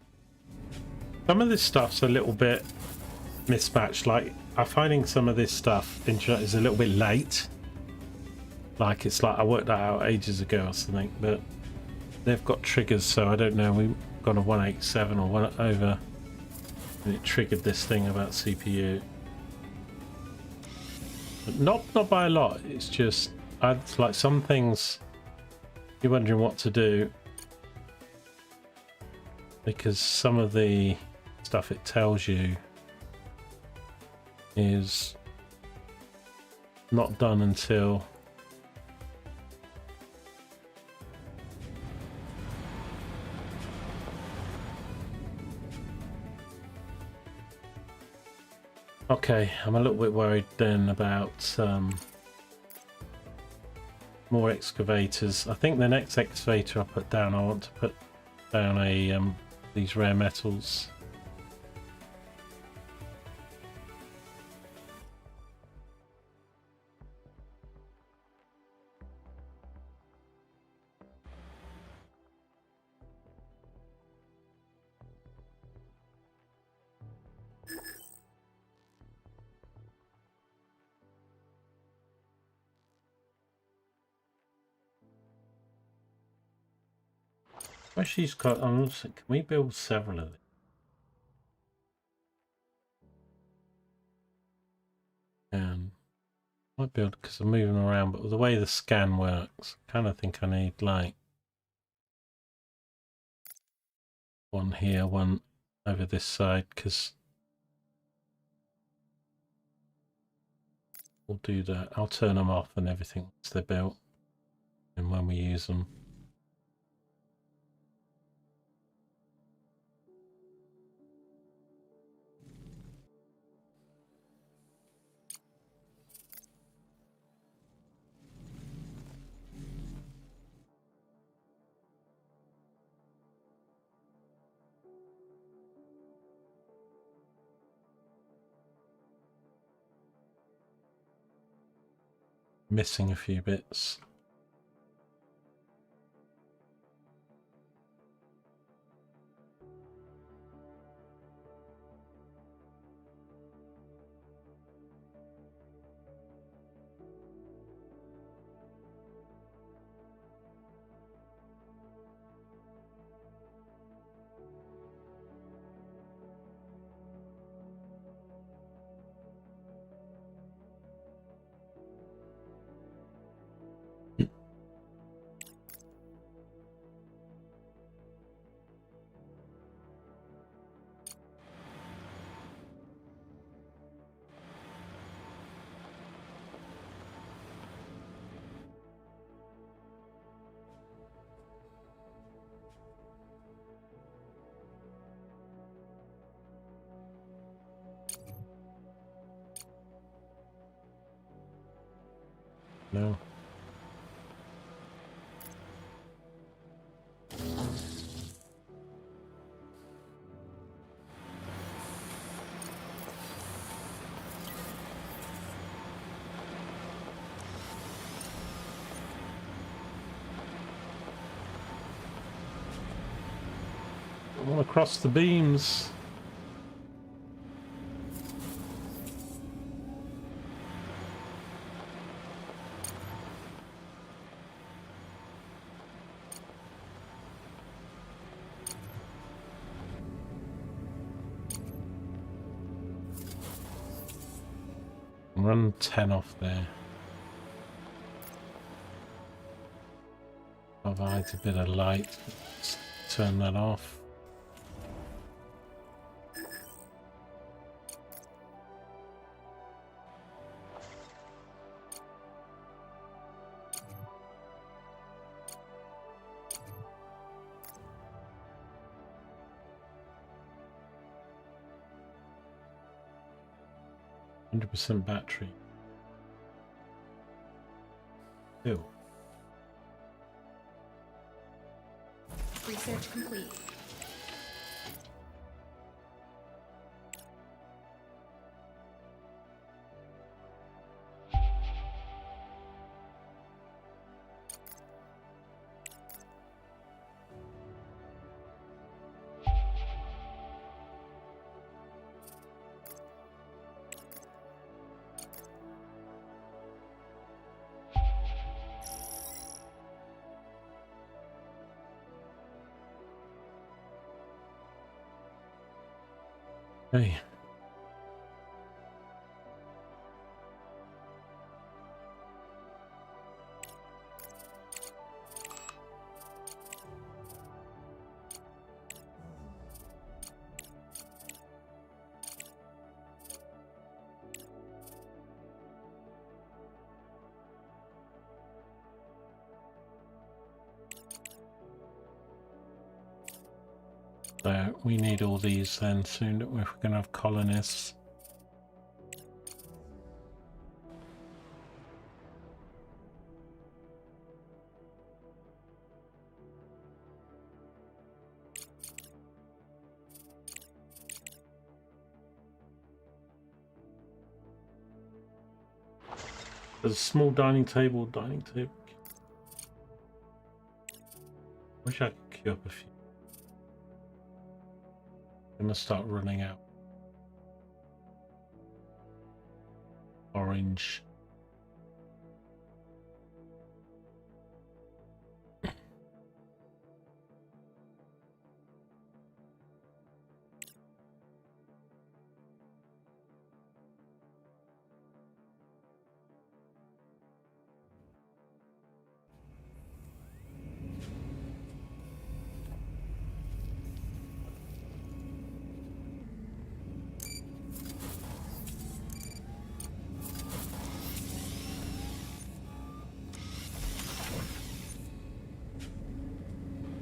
Some of this stuff's a little bit mismatched. Like, I'm finding some of this stuff is a little bit late. Like, it's like I worked that out ages ago or something, but they've got triggers, so I don't know. We've got a 187 or 1 over, and it triggered this thing about CPU. But not by a lot. It's just, it's like some things you're wondering what to do, because some of the stuff it tells you is not done until okay. I'm a little bit worried then about more excavators. I think the next excavator I put down, I want to put down a these rare metals. Well, she's got. Can we build several of them? Might build because I'm moving around, but the way the scan works, I kind of think I need like one here, one over this side, because we'll do that. I'll turn them off and everything once they're built, and when we use them. Missing a few bits. No. All across the beams. Run 10 off there. Provides a bit of light. Let's turn that off. 100% battery. Ew. Research complete. Hey. So we need all these then soon if we're going to have colonists. There's a small dining table. Wish I could queue up a few. I'm gonna start running out. Orange.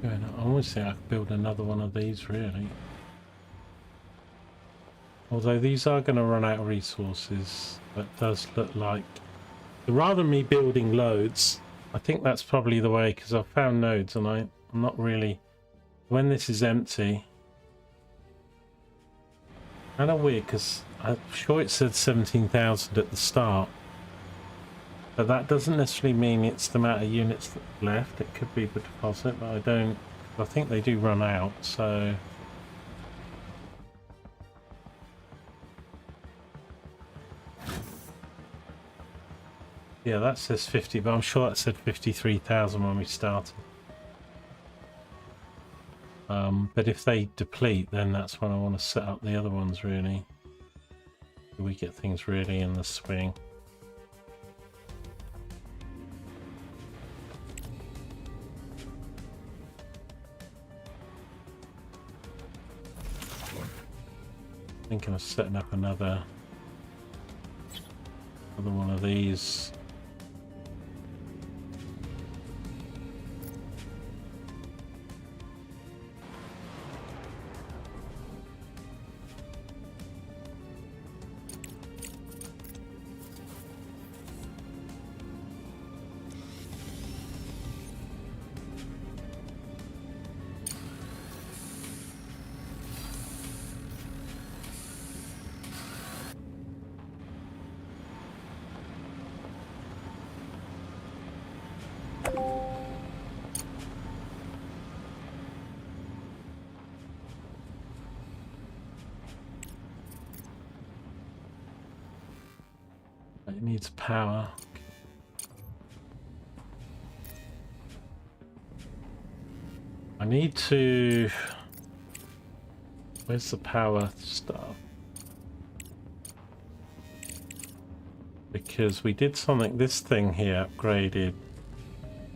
I always think I could build another one of these, really. Although these are going to run out of resources, that does look like... Rather than me building loads, I think that's probably the way, because I've found nodes and I'm not really... When this is empty... Kind of weird, because I'm sure it said 17,000 at the start. But that doesn't necessarily mean it's the amount of units that are left. It could be the deposit, but I don't... I think they do run out, so... Yeah, that says 50, but I'm sure that said 53,000 when we started. But if they deplete, then that's when I want to set up the other ones, really. We get things really in the swing. Thinking of setting up another one of these. It needs power. I need to... Where's the power stuff? Because we did something, this thing here upgraded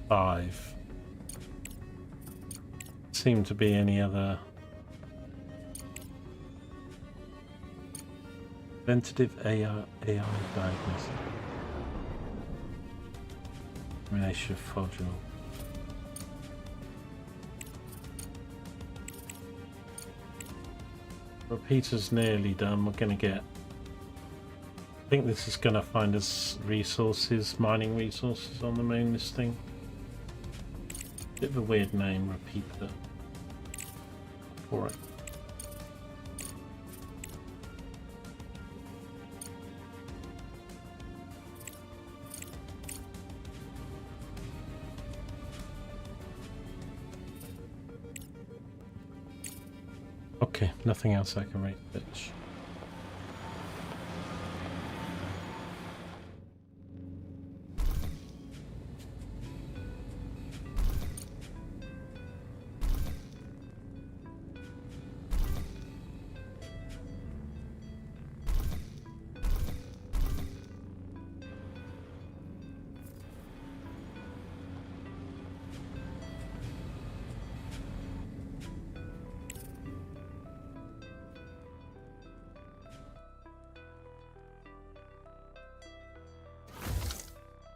5. Seemed to be any other... Preventative AI diagnosis. Elimination of Fogel. Repeater's nearly done. We're going to get think this is going to find us resources, mining resources on the moon, this thing. Bit of a weird name, repeater. Alright. Okay, nothing else I can research.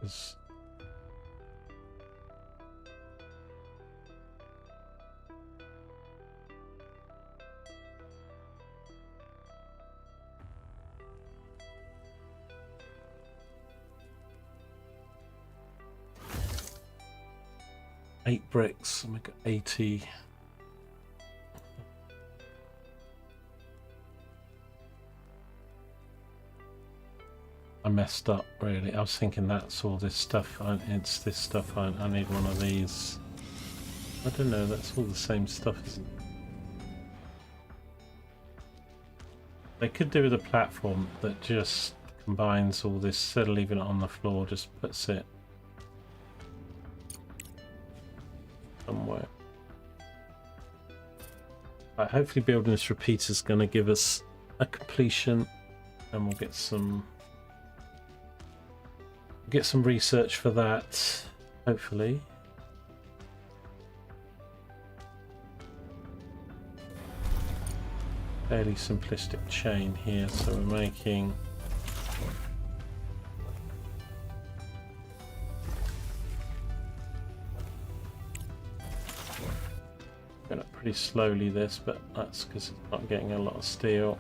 There's 8 bricks and we got 80. I messed up really. I was thinking that's all this stuff. It's this stuff. I need one of these. I don't know. That's all the same stuff, isn't it? They could do with a platform that just combines all this instead of leaving it on the floor. Just puts it somewhere. Right, hopefully building this repeater is going to give us a completion, and we'll get some research for that, hopefully. Fairly simplistic chain here, so we're making going up pretty slowly this, but that's because it's not getting a lot of steel.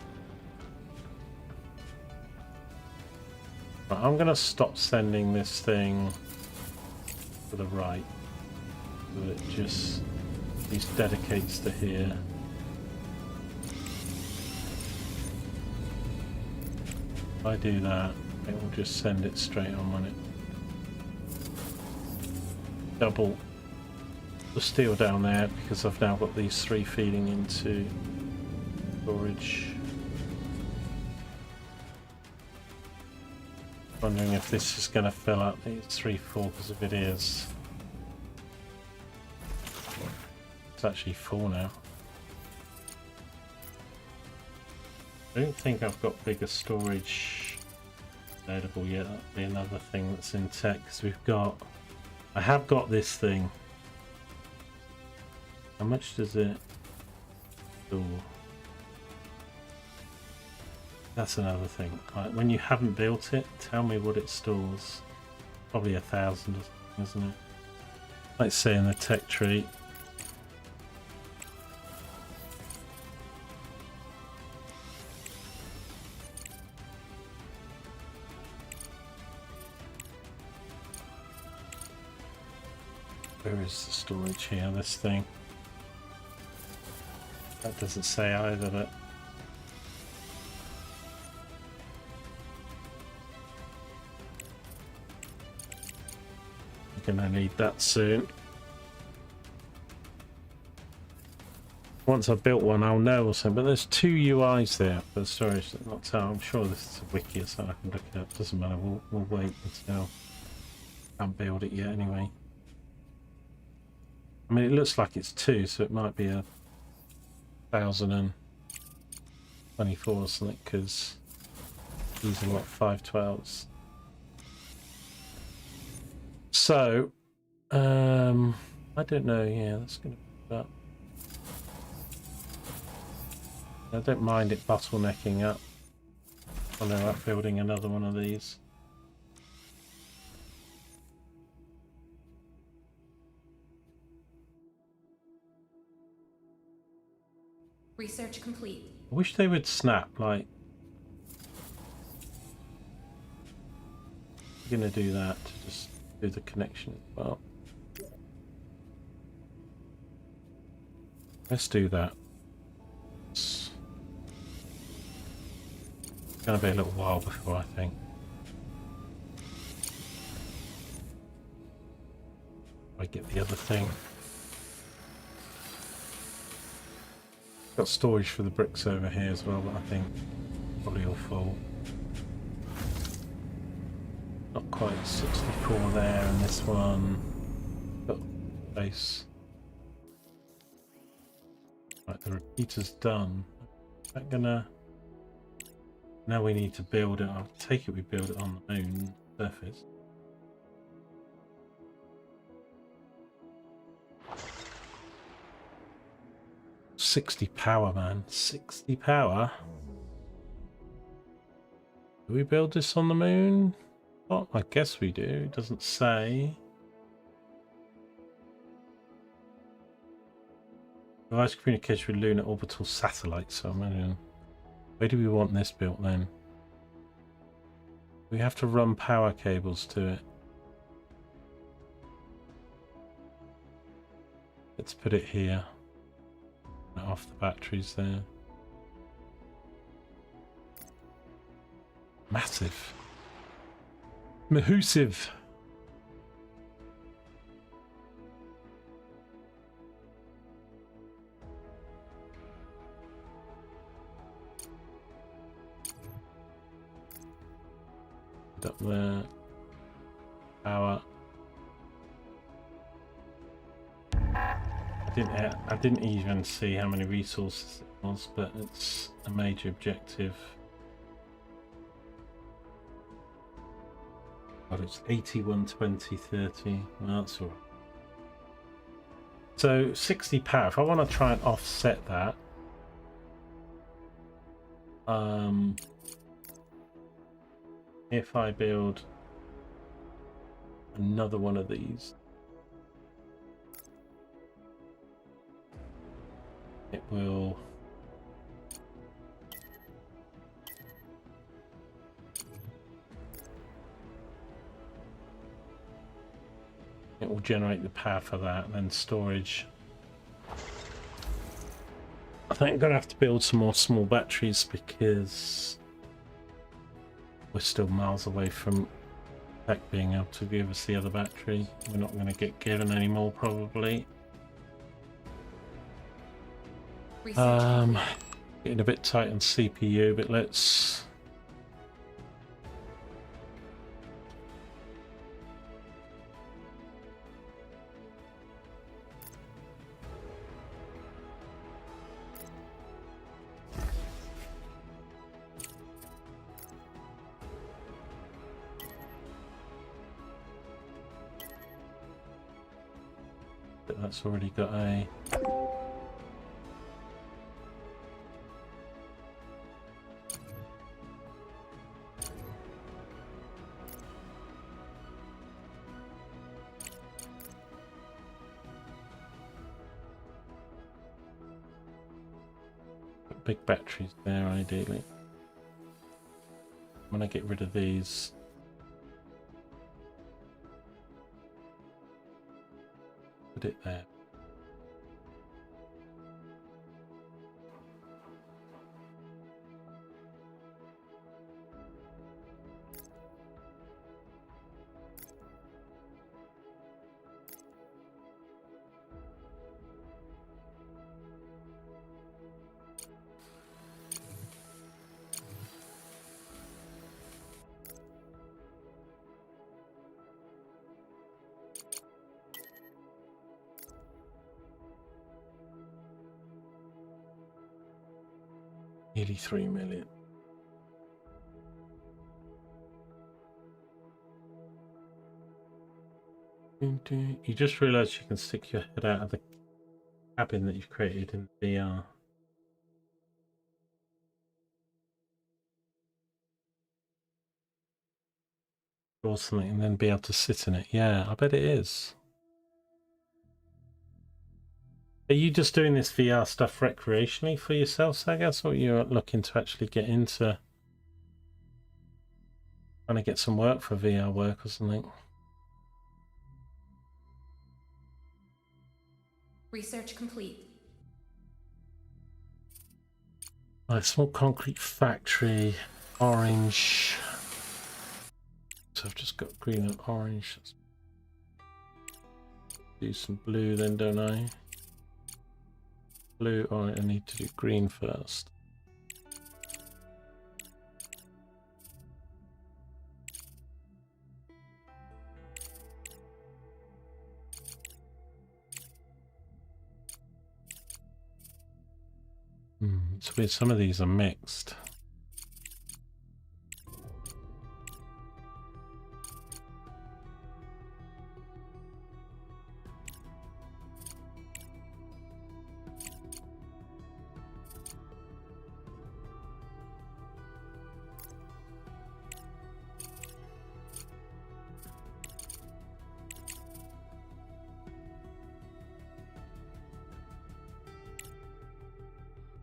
Right, I'm going to stop sending this thing to the right, so that it just dedicates to here. If I do that, it will just send it straight on when it double the steel down there, because I've now got these 3 feeding into storage. Wondering if this is going to fill up these 3-4, because if it is, it's actually 4 now. I don't think I've got bigger storage available yet. That'll be another thing that's in tech, because I have got this thing. How much does it store? That's another thing. Like, when you haven't built it, tell me what it stores. Probably 1,000, isn't it? Let's say in the tech tree. Where is the storage here? This thing. That doesn't say either, but gonna need that soon. Once I've built one, I'll know or something. But there's 2 UIs there for the storage. Not tell. I'm sure this is a wiki or something I can look it up. Doesn't matter. We'll wait until I can't build it yet anyway. I mean, it looks like it's 2, so it might be 1,024 or something, because these are what, 512s. So, I don't know. Yeah, that's going to be up. I don't mind it bottlenecking up. I know I'm building another one of these. Research complete. I wish they would snap, like, We're going to do that to just do the connection as well. Let's do that. It's going to be a little while before I think. I get the other thing. Got storage for the bricks over here as well, but I think probably all full. Not quite 64 there, and this one got space. Right, the repeater's done. Is that gonna? Now we need to build it. I'll take it we build it on the moon surface. $60 power, man. 60 power. Do we build this on the moon? Oh, I guess we do. It doesn't say. Device communication with lunar orbital satellites. So imagine. Where do we want this built then? We have to run power cables to it. Let's put it here. Off the batteries there. Massive. Mahoosive. Up there. Power. I didn't even see how many resources it was, but it's a major objective. God, it's 81, 20, 30. Well, that's all right. So 60 power. If I want to try and offset that, if I build another one of these, it will generate the power for that, and then storage. I think I'm going to have to build some more small batteries because we're still miles away from tech being able to give us the other battery. We're not going to get given any more probably. Getting a bit tight on CPU, but let's that's already got a big batteries there ideally. I'm gonna get rid of these. Put it there. Nearly 3 million. You just realised you can stick your head out of the cabin that you've created in VR. Or something and then be able to sit in it. Yeah, I bet it is. Are you just doing this VR stuff recreationally for yourself, Sagas, or you're looking to actually get into? Trying to get some work for VR work or something. Research complete. Right, small concrete factory, orange. So I've just got green and orange. Let's do some blue then, don't I? Blue, oh, I need to do green first. It's weird, some of these are mixed.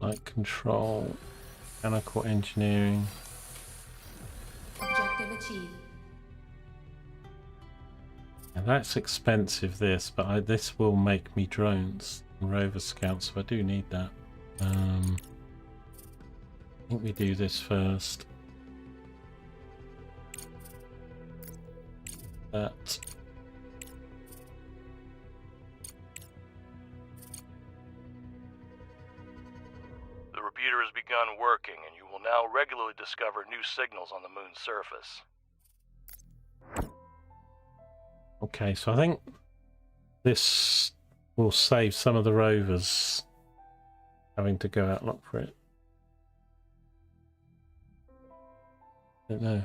Light control, mechanical engineering. Objective achieved. And that's expensive, this, but this will make me drones and rover scouts, so I do need that. I think we do this first. That. The repeater has begun working, and you will now regularly discover new signals on the moon's surface. Okay, so I think this will save some of the rovers having to go out and look for it. I don't know.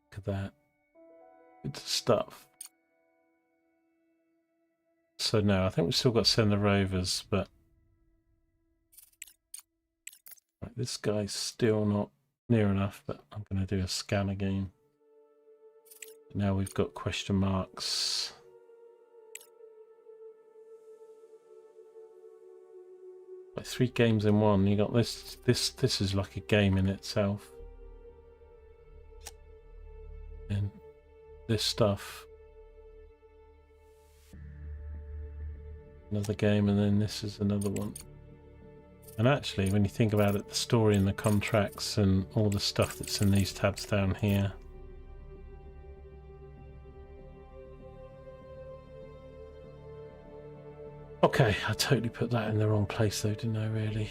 Look at that. Good stuff. So no, I think we've still got to send the rovers, but right, this guy's still not near enough, but I'm going to do a scan again. Now we've got question marks. Like 3 games in one. You got this. This is like a game in itself. And this stuff. Another game, and then this is another one. And actually, when you think about it, the story and the contracts and all the stuff that's in these tabs down here. Okay, I totally put that in the wrong place though, didn't I, really?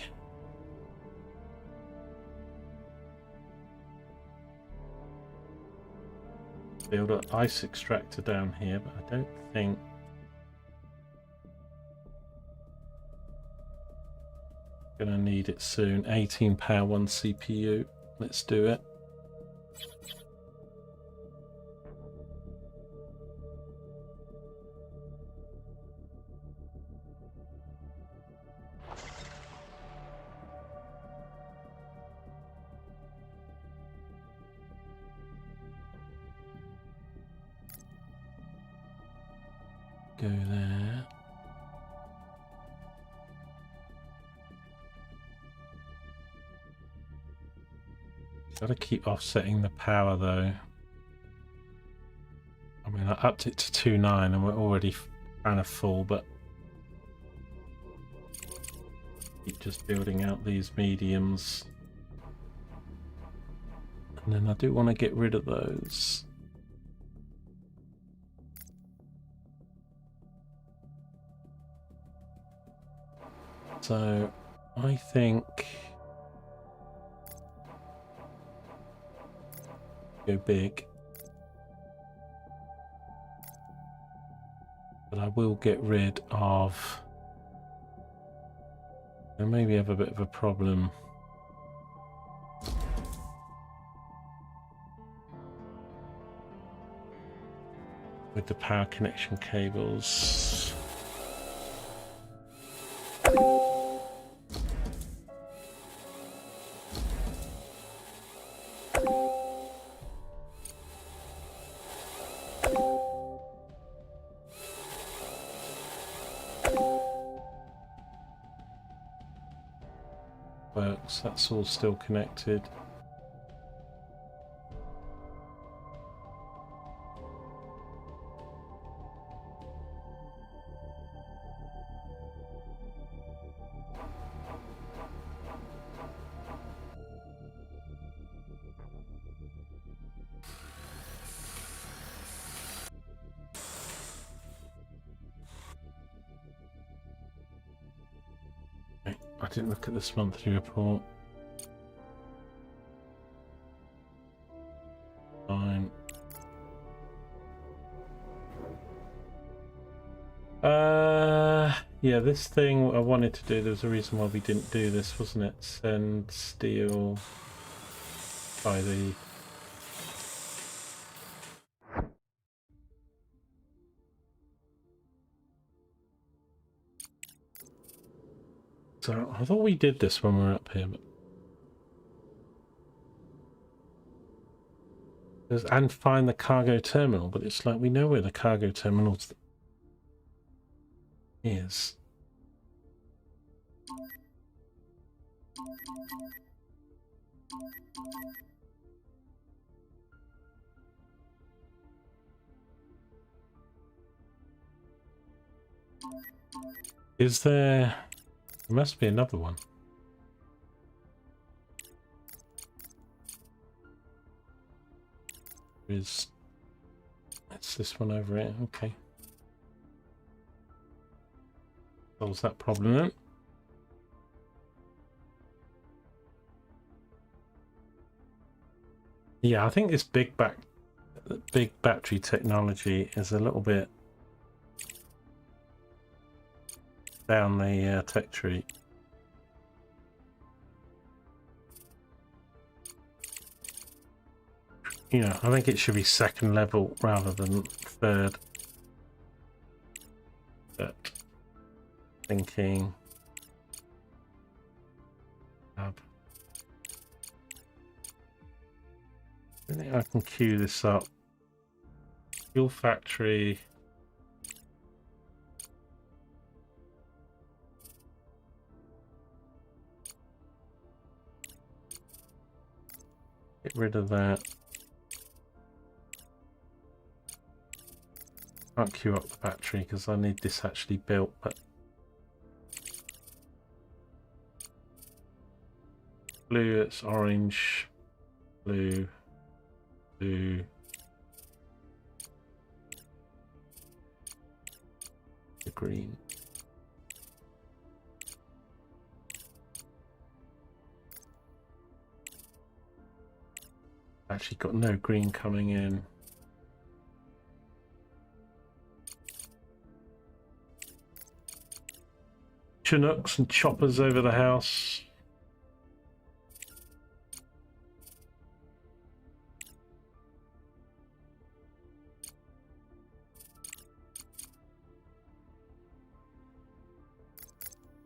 Build an ice extractor down here, but I don't think... Gonna need it soon. 18 power, 1 CPU. Let's do it. Go there. Gotta keep offsetting the power though. I mean, I upped it to 2.9 and we're already kind of full, but keep just building out these mediums. And then I do want to get rid of those. So I think go big, but I will get rid of, I maybe have a bit of a problem with the power connection cables. Works, that's all still connected. didn't look at this monthly report. Fine. Yeah, this thing I wanted to do, there was a reason why we didn't do this, wasn't it? Send steel by the... So, I thought we did this when we were up here, but... And find the cargo terminal, but it's like we know where the cargo terminal is. Is there... There must be another one. It's this one over here, okay. Solves that problem then. Yeah, I think this big battery technology is a little bit down the tech tree. You know, I think it should be second level rather than third. But thinking I think I can queue this up. Fuel factory. Get rid of that. Can't queue up the battery because I need this actually built, but blue, it's orange, blue, blue, the green. Actually got no green coming in. Chinooks and choppers over the house.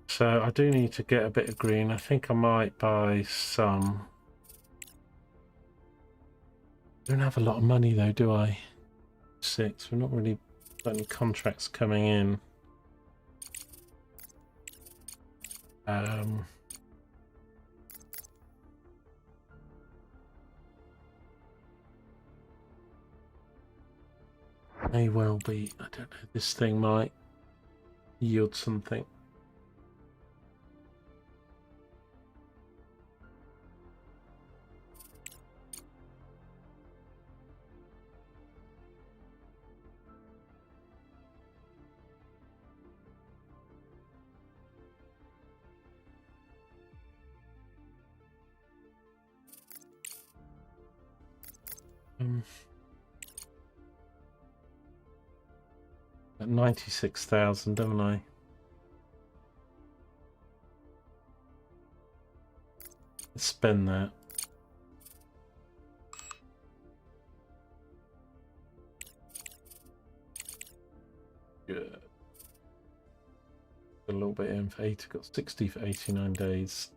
So I do need to get a bit of green. I think I might buy some. Don't have a lot of money though, do I? 6. We're not really got any contracts coming in. May well be. I don't know. This thing might yield something. At 96,000, don't I? Let's spend that. Good. A little bit in for 80, got 60 for 89 days.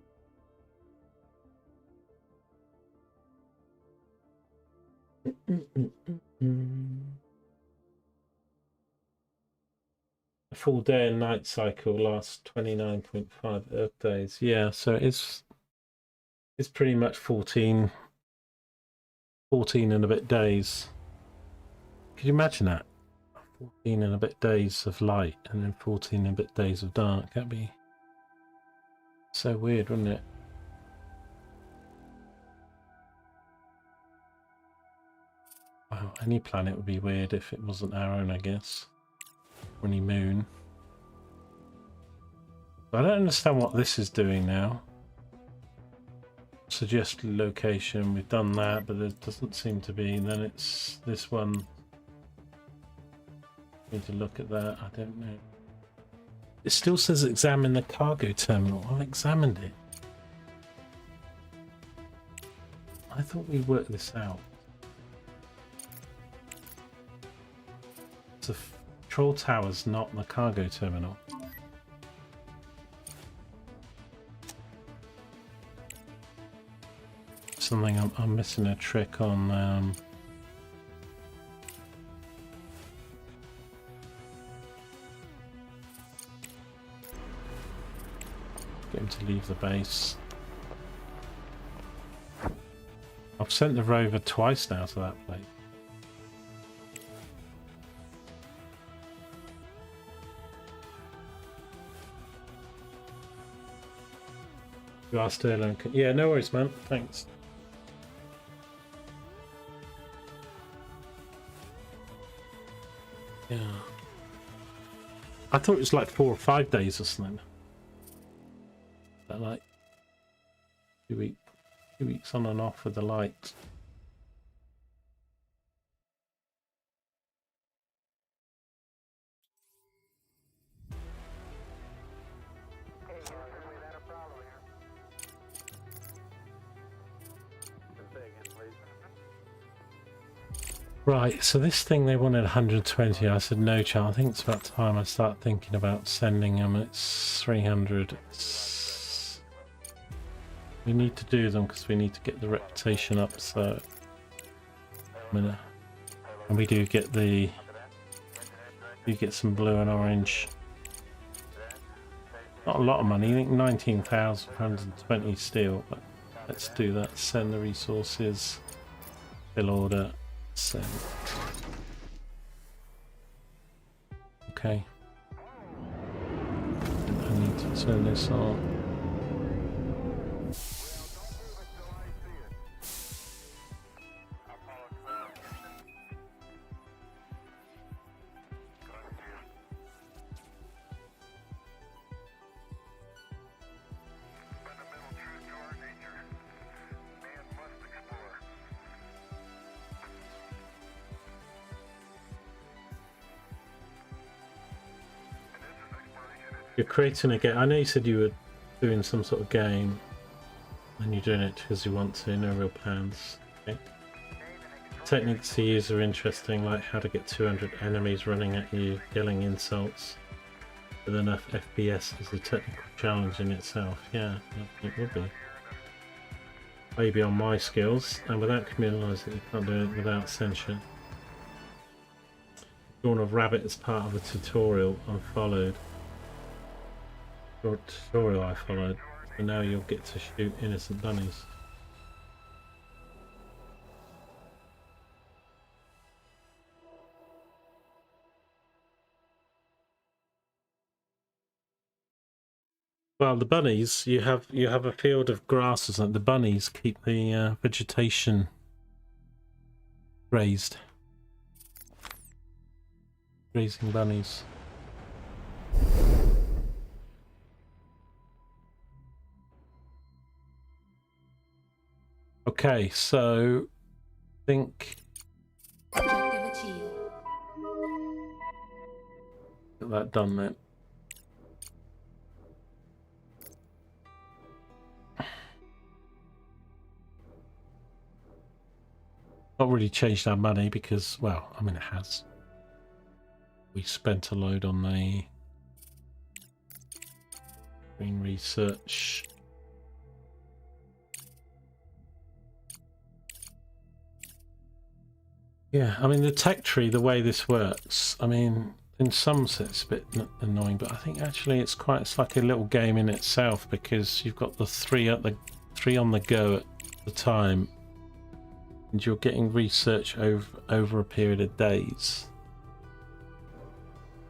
A full day and night cycle lasts 29.5 Earth days. Yeah, so it's pretty much 14 and a bit days. Could you imagine that? 14 and a bit days of light and then 14 and a bit days of dark. That'd be so weird, wouldn't it? Wow, any planet would be weird if it wasn't our own, I guess. Or any moon. I don't understand what this is doing now. Suggest location, we've done that, but there doesn't seem to be. And then it's this one. Need to look at that. I don't know. It still says examine the cargo terminal. I've examined it. I thought we worked this out. The control tower's not the cargo terminal. Something I'm missing a trick on. Get him to leave the base. I've sent the rover twice now to that place. You are still on. Yeah, no worries, man. Thanks. Yeah. I thought it was like 4 or 5 days or something. That like 2 weeks on and off with the light. Right, so this thing they wanted 120. I said no chance. I think it's about time I start thinking about sending them. It's 300. We need to do them because we need to get the reputation up. So, and we do get the. You get some blue and orange. Not a lot of money. I think 19,120 steel. But let's do that. Send the resources. Fill order. Send. Okay. I need to turn this on. You're creating a game. I know you said you were doing some sort of game and you're doing it because you want to, no real plans. Okay. Techniques to use are interesting, like how to get 200 enemies running at you, yelling insults with enough FPS is a technical challenge in itself. Yeah, it would be. Maybe on my skills, and without communalising, you can't do it without censure. Drawn a rabbit as part of a tutorial unfollowed. Tutorial I followed, and now you'll get to shoot innocent bunnies. Well, the bunnies, you have a field of grass or something. The bunnies keep the vegetation raised. Raising bunnies. Okay, so I think Objective achieved. get that done then. Not really changed our money because, well, I mean it has. We spent a load on the green research. Yeah, I mean the tech tree, the way this works, I mean in some sense it's a bit annoying, but I think actually it's like a little game in itself because you've got the three on the go at the time, and you're getting research over a period of days.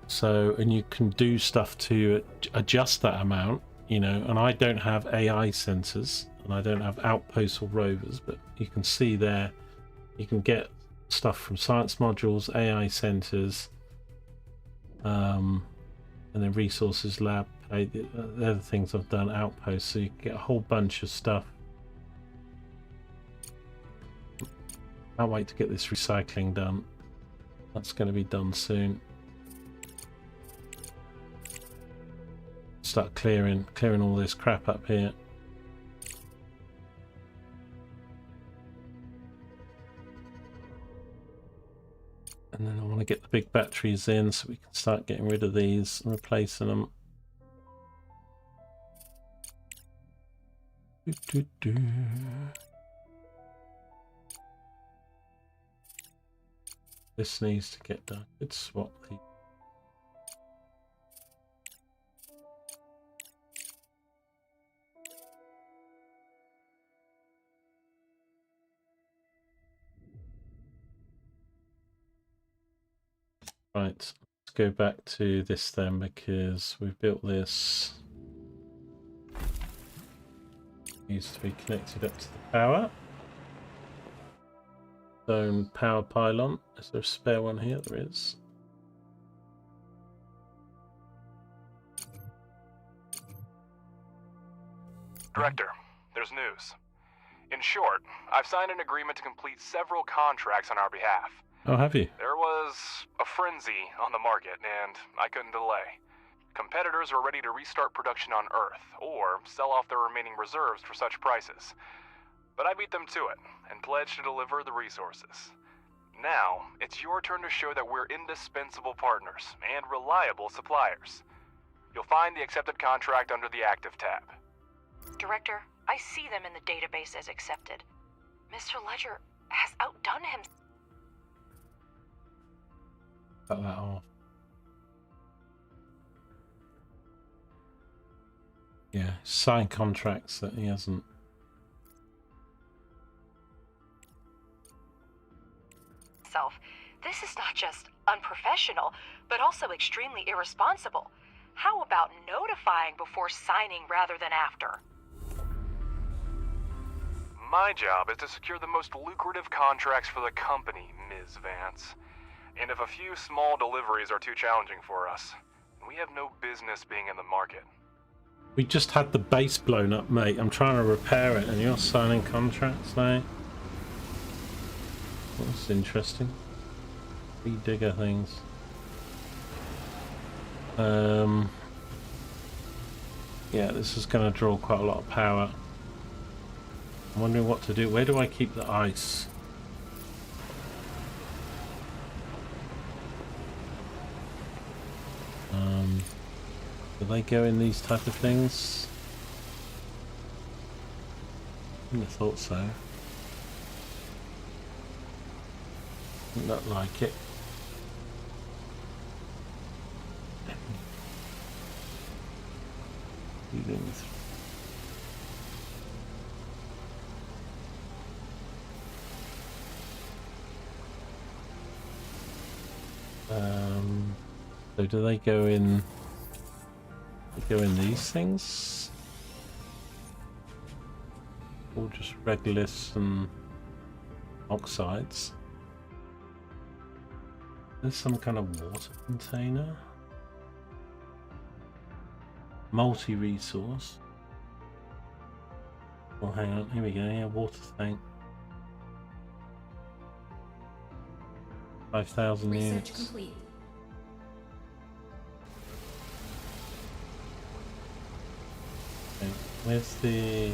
So, and you can do stuff to adjust that amount, you know, and I don't have AI sensors and I don't have outposts or rovers, but you can see there, you can get stuff from science modules, AI centers, and And then resources lab, they're the things I've done, outposts, so you get a whole bunch of stuff. Can't wait to get this recycling done. That's going to be done soon. Start clearing all this crap up here. And then I want to get the big batteries in so we can start getting rid of these and replacing them. This needs to get done. Let's swap the. Right, let's go back to this then, because we've built this. Needs to be connected up to the power. Stone power pylon. Is there a spare one here? There is. Director, there's news. In short, I've signed an agreement to complete several contracts on our behalf. Oh, have you? There was a frenzy on the market, and I couldn't delay. Competitors are ready to restart production on Earth, or sell off their remaining reserves for such prices. But I beat them to it, and pledged to deliver the resources. Now, it's your turn to show that we're indispensable partners, and reliable suppliers. You'll find the accepted contract under the Active tab. Director, I see them in the database as accepted. Mr. Ledger has outdone him. Cut that off. Yeah, sign contracts that he hasn't. This is not just unprofessional, but also extremely irresponsible. How about notifying before signing rather than after? My job is to secure the most lucrative contracts for the company, Ms. Vance. And if a few small deliveries are too challenging for us, we have no business being in the market. We just had the base blown up, mate. I'm trying to repair it and you're signing contracts now. That's interesting. Digger things. Yeah, this is going to draw quite a lot of power. I'm wondering what to do. Where do I keep the ice? Do they go in these type of things? I wouldn't have thought so. Not like it. So do they go in? They go in these things, or just regoliths and oxides? There's some kind of water container. Multi-resource. Oh, hang on. Here we go. Yeah, water tank. 5,000 Research units. complete. Okay. Where's the...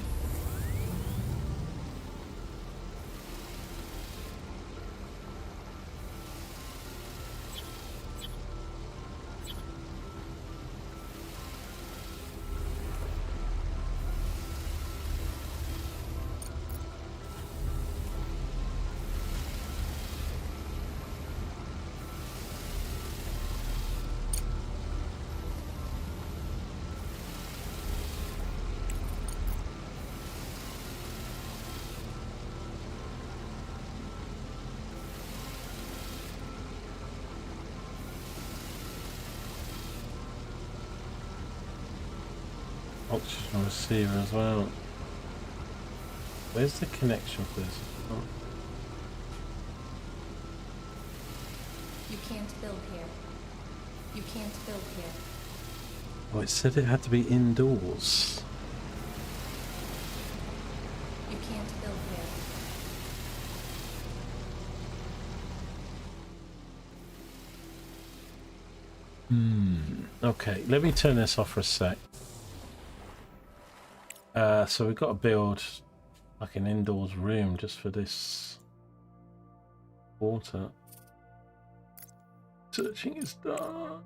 oxygen receiver as well. Where's the connection for this? Oh. You can't build here. You can't build here. Oh, it said it had to be indoors. You can't build here. Okay, let me turn this off for a sec. So we've got to build like an indoors room just for this water. Searching is done.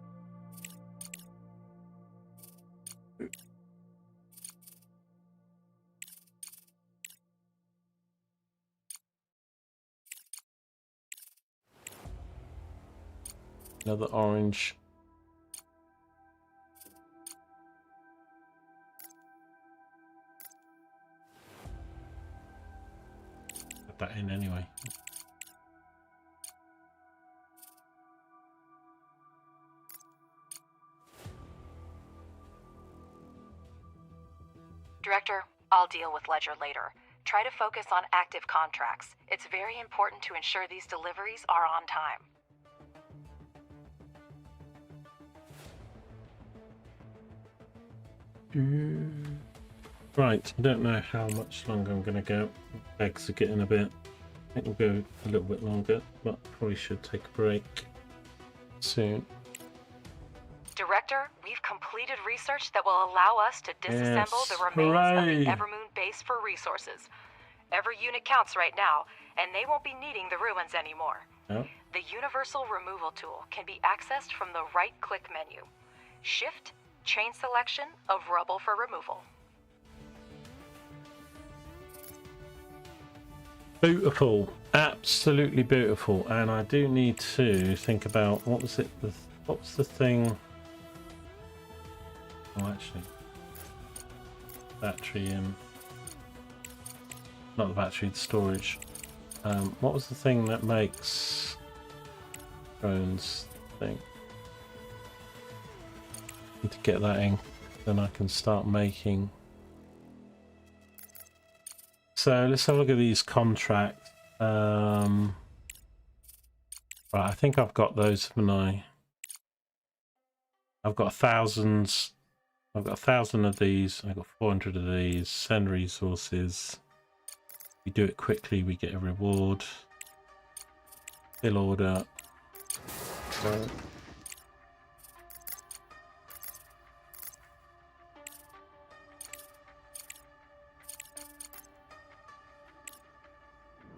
Another orange. Put that in anyway. Director, I'll deal with Ledger later. Try to focus on active contracts. It's very important to ensure these deliveries are on time. Right, I don't know how much longer I'm going to go. Legs are getting a bit... I think we'll go a little bit longer, but probably should take a break soon. Director, we've completed research that will allow us to disassemble the remains hooray. of the Evermoon base for resources. Every unit counts right now, and they won't be needing the ruins anymore. Oh. The Universal Removal tool can be accessed from the right-click menu. Shift, chain selection of rubble for removal. Beautiful, absolutely beautiful. And I do need to think about what was it? What was the thing? Oh, actually, battery in. Not the battery, the storage. What was the thing that makes drones thing? Need to get that in, then I can start making. So let's have a look at these contracts. Right, I think I've got those, haven't I? I've got 1,000. I've got 1,000 of these. I've got 400 of these. Send resources. We do it quickly, we get a reward. Fill order. Right.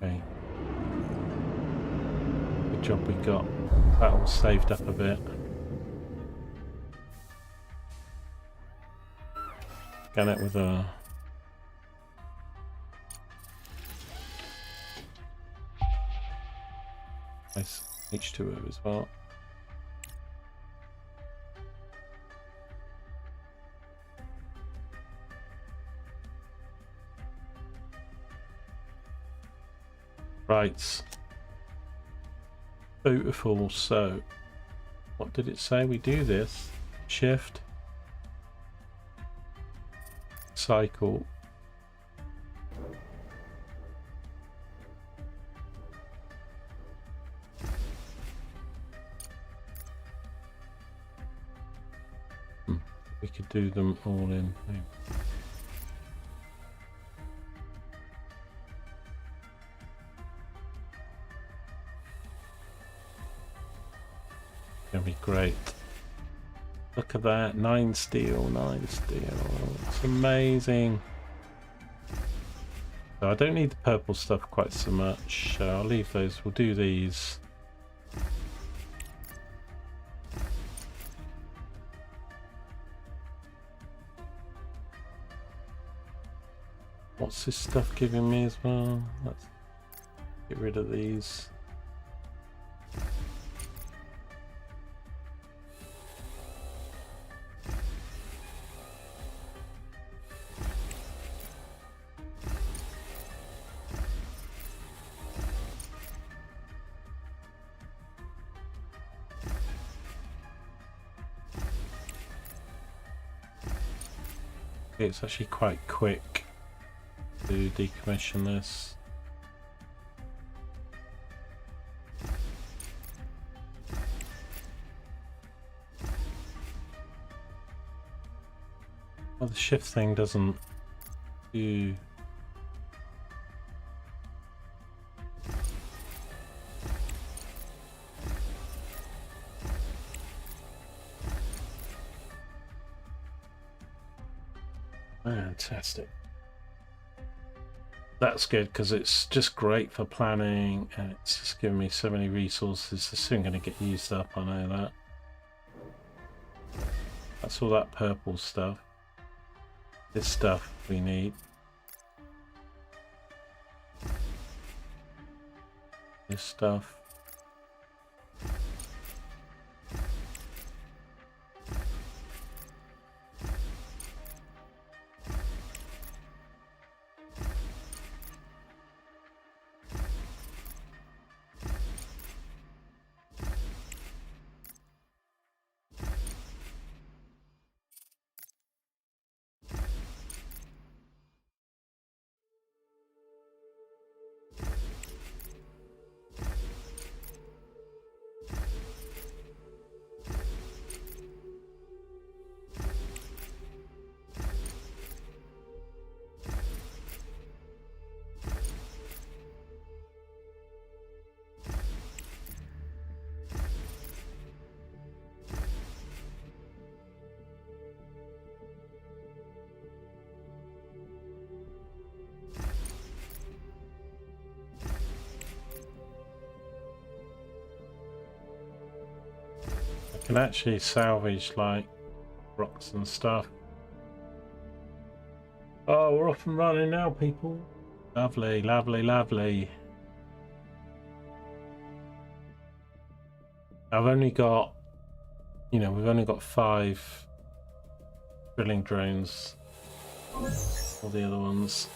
Okay. Good job we got that all saved up a bit. Scan it with a nice H2O as well. Right. Beautiful. So, what did it say? We do this. Shift. Cycle. We could do them all in. Gonna be great. Look at that, 9 steel, 9 steel. It's amazing. So I don't need the purple stuff quite so much. I'll leave those. We'll do these. What's this stuff giving me as well? Let's get rid of these. It's actually quite quick to decommission this. Well, the shift thing doesn't do. Fantastic. That's good because it's just great for planning and it's just giving me so many resources. They're soon going to get used up, I know that. That's all that purple stuff. This stuff we need. This stuff. Can actually salvage like rocks and stuff. Oh, we're off and running now, people. Lovely, lovely, lovely. I've only got, we've only got 5 drilling drones. All the other ones.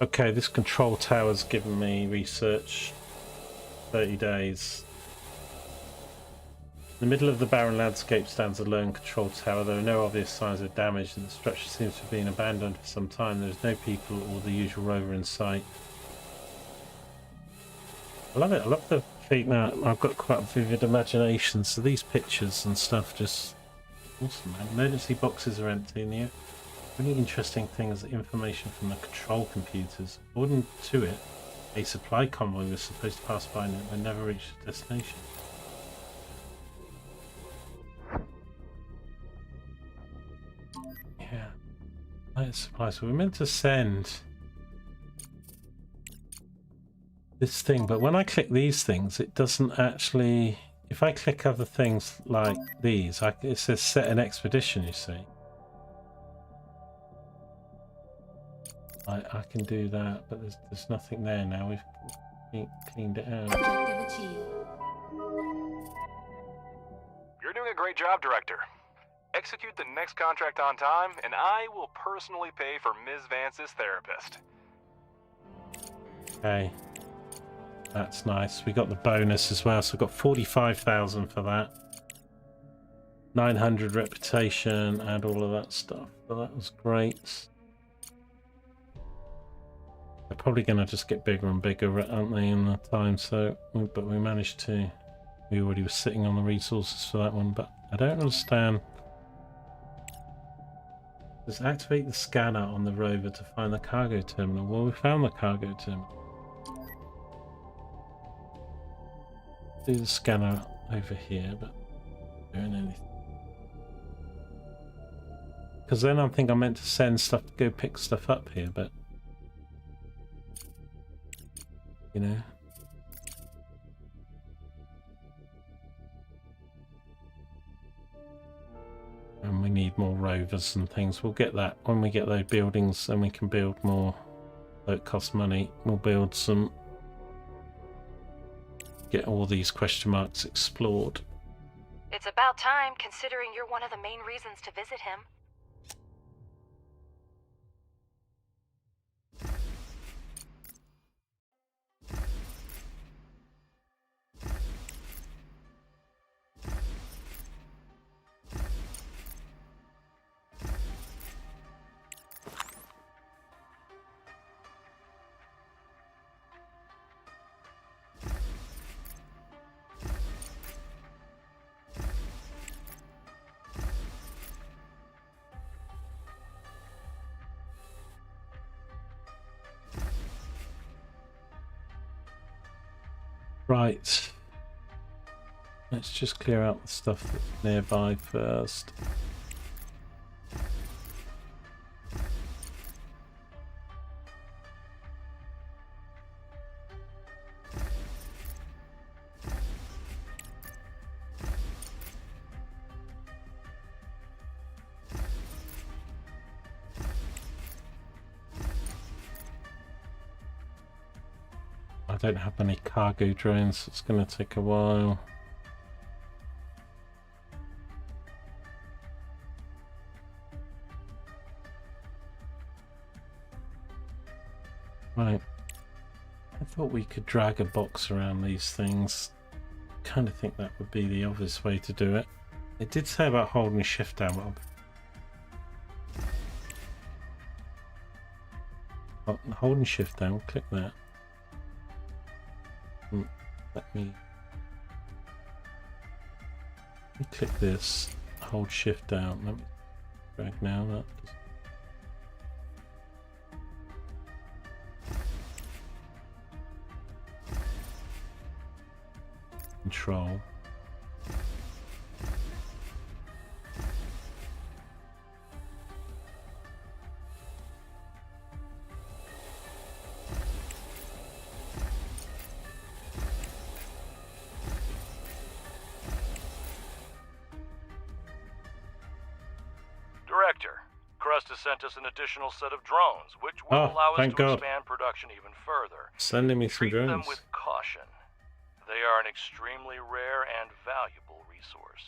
Okay, this control tower's given me research. 30 days. In the middle of the barren landscape stands a lone control tower. There are no obvious signs of damage and the structure seems to have been abandoned for some time. There is no people or the usual rover in sight. I love it. I love the feat that I've got quite a vivid imagination, so these pictures and stuff just awesome, man. Emergency boxes are empty in here. Really interesting thing is the information from the control computers. According to it, a supply convoy was supposed to pass by and it never reached its destination. Yeah, let's supply. So we're meant to send this thing, but when I click these things, it doesn't actually. If I click other things like these, it says set an expedition. You see, I can do that, but there's nothing there now. We've cleaned it out. Objective achieved. You're doing a great job, Director. Execute the next contract on time, and I will personally pay for Ms. Vance's therapist. Okay. That's nice. We got the bonus as well, so we got 45,000 for that. 900 reputation and all of that stuff. So that was great. They're probably going to just get bigger and bigger, aren't they, in the time? So, but we managed to. We already were sitting on the resources for that one, but I don't understand. Just activate the scanner on the rover to find the cargo terminal. Well, we found the cargo terminal. Do the scanner over here, but not doing anything. Because then I think I meant to send stuff to go pick stuff up here, but And we need more rovers and things. We'll get that when we get those buildings, and we can build more. Though it costs money, we'll build some. Get all these question marks explored. It's about time, considering you're one of the main reasons to visit him. Right. Let's just clear out the stuff that's nearby first. I don't have any cargo drones, so it's going to take a while. Right. I thought we could drag a box around these things. Kind of think that would be the obvious way to do it. It did say about holding shift down, Rob. Oh, holding shift down, click that. Let me click this, hold shift down. Let me drag now. That control. Director, Crust has sent us an additional set of drones, which will allow us to expand production even further. Sending me some Treat them drones. with caution. They are an extremely rare and valuable resource.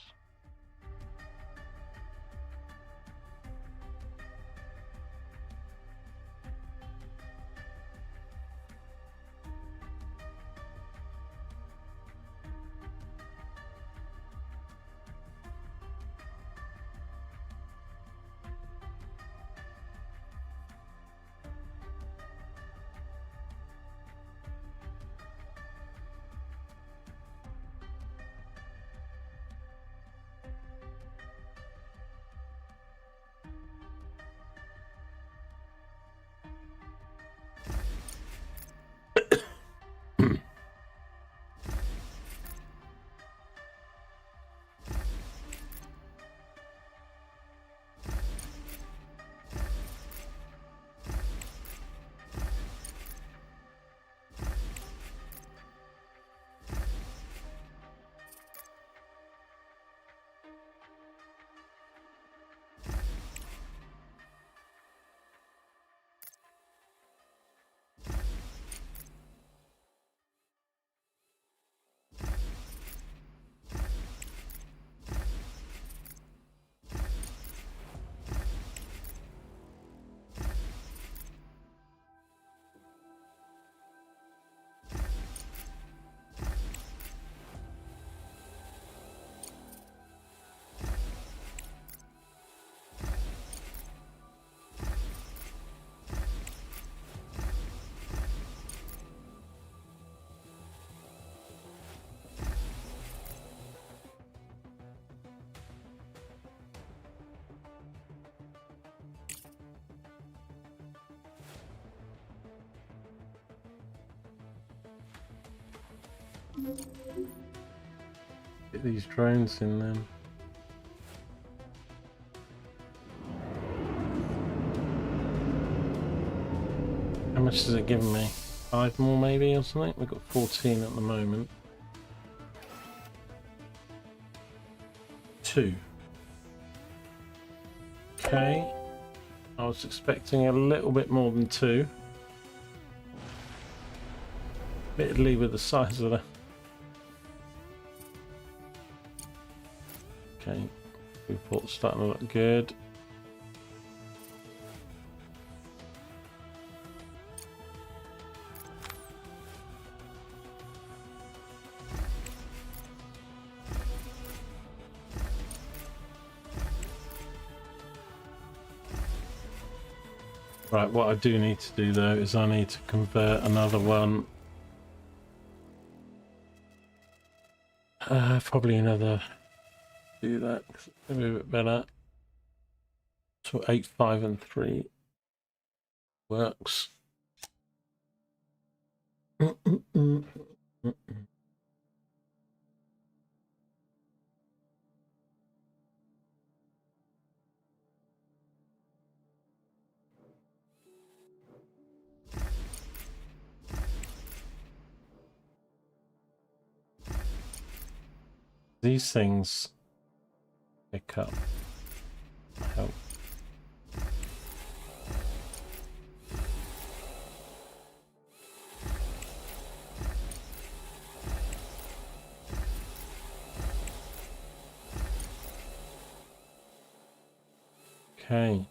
Get these drones in them. How much does it give me? 5 more maybe or something? We've got 14 at the moment. 2. Okay. I was expecting a little bit more than 2. Admittedly with the size of the... Okay. Report's starting to look good. Right, what I do need to do though is I need to convert another one. Probably another. Do that because it's going to be a bit better. So 8, 5, and 3 works. These things pick up. Help. Okay.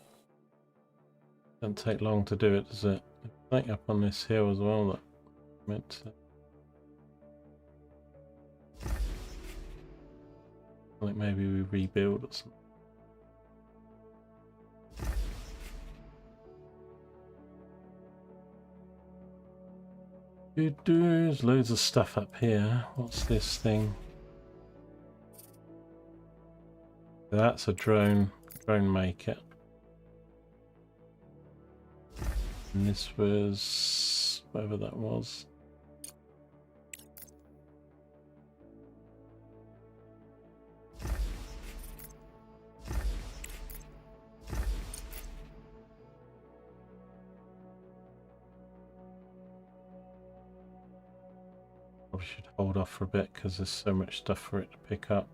Doesn't take long to do it, does it? There's something up on this hill as well that meant to. Like maybe we rebuild or something. There's loads of stuff up here. What's this thing? That's a drone maker. And this was whatever that was. Probably should hold off for a bit because there's so much stuff for it to pick up.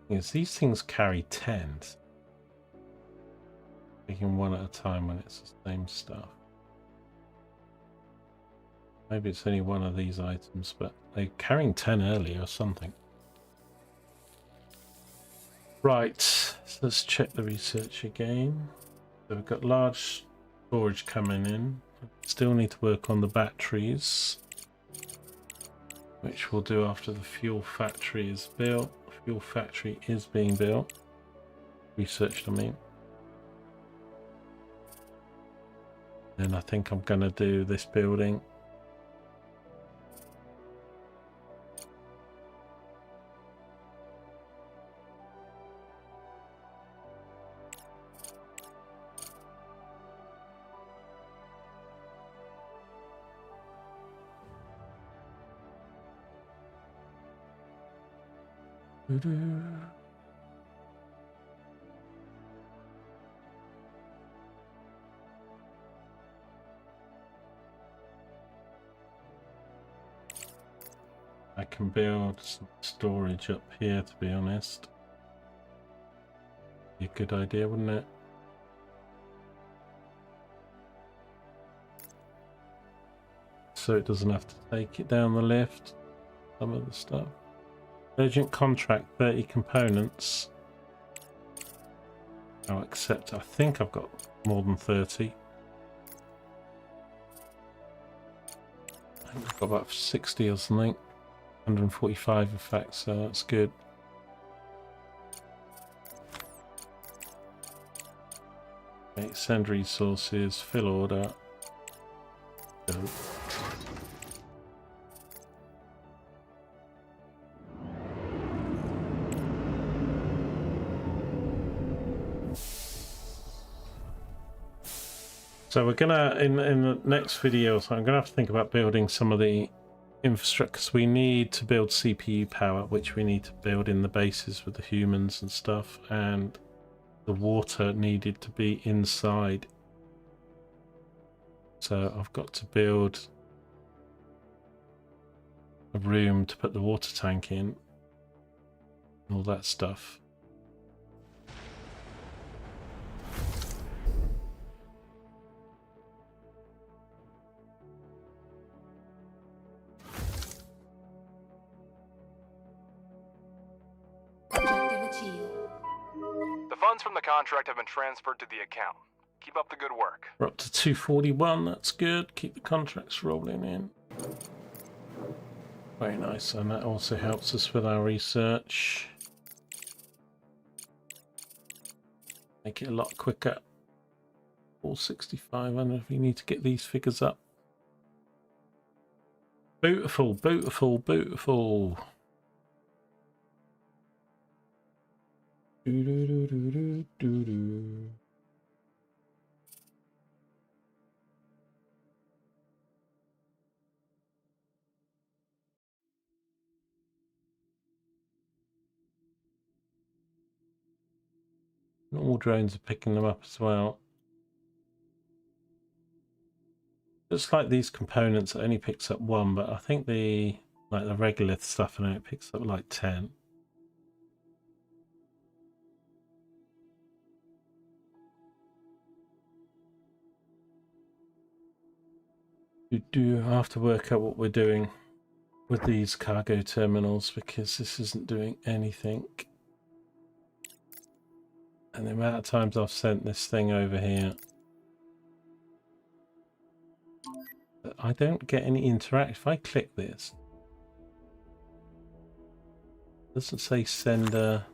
Yes, these things carry 10. Taking one at a time when it's the same stuff. Maybe it's only one of these items, but they're carrying 10 earlier or something. Right, so let's check the research again. So we've got large storage coming in. Still need to work on the batteries, which we'll do after the fuel factory is built. Fuel factory is being built. Researched, I mean. And I think I'm going to do this building. I can build some storage up here, to be honest. Be a good idea, wouldn't it? So it doesn't have to take it down the lift. Some of the stuff. Urgent contract, 30 components. I'll accept. I think I've got more than 30. I think I've got about 60 or something. 145 in fact, so that's good. Okay, send resources, fill order. Go. So we're gonna, in the next video, so I'm gonna have to think about building some of the infrastructure, because we need to build CPU power, which we need to build in the bases with the humans and stuff, and the water needed to be inside. So I've got to build a room to put the water tank in, all that stuff. Objective achieved. The funds from the contract have been transferred to the account. Keep up the good work. We're up to 241, that's good. Keep the contracts rolling in. Very nice, and that also helps us with our research. Make it a lot quicker. 465, I don't know if we need to get these figures up. Beautiful, beautiful, beautiful. Do-do-do-do-do-do-do. Not all drones are picking them up as well. It's like these components only picks up 1, but I think the regolith stuff, and it picks up like 10. We do have to work out what we're doing with these cargo terminals, because this isn't doing anything. And the amount of times I've sent this thing over here, I don't get any interaction. If I click this, it doesn't say sender.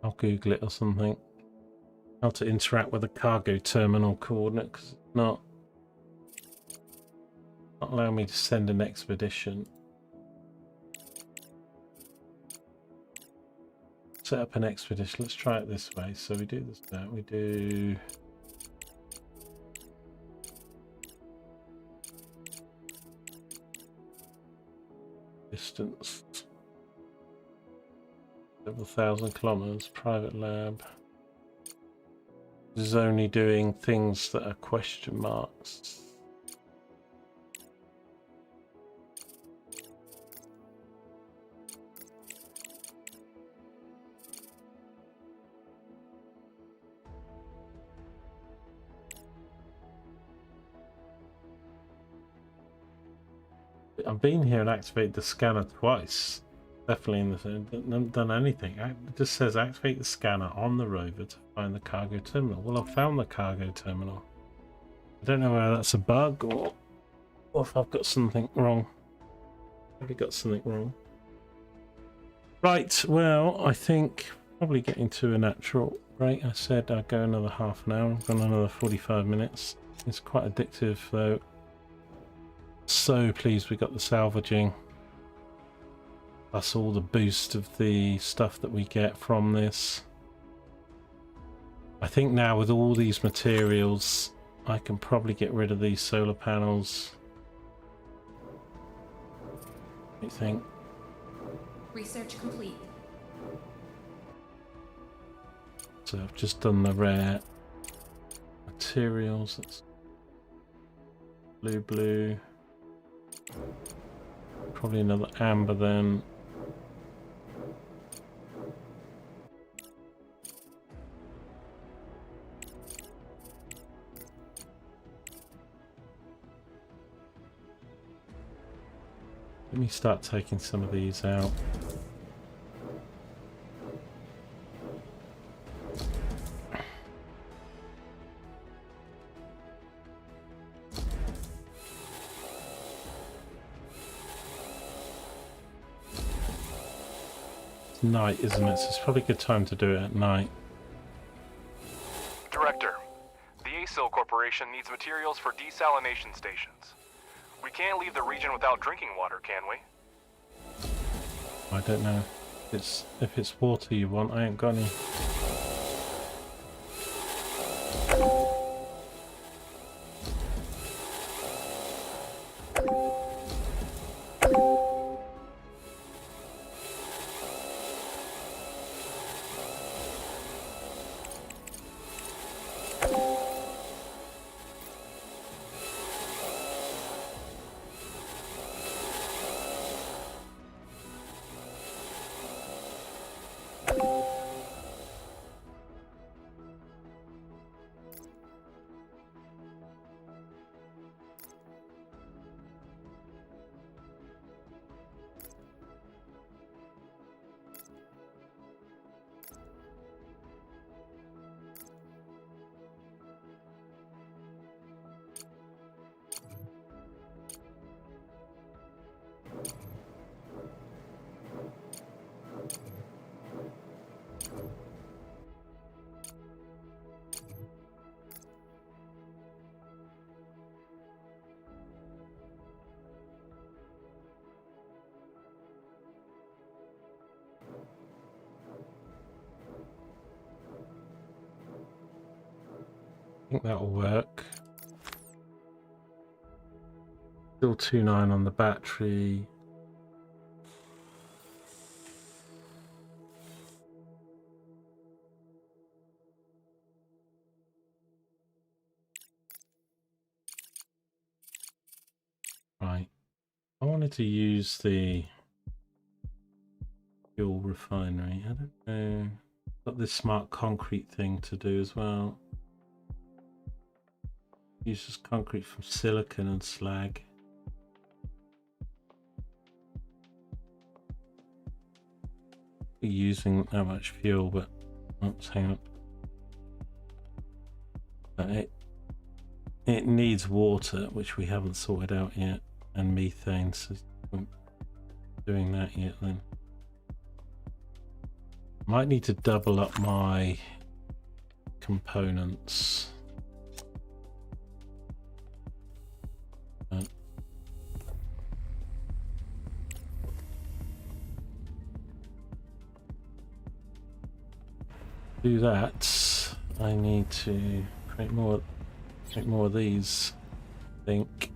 I'll Google it or something. How to interact with a cargo terminal coordinate, because it's not allowing me to send an expedition. Set up an expedition. Let's try it this way. So we do this now. We do distance. Several thousand kilometers. Private lab. This is only doing things that are question marks. I've been here and activated the scanner twice. Definitely in the haven't done anything. It just says activate the scanner on the rover to find the cargo terminal. Well, I've found the cargo terminal. I don't know whether that's a bug or if I've got something wrong. Probably got something wrong. Right, well, I think probably getting to a natural break. I said I'd go another half an hour. I've gone another 45 minutes. It's quite addictive though. So pleased we got the salvaging. Plus all the boost of the stuff that we get from this. I think now with all these materials, I can probably get rid of these solar panels. What do you think? Research complete. So I've just done the rare materials. That's blue. Probably another amber then. Let me start taking some of these out. It's night, isn't it? So it's probably a good time to do it at night. Director, the ASIL Corporation needs materials for desalination stations. We can't leave the region without drinking water, can we? I don't know. If it's water you want, I ain't got any. I think that'll work. Still 2.9 on the battery. wanted to use the fuel refinery. I don't know. Got this smart concrete thing to do as well. Uses concrete from silicon and slag. Be using that much fuel, but oops, hang on. It needs water, which we haven't sorted out yet, and methane, so I'm doing that yet then. Might need to double up my components. Do that. I need to create more of these, I think.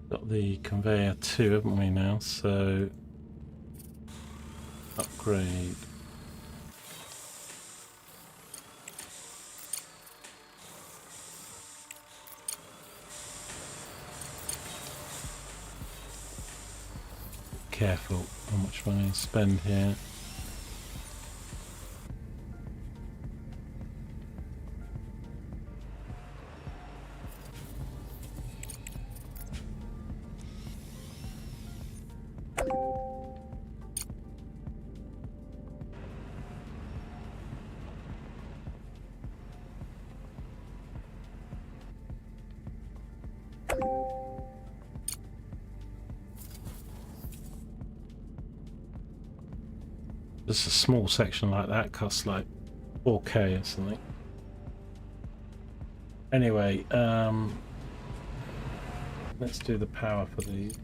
Got the conveyor 2, haven't we now? So upgrade. Careful how much money I spend here. Just a small section like that costs like 4k or something. Anyway, let's do the power for these.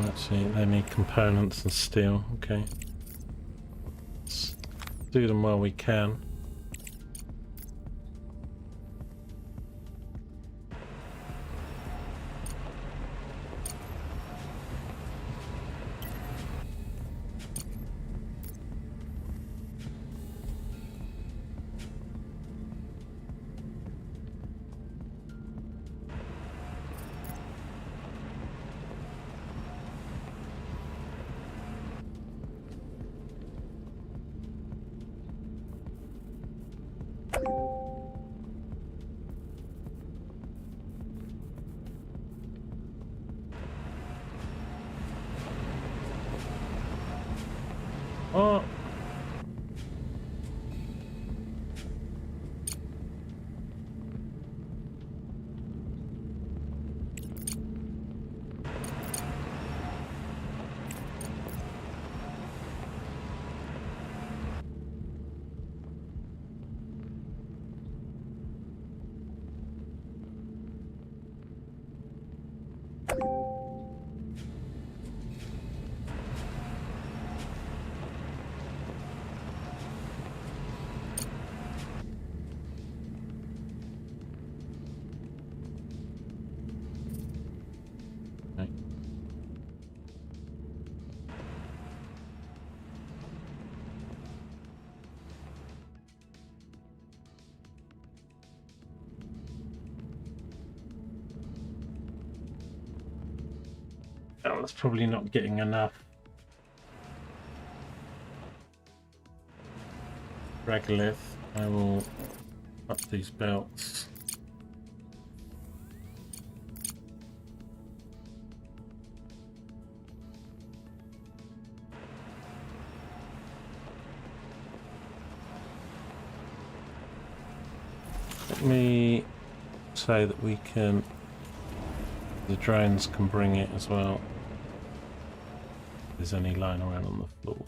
Actually, they need components and steel. Okay, let's do them while we can. Oh. Okay. Oh, that's probably not getting enough. Regolith, I will up these belts. Let me say that we can The drones can bring it as well. If there's any lying around on the floor.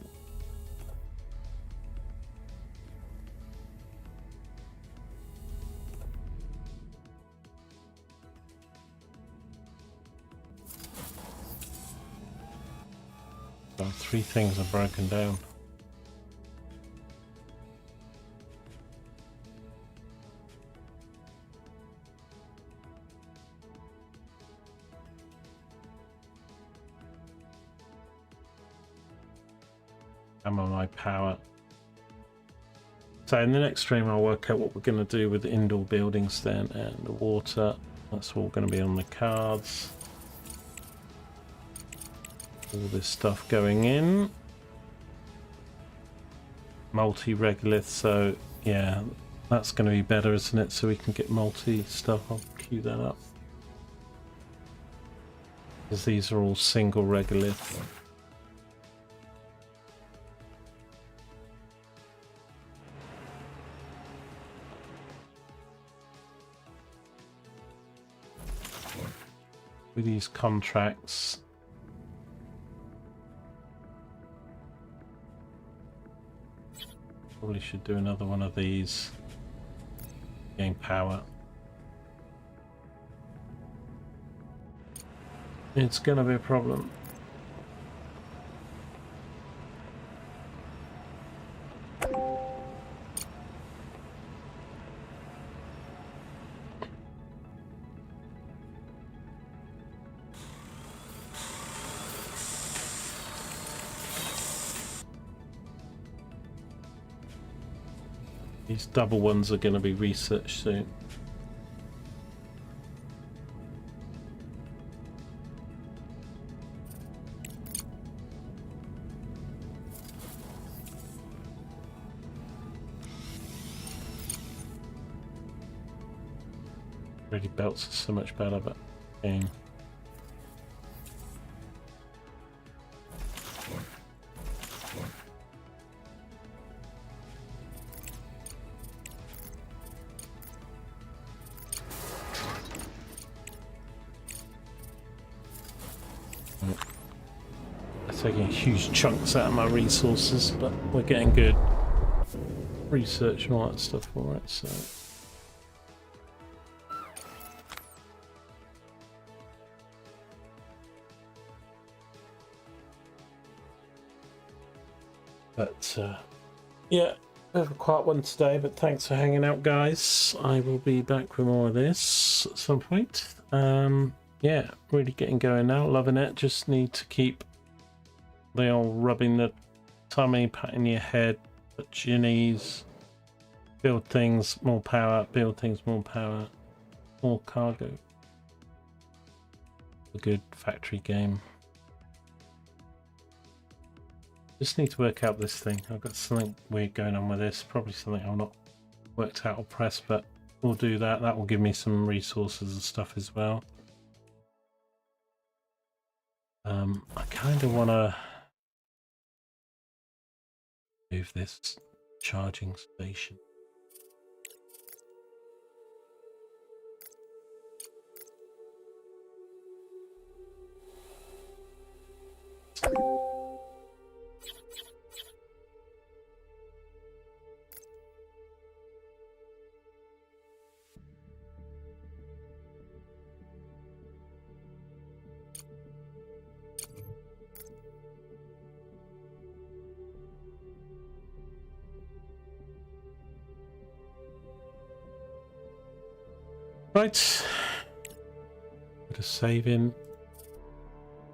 So 3 things are broken down. Ammo my power. So in the next stream I'll work out what we're going to do with the indoor buildings then, and the water. That's all going to be on the cards. All this stuff going in. Multi-regolith, so yeah, that's going to be better, isn't it? So we can get multi stuff. I'll queue that up. Because these are all single regolith. With these contracts, probably should do another one of these. Gain power. It's gonna be a problem. These double ones are going to be researched soon. Really, belts are so much better, but game. Taking huge chunks out of my resources, but we're getting good research and all that stuff for it, so. But yeah, bit of a quiet one today, but thanks for hanging out, guys. I will be back with more of this at some point. Yeah, really getting going now, loving it. Just need to keep the old rubbing the tummy, patting your head, touch your knees, build things, more power, build things, more power, more cargo. A good factory game. Just need to work out this thing. I've got something weird going on with this, probably something I've not worked out or pressed, but we'll do that. That will give me some resources and stuff as well. I kind of want to move this charging station. Right, bit of saving.